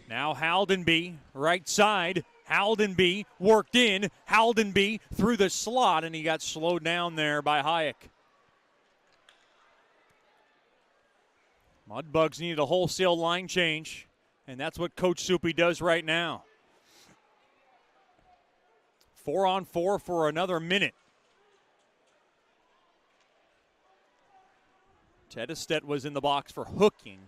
Now Haldenby, right side. Haldenby worked in. Haldenby through the slot, and he got slowed down there by Hayek. Mudbugs needed a wholesale line change, and that's what Coach Soupy does right now. 4-on-4 for another minute. Tedestedt was in the box for hooking.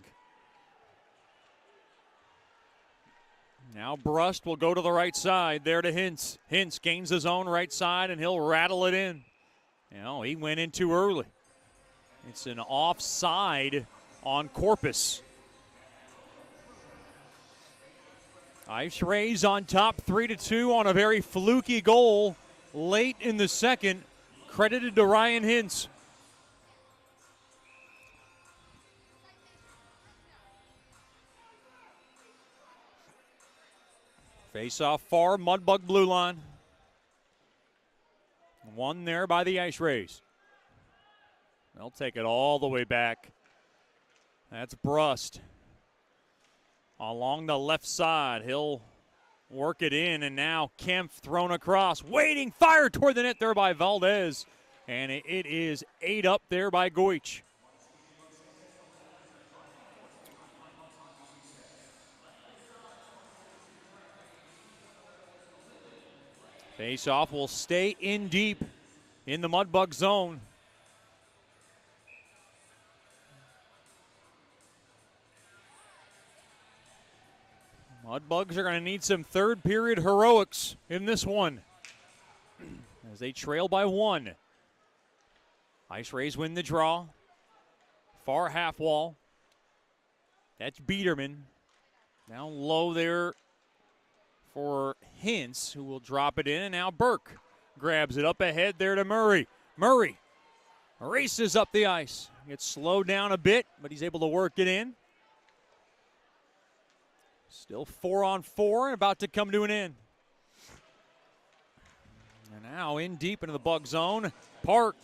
Now Brust will go to the right side, there to Hintz. Hintz gains his own right side, and he'll rattle it in. You know, he went in too early. It's an offside on Corpus. IceRays on top 3-2 on a very fluky goal late in the second, credited to Ryan Hintz. Face off far, Mudbug blue line. One there by the IceRays. They'll take it all the way back. That's Brust. Along the left side, he'll work it in, and now Kempf thrown across. Waiting, fire toward the net there by Valdez. And it is 8 up there by Goich. Face-off will stay in deep in the Mudbug zone. Mudbugs are going to need some third-period heroics in this one as they trail by 1. IceRays win the draw. Far half wall. That's Biederman. Down low there for Hintz, who will drop it in, and now Burke grabs it up ahead there to Murray. Murray races up the ice. Gets slowed down a bit, but he's able to work it in. Still 4-on-4 and about to come to an end. And now in deep into the Bug zone. Park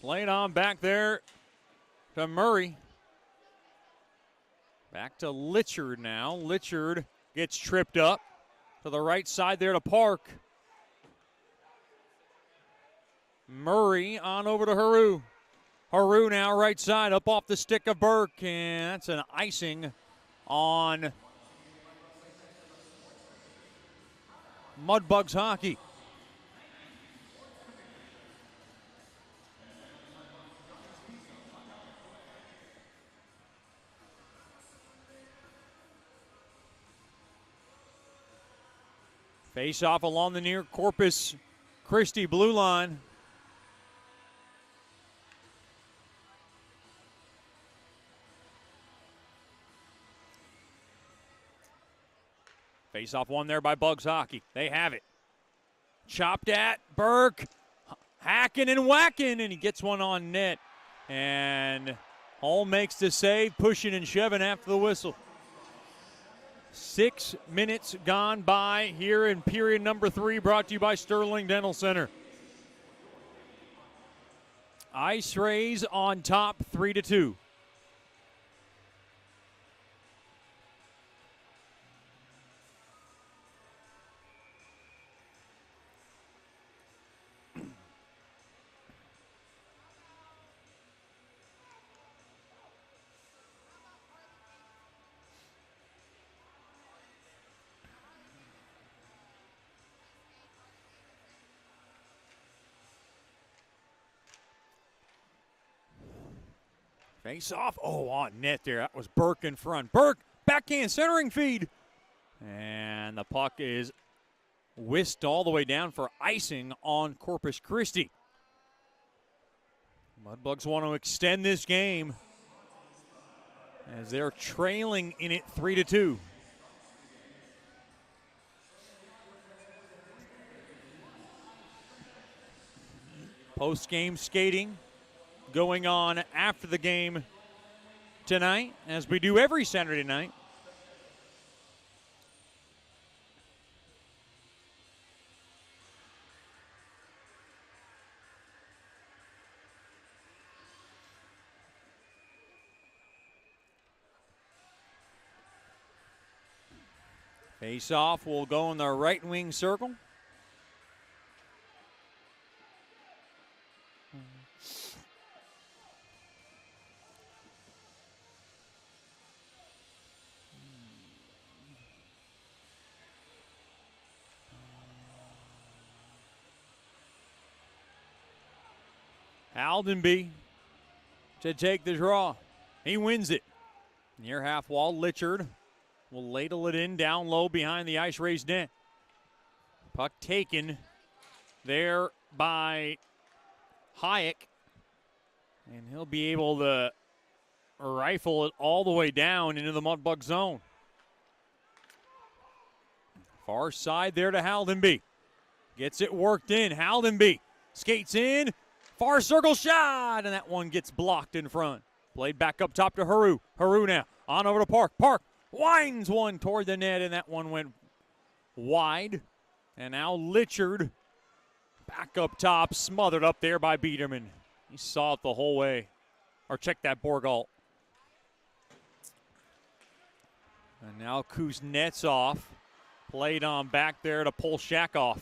playing on back there to Murray. Back to Litchard now. Litchard gets tripped up to the right side there to Park. Murray on over to Haru. Haru now right side up off the stick of Burke, and that's an icing on Mudbugs hockey. Face off along the near Corpus Christi blue line. Face off one there by Bugs Hockey. They have it. Chopped at Burke. Hacking and whacking, and he gets one on net. And Hall makes the save, pushing and shoving after the whistle. 6 minutes gone by here in period number 3, brought to you by Sterling Dental Center. IceRays on top 3-2. Face off. Oh, on net there. That was Burke in front. Burke, backhand centering feed. And the puck is whisked all the way down for icing on Corpus Christi. Mudbugs want to extend this game as they're trailing in it 3-2. Post-game skating going on after the game tonight, as we do every Saturday night. Face-off will go in the right wing circle. Aldenby to take the draw. He wins it. Near half wall, Litchard will ladle it in down low behind the IceRays net. Puck taken there by Hayek. And he'll be able to rifle it all the way down into the Mudbug zone. Far side there to Haldenby. Gets it worked in. Haldenby skates in. Far circle shot, and that one gets blocked in front. Played back up top to Haru. Haru now on over to Park. Park winds one toward the net, and that one went wide. And now Litchard back up top, smothered up there by Biederman. He saw it the whole way. Or check that Borgalt. And now Kuznetsov played on back there to Polshakov.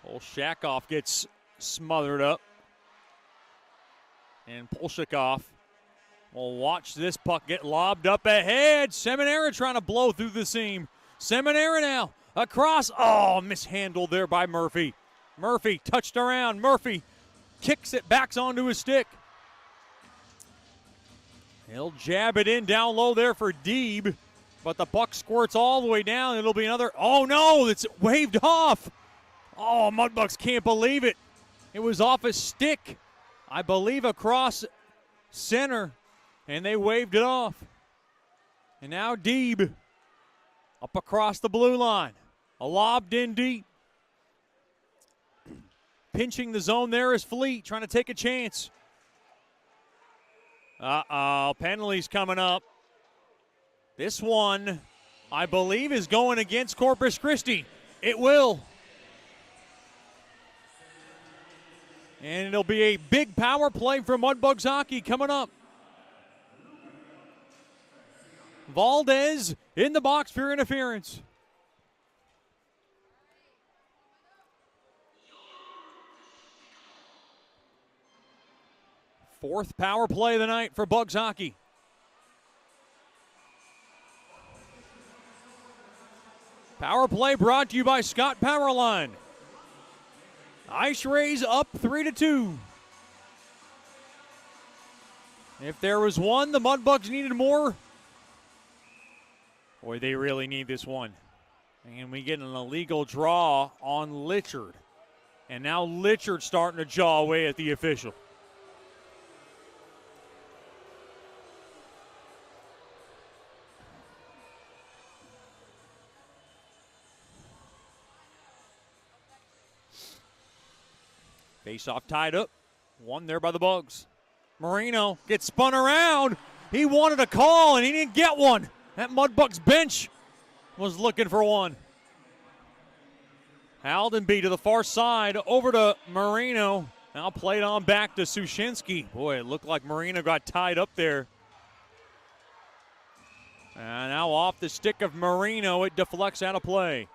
Polshakov gets smothered up. And Polshakov will watch this puck get lobbed up ahead. Seminara trying to blow through the seam. Seminara now across. Oh, mishandled there by Murphy. Murphy touched around. Murphy kicks it back onto his stick. He'll jab it in down low there for Deeb. But the puck squirts all the way down. It'll be another. Oh, no, it's waved off. Oh, Mudbugs can't believe it. It was off a stick, I believe, across center, and they waved it off. And now Deeb up across the blue line. A lobbed in deep. Pinching the zone there is Fleet, trying to take a chance. Uh-oh, penalties coming up. This one, I believe, is going against Corpus Christi. It will. And it'll be a big power play for Mudbugs hockey coming up. Valdez in the box for interference. Fourth power play of the night for Bugs hockey. Power play brought to you by Scott Powerline. IceRays up 3-2. If there was one, the Mudbugs needed more. Boy, they really need this one. And we get an illegal draw on Litchard. And now Litchard starting to jaw away at the official. Face-off tied up. One there by the Bugs. Marino gets spun around. He wanted a call, and he didn't get one. That Mudbugs bench was looking for one. Haldenby to the far side, over to Marino. Now played on back to Sushinsky. Boy, it looked like Marino got tied up there. And now off the stick of Marino, it deflects out of play.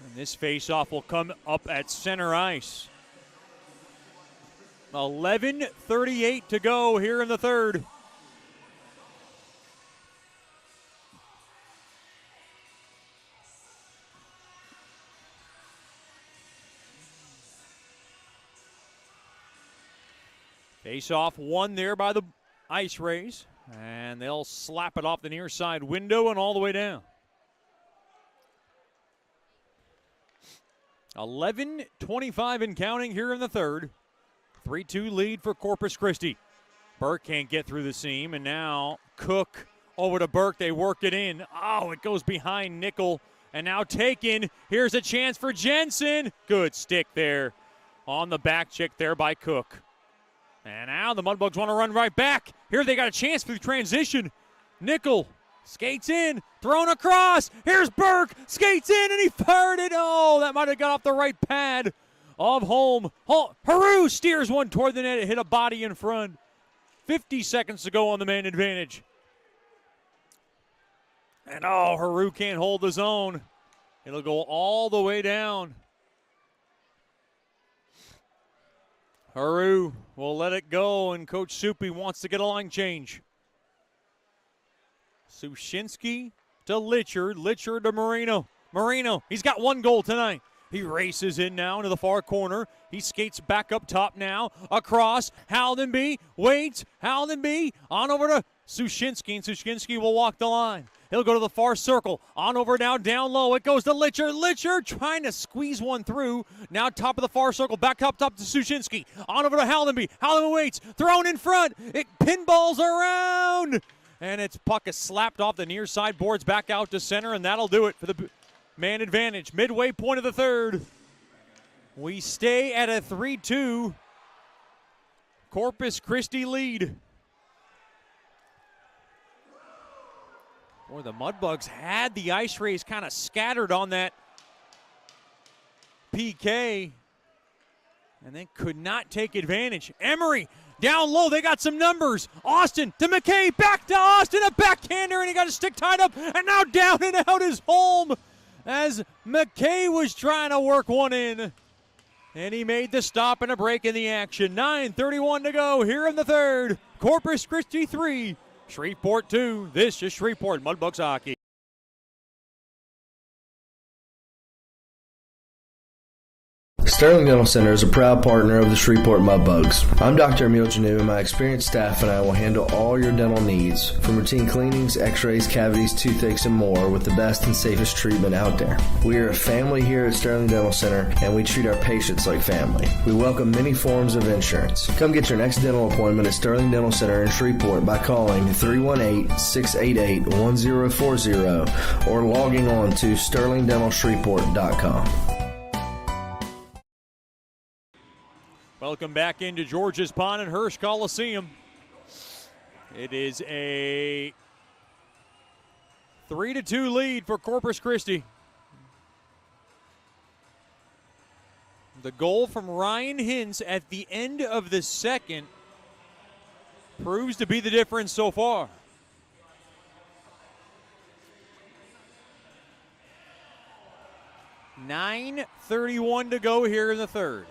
And this faceoff will come up at center ice. 11:38 to go here in the third. Face-off won there by the IceRays, and they'll slap it off the near side window and all the way down. 11:25 and counting here in the third. 3-2 lead for Corpus Christi. Burke can't get through the seam, and now Cook over to Burke. They work it in. Oh, it goes behind Nickel, and now taken. Here's a chance for Jensen. Good stick there on the back check there by Cook. And now the Mudbugs want to run right back. Here they got a chance for the transition. Nickel skates in, thrown across. Here's Burke, skates in, and he fired it. Oh, that might have got off the right pad of home. Haru steers one toward the net. It hit a body in front. 50 seconds to go on the man advantage. And oh, Haru can't hold the zone. It'll go all the way down. Haru will let it go, and Coach Soupy wants to get a line change. Sushinsky to Litchard, Litchard to Marino. Marino, he's got one goal tonight. He races in now into the far corner. He skates back up top now, across, Haldenby, waits, Haldenby, on over to Sushinsky, and Sushinsky will walk the line. He'll go to the far circle. On over now, down low. It goes to Litchard. Litchard trying to squeeze one through. Now top of the far circle. Back up top to Sushinsky. On over to Haldenby. Haldenby waits. Thrown in front. It pinballs around. And its puck is slapped off the near side boards back out to center, and that'll do it for the man advantage. Midway point of the third. We stay at a 3-2 Corpus Christi lead. Boy, the Mudbugs had the IceRays kind of scattered on that PK and then could not take advantage. Emery down low, they got some numbers. Austin to McKay, back to Austin, a backhander, and he got his stick tied up, and now down and out is home as McKay was trying to work one in. And he made the stop and a break in the action. 9:31 to go here in the third. Corpus Christi 3. Shreveport 2. This is Shreveport Mudbugs hockey. Sterling Dental Center is a proud partner of the Shreveport Mudbugs. I'm Dr. Emil Janu, and my experienced staff and I will handle all your dental needs, from routine cleanings, x-rays, cavities, toothaches, and more, with the best and safest treatment out there. We are a family here at Sterling Dental Center, and we treat our patients like family. We welcome many forms of insurance. Come get your next dental appointment at Sterling Dental Center in Shreveport by calling 318-688-1040 or logging on to sterlingdentalshreveport.com. Welcome back into George's Pond and Hirsch Coliseum. It is a 3-2 lead for Corpus Christi. The goal from Ryan Hintz at the end of the second proves to be the difference so far. .9:31 to go here in the third.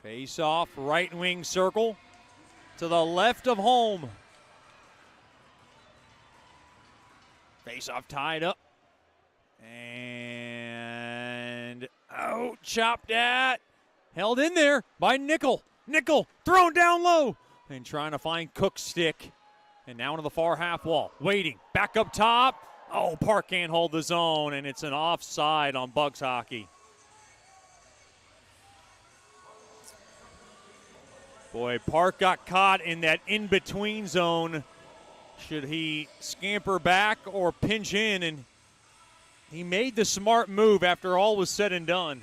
Face off, right wing circle to the left of home. Face off tied up. And out, chopped at. Held in there by Nickel. Nickel thrown down low and trying to find Cook's stick. And now into the far half wall. Waiting. Back up top. Oh, Park can't hold the zone, and it's an offside on Bugs hockey. Boy, Park got caught in that in-between zone. Should he scamper back or pinch in? And he made the smart move after all was said and done.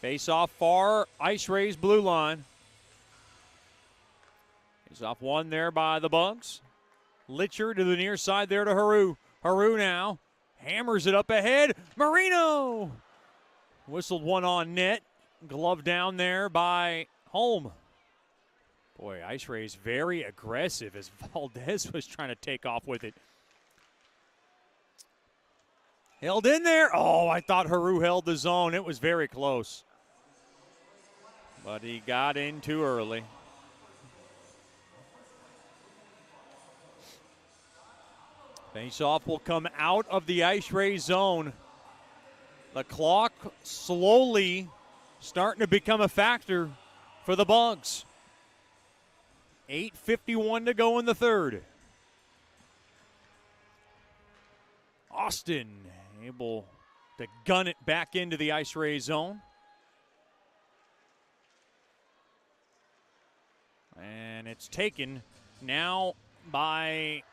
Face off far, IceRays blue line. Face off one there by the Bugs. Litcher to the near side there to Haru. Haru now hammers it up ahead. Marino whistled one on net. Glove down there by Holm. Boy, IceRays very aggressive as Valdez was trying to take off with it. Held in there. Oh, I thought Haru held the zone. It was very close. But he got in too early. Face-off will come out of the IceRays zone. The clock slowly starting to become a factor for the Bugs. 8:51 to go in the third. Austin able to gun it back into the IceRays zone. And it's taken now by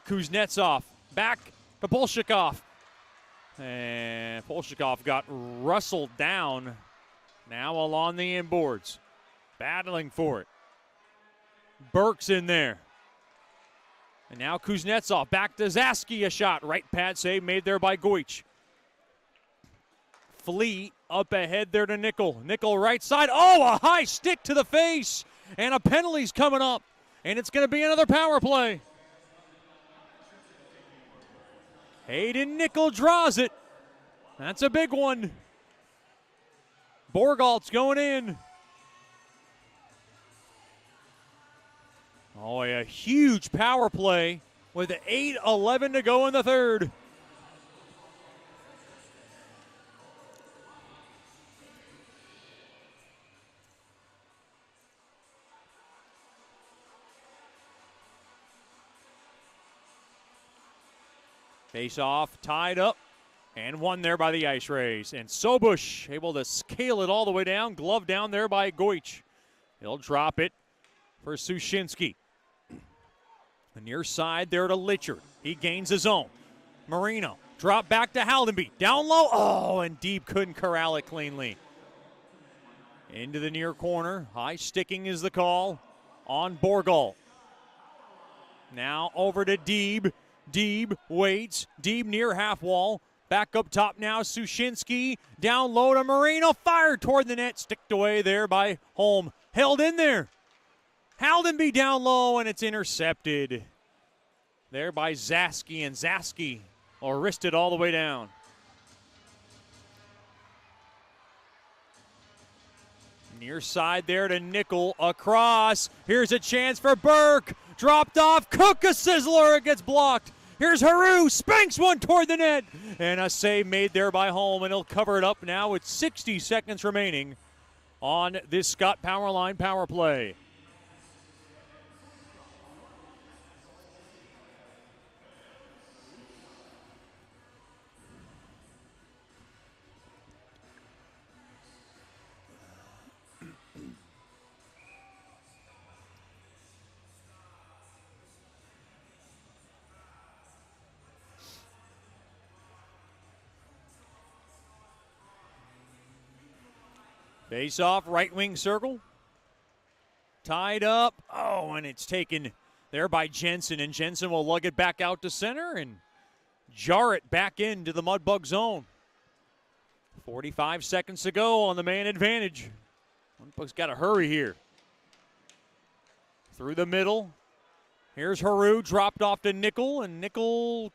Kuznetsov. Back to Bolshikov. And Bolshikov got rustled down. Now along the inboards. Battling for it. Burke's in there. And now Kuznetsov back to Zaski. A shot. Right pad save made there by Goich. Flea up ahead there to Nickel. Nickel right side. Oh, a high stick to the face. And a penalty's coming up. And it's going to be another power play. Hayden Nickel draws it. That's a big one. Borgalt's going in. Oh, a huge power play with 8:11 to go in the third. Face off, tied up, and won there by the IceRays. And Sobush able to scale it all the way down. Glove down there by Goich. He'll drop it for Sushinsky. The near side there to Litchard. He gains his own. Marino, drop back to Haldenby. Down low, oh, and Deeb couldn't corral it cleanly. Into the near corner. High sticking is the call on Borgal. Now over to Deeb. Deeb waits. Deeb near half wall. Back up top now, Sushinsky. Down low to Marino. Fired toward the net. Sticked away there by Holm. Held in there. Haldenby down low, and it's intercepted there by Zaski. And Zaski will wrist it all the way down. Near side there to Nickel. Across. Here's a chance for Burke. Dropped off. Cook a sizzler. It gets blocked. Here's Haru. Spanks one toward the net. And a save made there by Holm, and he'll cover it up now with 60 seconds remaining on this Scott Powerline power play. Face off, right wing circle. Tied up. Oh, and it's taken there by Jensen. And Jensen will lug it back out to center and jar it back into the Mudbug zone. 45 seconds to go on the man advantage. Mudbug's got to hurry here. Through the middle. Here's Haru, dropped off to Nickel, and Nickel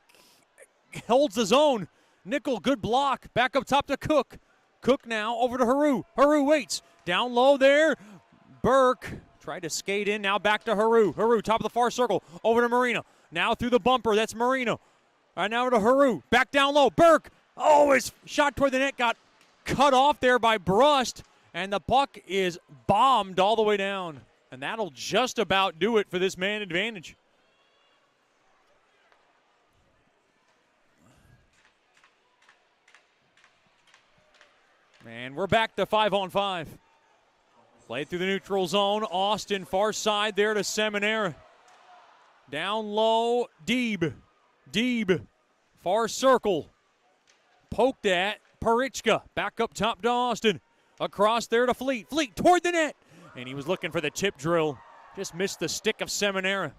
holds the zone. Nickel, good block. Back up top to Cook. Cook now over to Haru. Haru waits. Down low there. Burke tried to skate in. Now back to Haru. Haru, top of the far circle. Over to Marino. Now through the bumper. That's Marino. All right, now to Haru. Back down low. Burke. Oh, his shot toward the net got cut off there by Brust. And the puck is bombed all the way down. And that'll just about do it for this man advantage. And we're back to 5-on-5. Play through the neutral zone. Austin far side there to Seminara. Down low, Deeb. Deeb, far circle. Poked at Parichka. Back up top to Austin. Across there to Fleet. Fleet toward the net. And he was looking for the tip drill. Just missed the stick of Seminara.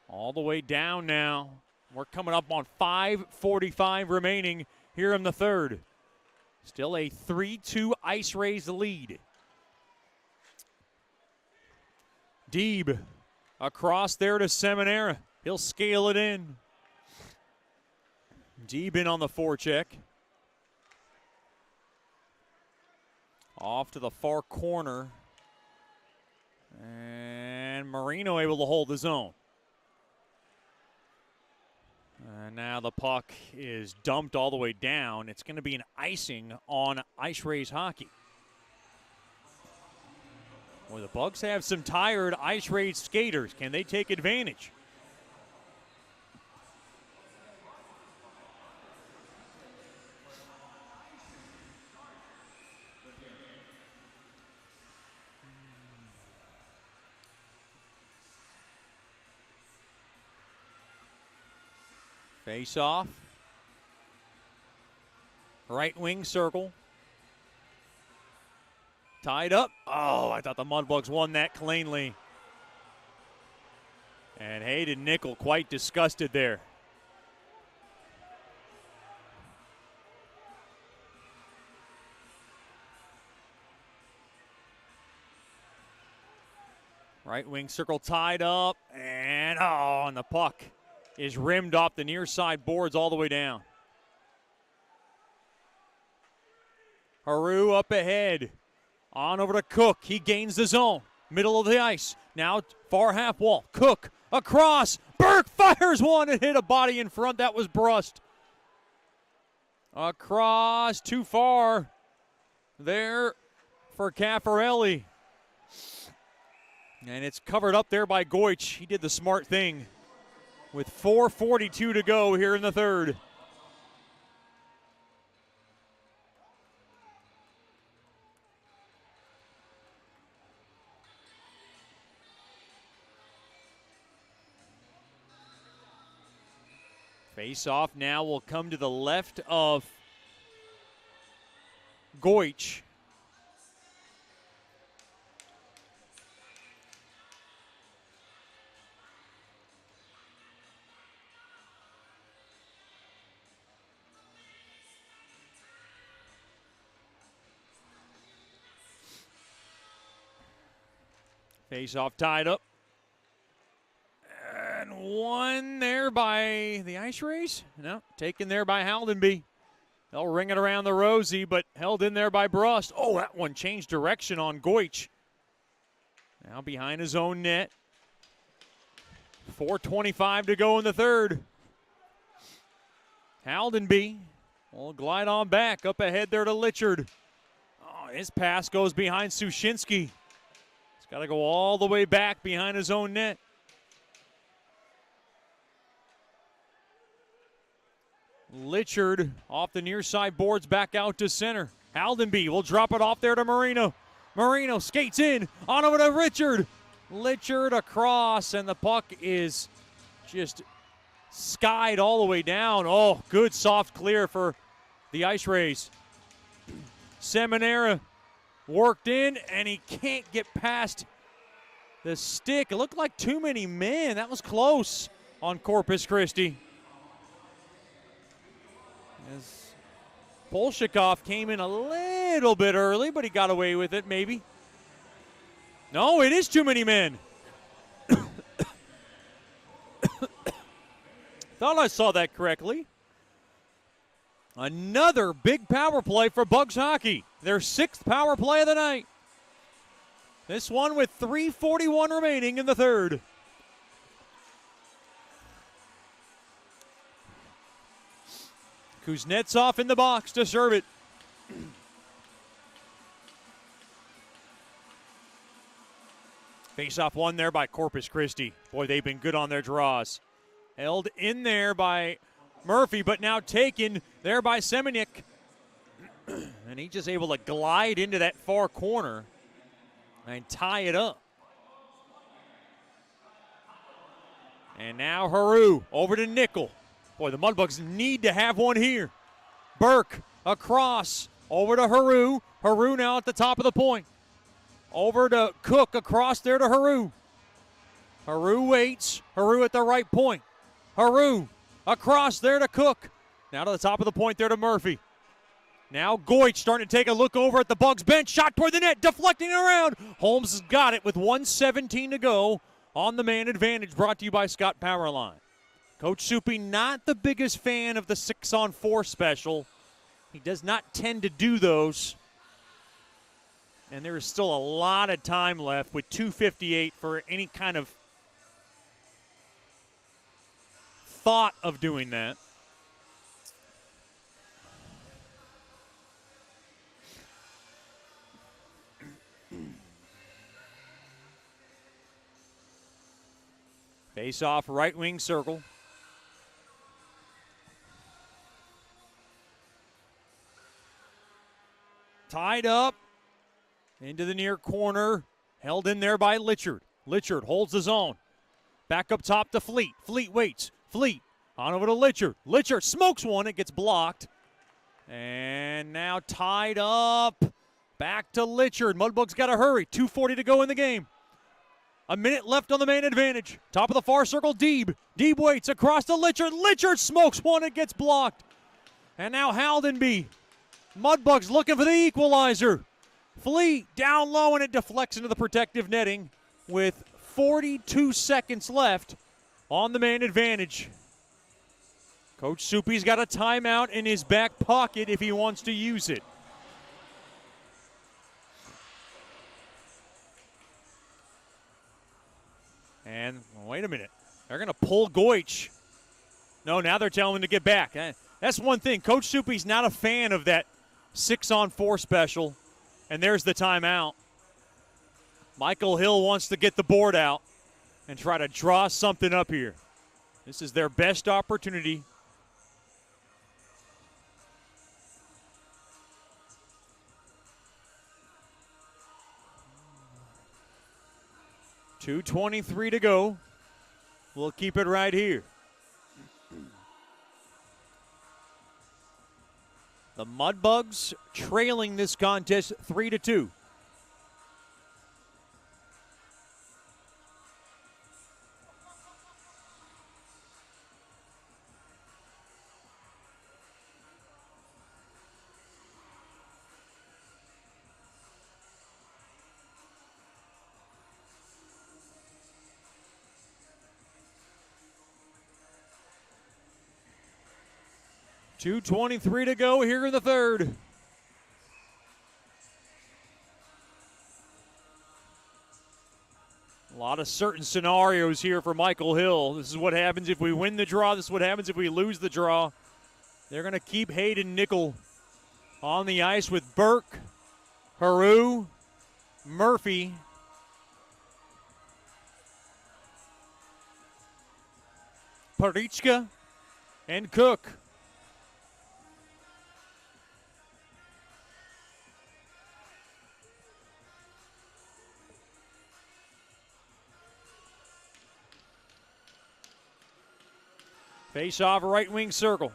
All the way down now. We're coming up on 5:45 remaining here in the third. Still a 3-2 IceRays lead. Deeb across there to Seminara. He'll scale it in. Deeb in on the forecheck. Off to the far corner. And Marino able to hold the zone. And now the puck is dumped all the way down. It's going to be an icing on IceRays hockey. Well, the Bugs have some tired IceRays skaters. Can they take advantage? Face off. Right wing circle. Tied up. Oh, I thought the Mudbugs won that cleanly. And Hayden Nickel quite disgusted there. Right wing circle tied up. And the puck is rimmed off the near side boards all the way down. Haru up ahead. On over to Cook. He gains the zone. Middle of the ice. Now far half wall. Cook across. Burke fires one and hit a body in front. That was Brust. Across too far. There for Caffarelli. And it's covered up there by Goich. He did the smart thing. With 4:42 to go here in the third. Face-off now will come to the left of Goich. Face-off tied up. And one there by the IceRays. No, taken there by Haldenby. They'll ring it around the Rosie, but held in there by Brust. Oh, that one changed direction on Goich. Now behind his own net. 4:25 to go in the third. Haldenby will glide on back. Up ahead there to Litchard. Oh, his pass goes behind Sushinsky. He's got to go all the way back behind his own net. Litchard off the near side boards back out to center. Haldenby will drop it off there to Marino. Marino skates in, on over to Richard. Litchard across, and the puck is just skied all the way down. Oh, good soft clear for the IceRays. Seminara worked in, and he can't get past the stick. It looked like too many men. That was close on Corpus Christi. As Bolshikov came in a little bit early, but he got away with it, maybe. No, it is too many men. Thought I saw that correctly. Another big power play for Bugs hockey. Their 6th power play of the night. This one with 3:41 remaining in the third. Kuznetsov in the box to serve it. Face-off won there by Corpus Christi. Boy, they've been good on their draws. Held in there by Murphy, but now taken there by Semeniuk. And he's just able to glide into that far corner and tie it up. And now Haru over to Nickel. Boy, the Mudbugs need to have one here. Burke across over to Haru. Haru now at the top of the point. Over to Cook across there to Haru. Haru waits. Haru at the right point. Haru across there to Cook. Now to the top of the point there to Murphy. Now Goich starting to take a look over at the Bugs bench. Shot toward the net, deflecting it around. Holmes has got it with 1:17 to go on the man advantage, brought to you by Scott Powerline. Coach Soupy not the biggest fan of the 6-on-4 special. He does not tend to do those. And there is still a lot of time left with 2:58 for any kind of thought of doing that. Face off right wing circle. Tied up into the near corner. Held in there by Litchard. Litchard holds the zone. Back up top to Fleet. Fleet waits. Fleet on over to Litchard. Litchard smokes one. It gets blocked. And now tied up. Back to Litchard. Mudbugs got to hurry. 2:40 to go in the game. A minute left on the main advantage. Top of the far circle, Deeb. Deeb waits across to Litchard. Litchard smokes one. It gets blocked. And now Haldenby. Mudbugs looking for the equalizer. Fleet down low, and it deflects into the protective netting with 42 seconds left on the main advantage. Coach Soupy's got a timeout in his back pocket if he wants to use it. And wait a minute. They're going to pull Goich. No, now they're telling him to get back. That's one thing. Coach Soupy's not a fan of that 6-on-4 special. And there's the timeout. Michael Hill wants to get the board out and try to draw something up here. This is their best opportunity. .223 to go. We'll keep it right here. The Mudbugs trailing this contest 3-2. .223 to go here in the third. A lot of certain scenarios here for Michael Hill. This is what happens if we win the draw. This is what happens if we lose the draw. They're going to keep Hayden Nickel on the ice with Burke, Haru, Murphy, Parichka, and Cook. Face off right wing circle.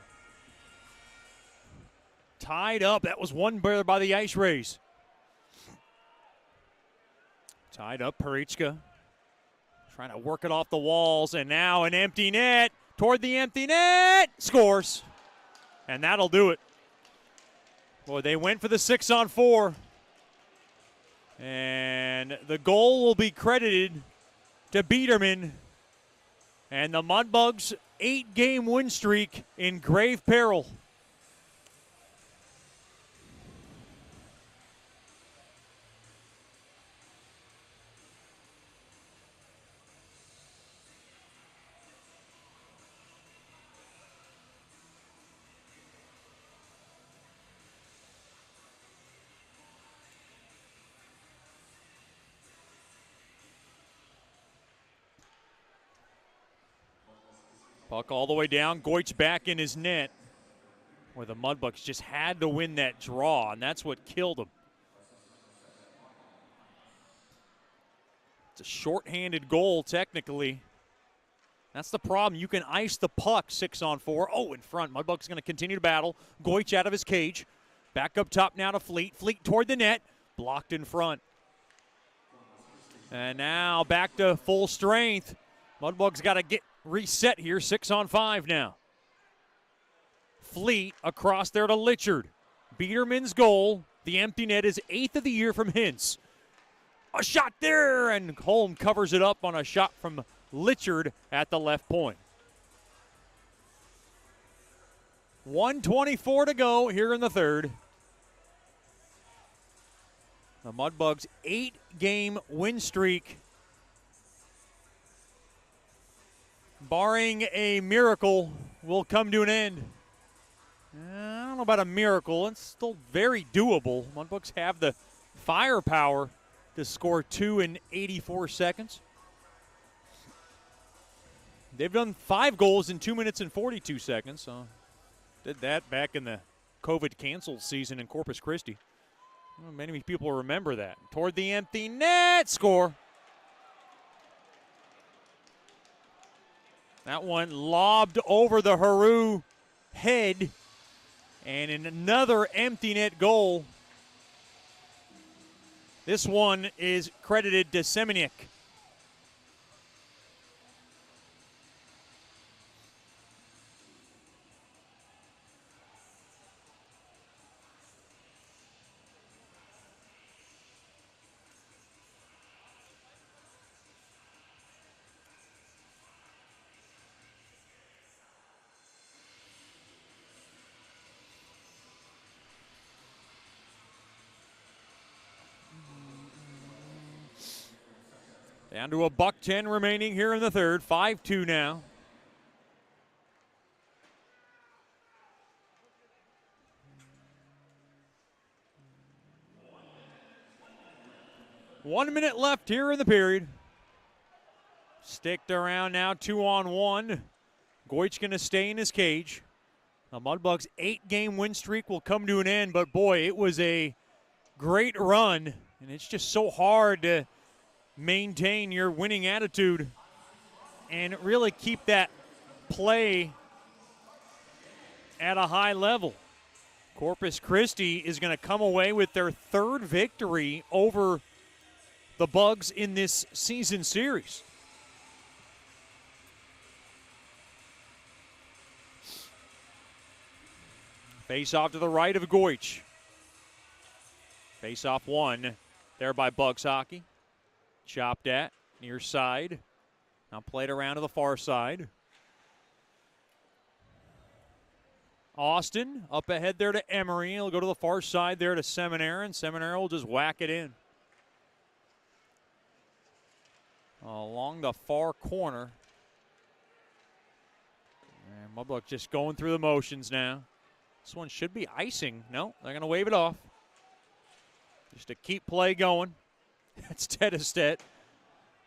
Tied up. That was one by the IceRays. Tied up Parichka. Trying to work it off the walls. And now an empty net. Toward the empty net. Scores. And that'll do it. Boy, they went for the 6-on-4. And the goal will be credited to Biederman. And the Mudbugs' 8-game win streak in grave peril. Puck all the way down. Goich back in his net. where the Mudbugs just had to win that draw, and that's what killed them. It's a shorthanded goal, technically. That's the problem. You can ice the puck 6-on-4. Oh, in front. Mudbugs going to continue to battle. Goich out of his cage. Back up top now to Fleet. Fleet toward the net. Blocked in front. And now back to full strength. Mudbugs got to get reset here. 6-on-5 now. Fleet across there to Litchard. Biederman's goal. The empty net is 8th of the year from Hintz. A shot there, and Holm covers it up on a shot from Litchard at the left point. 1:24 to go here in the third. The Mudbugs' 8-game win streak, barring a miracle, will come to an end. I don't know about a miracle. It's still very doable. Mudbugs have the firepower to score 2 in 84 seconds. They've done 5 goals in 2 minutes and 42 seconds. So did that back in the COVID canceled season in Corpus Christi. Well, many people remember that. Toward the empty net, score. That one lobbed over the Haru head. And in another empty net goal, this one is credited to Semeniuk. Down to $1:10 remaining here in the third. 5-2 now. One minute left here in the period. Sticked around now, 2-on-1. Goich going to stay in his cage. The Mudbugs' 8-game win streak will come to an end, but boy, it was a great run, and it's just so hard to maintain your winning attitude and really keep that play at a high level. Corpus Christi is going to come away with their 3rd victory over the Bugs in this season series. Face off to the right of Goich. Face off one there by Bugs Hockey. Chopped at, near side. Now played around to the far side. Austin up ahead there to Emery. He'll go to the far side there to Seminara, and Seminara will just whack it in. Along the far corner. And Mudbugs just going through the motions now. This one should be icing. No, they're going to wave it off. Just to keep play going. That's Tedestet.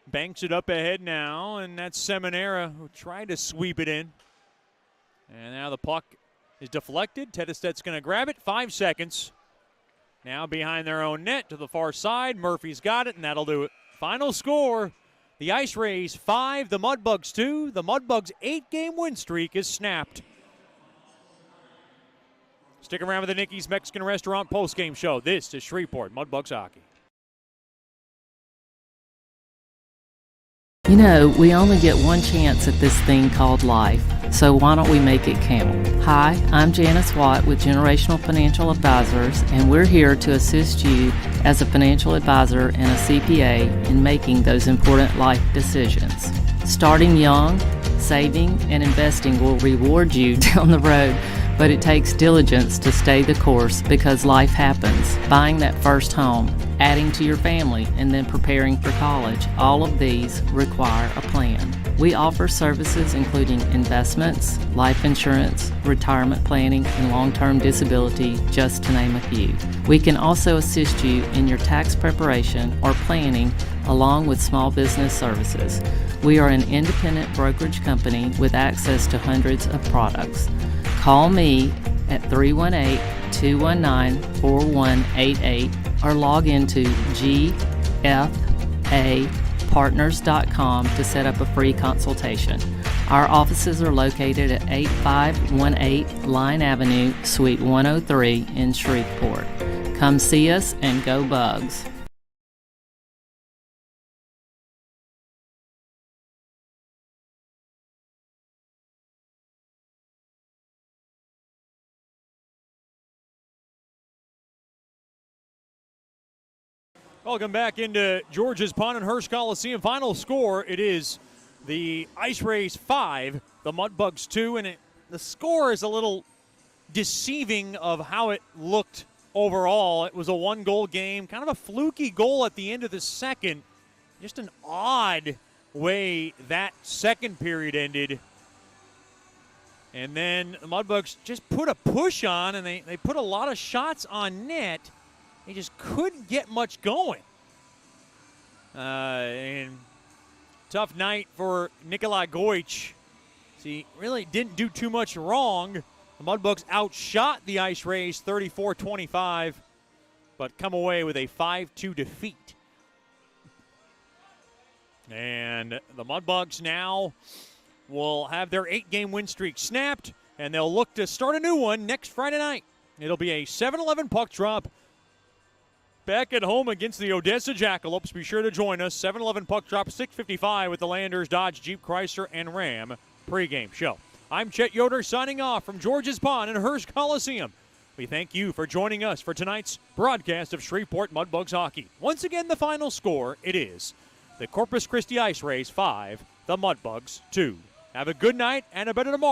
Banks it up ahead now, and that's Seminara who tried to sweep it in. And now the puck is deflected. Tedestet's going to grab it. 5 seconds. Now behind their own net to the far side. Murphy's got it, and that'll do it. Final score, the IceRays 5, the Mudbugs 2. The Mudbugs' 8-game win streak is snapped. Stick around with the Nicky's Mexican Restaurant postgame show. This is Shreveport Mudbugs Hockey. You know, we only get one chance at this thing called life, so why don't we make it count? Hi, I'm Janice Watt with Generational Financial Advisors, and we're here to assist you as a financial advisor and a CPA in making those important life decisions. Starting young, saving, and investing will reward you down the road, but it takes diligence to stay the course because life happens. Buying that first home, adding to your family, and then preparing for college, all of these require a plan. We offer services including investments, life insurance, retirement planning, and long-term disability, just to name a few. We can also assist you in your tax preparation or planning along with small business services. We are an independent brokerage company with access to hundreds of products. Call me at 318-219-4188 or log into gfapartners.com to set up a free consultation. Our offices are located at 8518 Line Avenue, Suite 103 in Shreveport. Come see us and go Bugs. Welcome back into George's Pond and Hearst Coliseum. Final score, it is the IceRays 5, the Mudbugs 2, and the score is a little deceiving of how it looked overall. It was a one-goal game, kind of a fluky goal at the end of the second. Just an odd way that second period ended. And then the Mudbugs just put a push on, and they put a lot of shots on net. They just couldn't get much going. And tough night for Nikolai Goich. He really didn't do too much wrong. The Mudbugs outshot the IceRays 34-25, but come away with a 5-2 defeat. And the Mudbugs now will have their 8-game win streak snapped, and they'll look to start a new one next Friday night. It'll be a 7-11 puck drop back at home against the Odessa Jackalopes. Be sure to join us. 7-11 puck drop, 6:55 with the Landers, Dodge, Jeep, Chrysler, and Ram pregame show. I'm Chet Yoder signing off from George's Pond and Hearst Coliseum. We thank you for joining us for tonight's broadcast of Shreveport Mudbugs hockey. Once again, the final score, it is the Corpus Christi IceRays 5, the Mudbugs 2. Have a good night and a better tomorrow.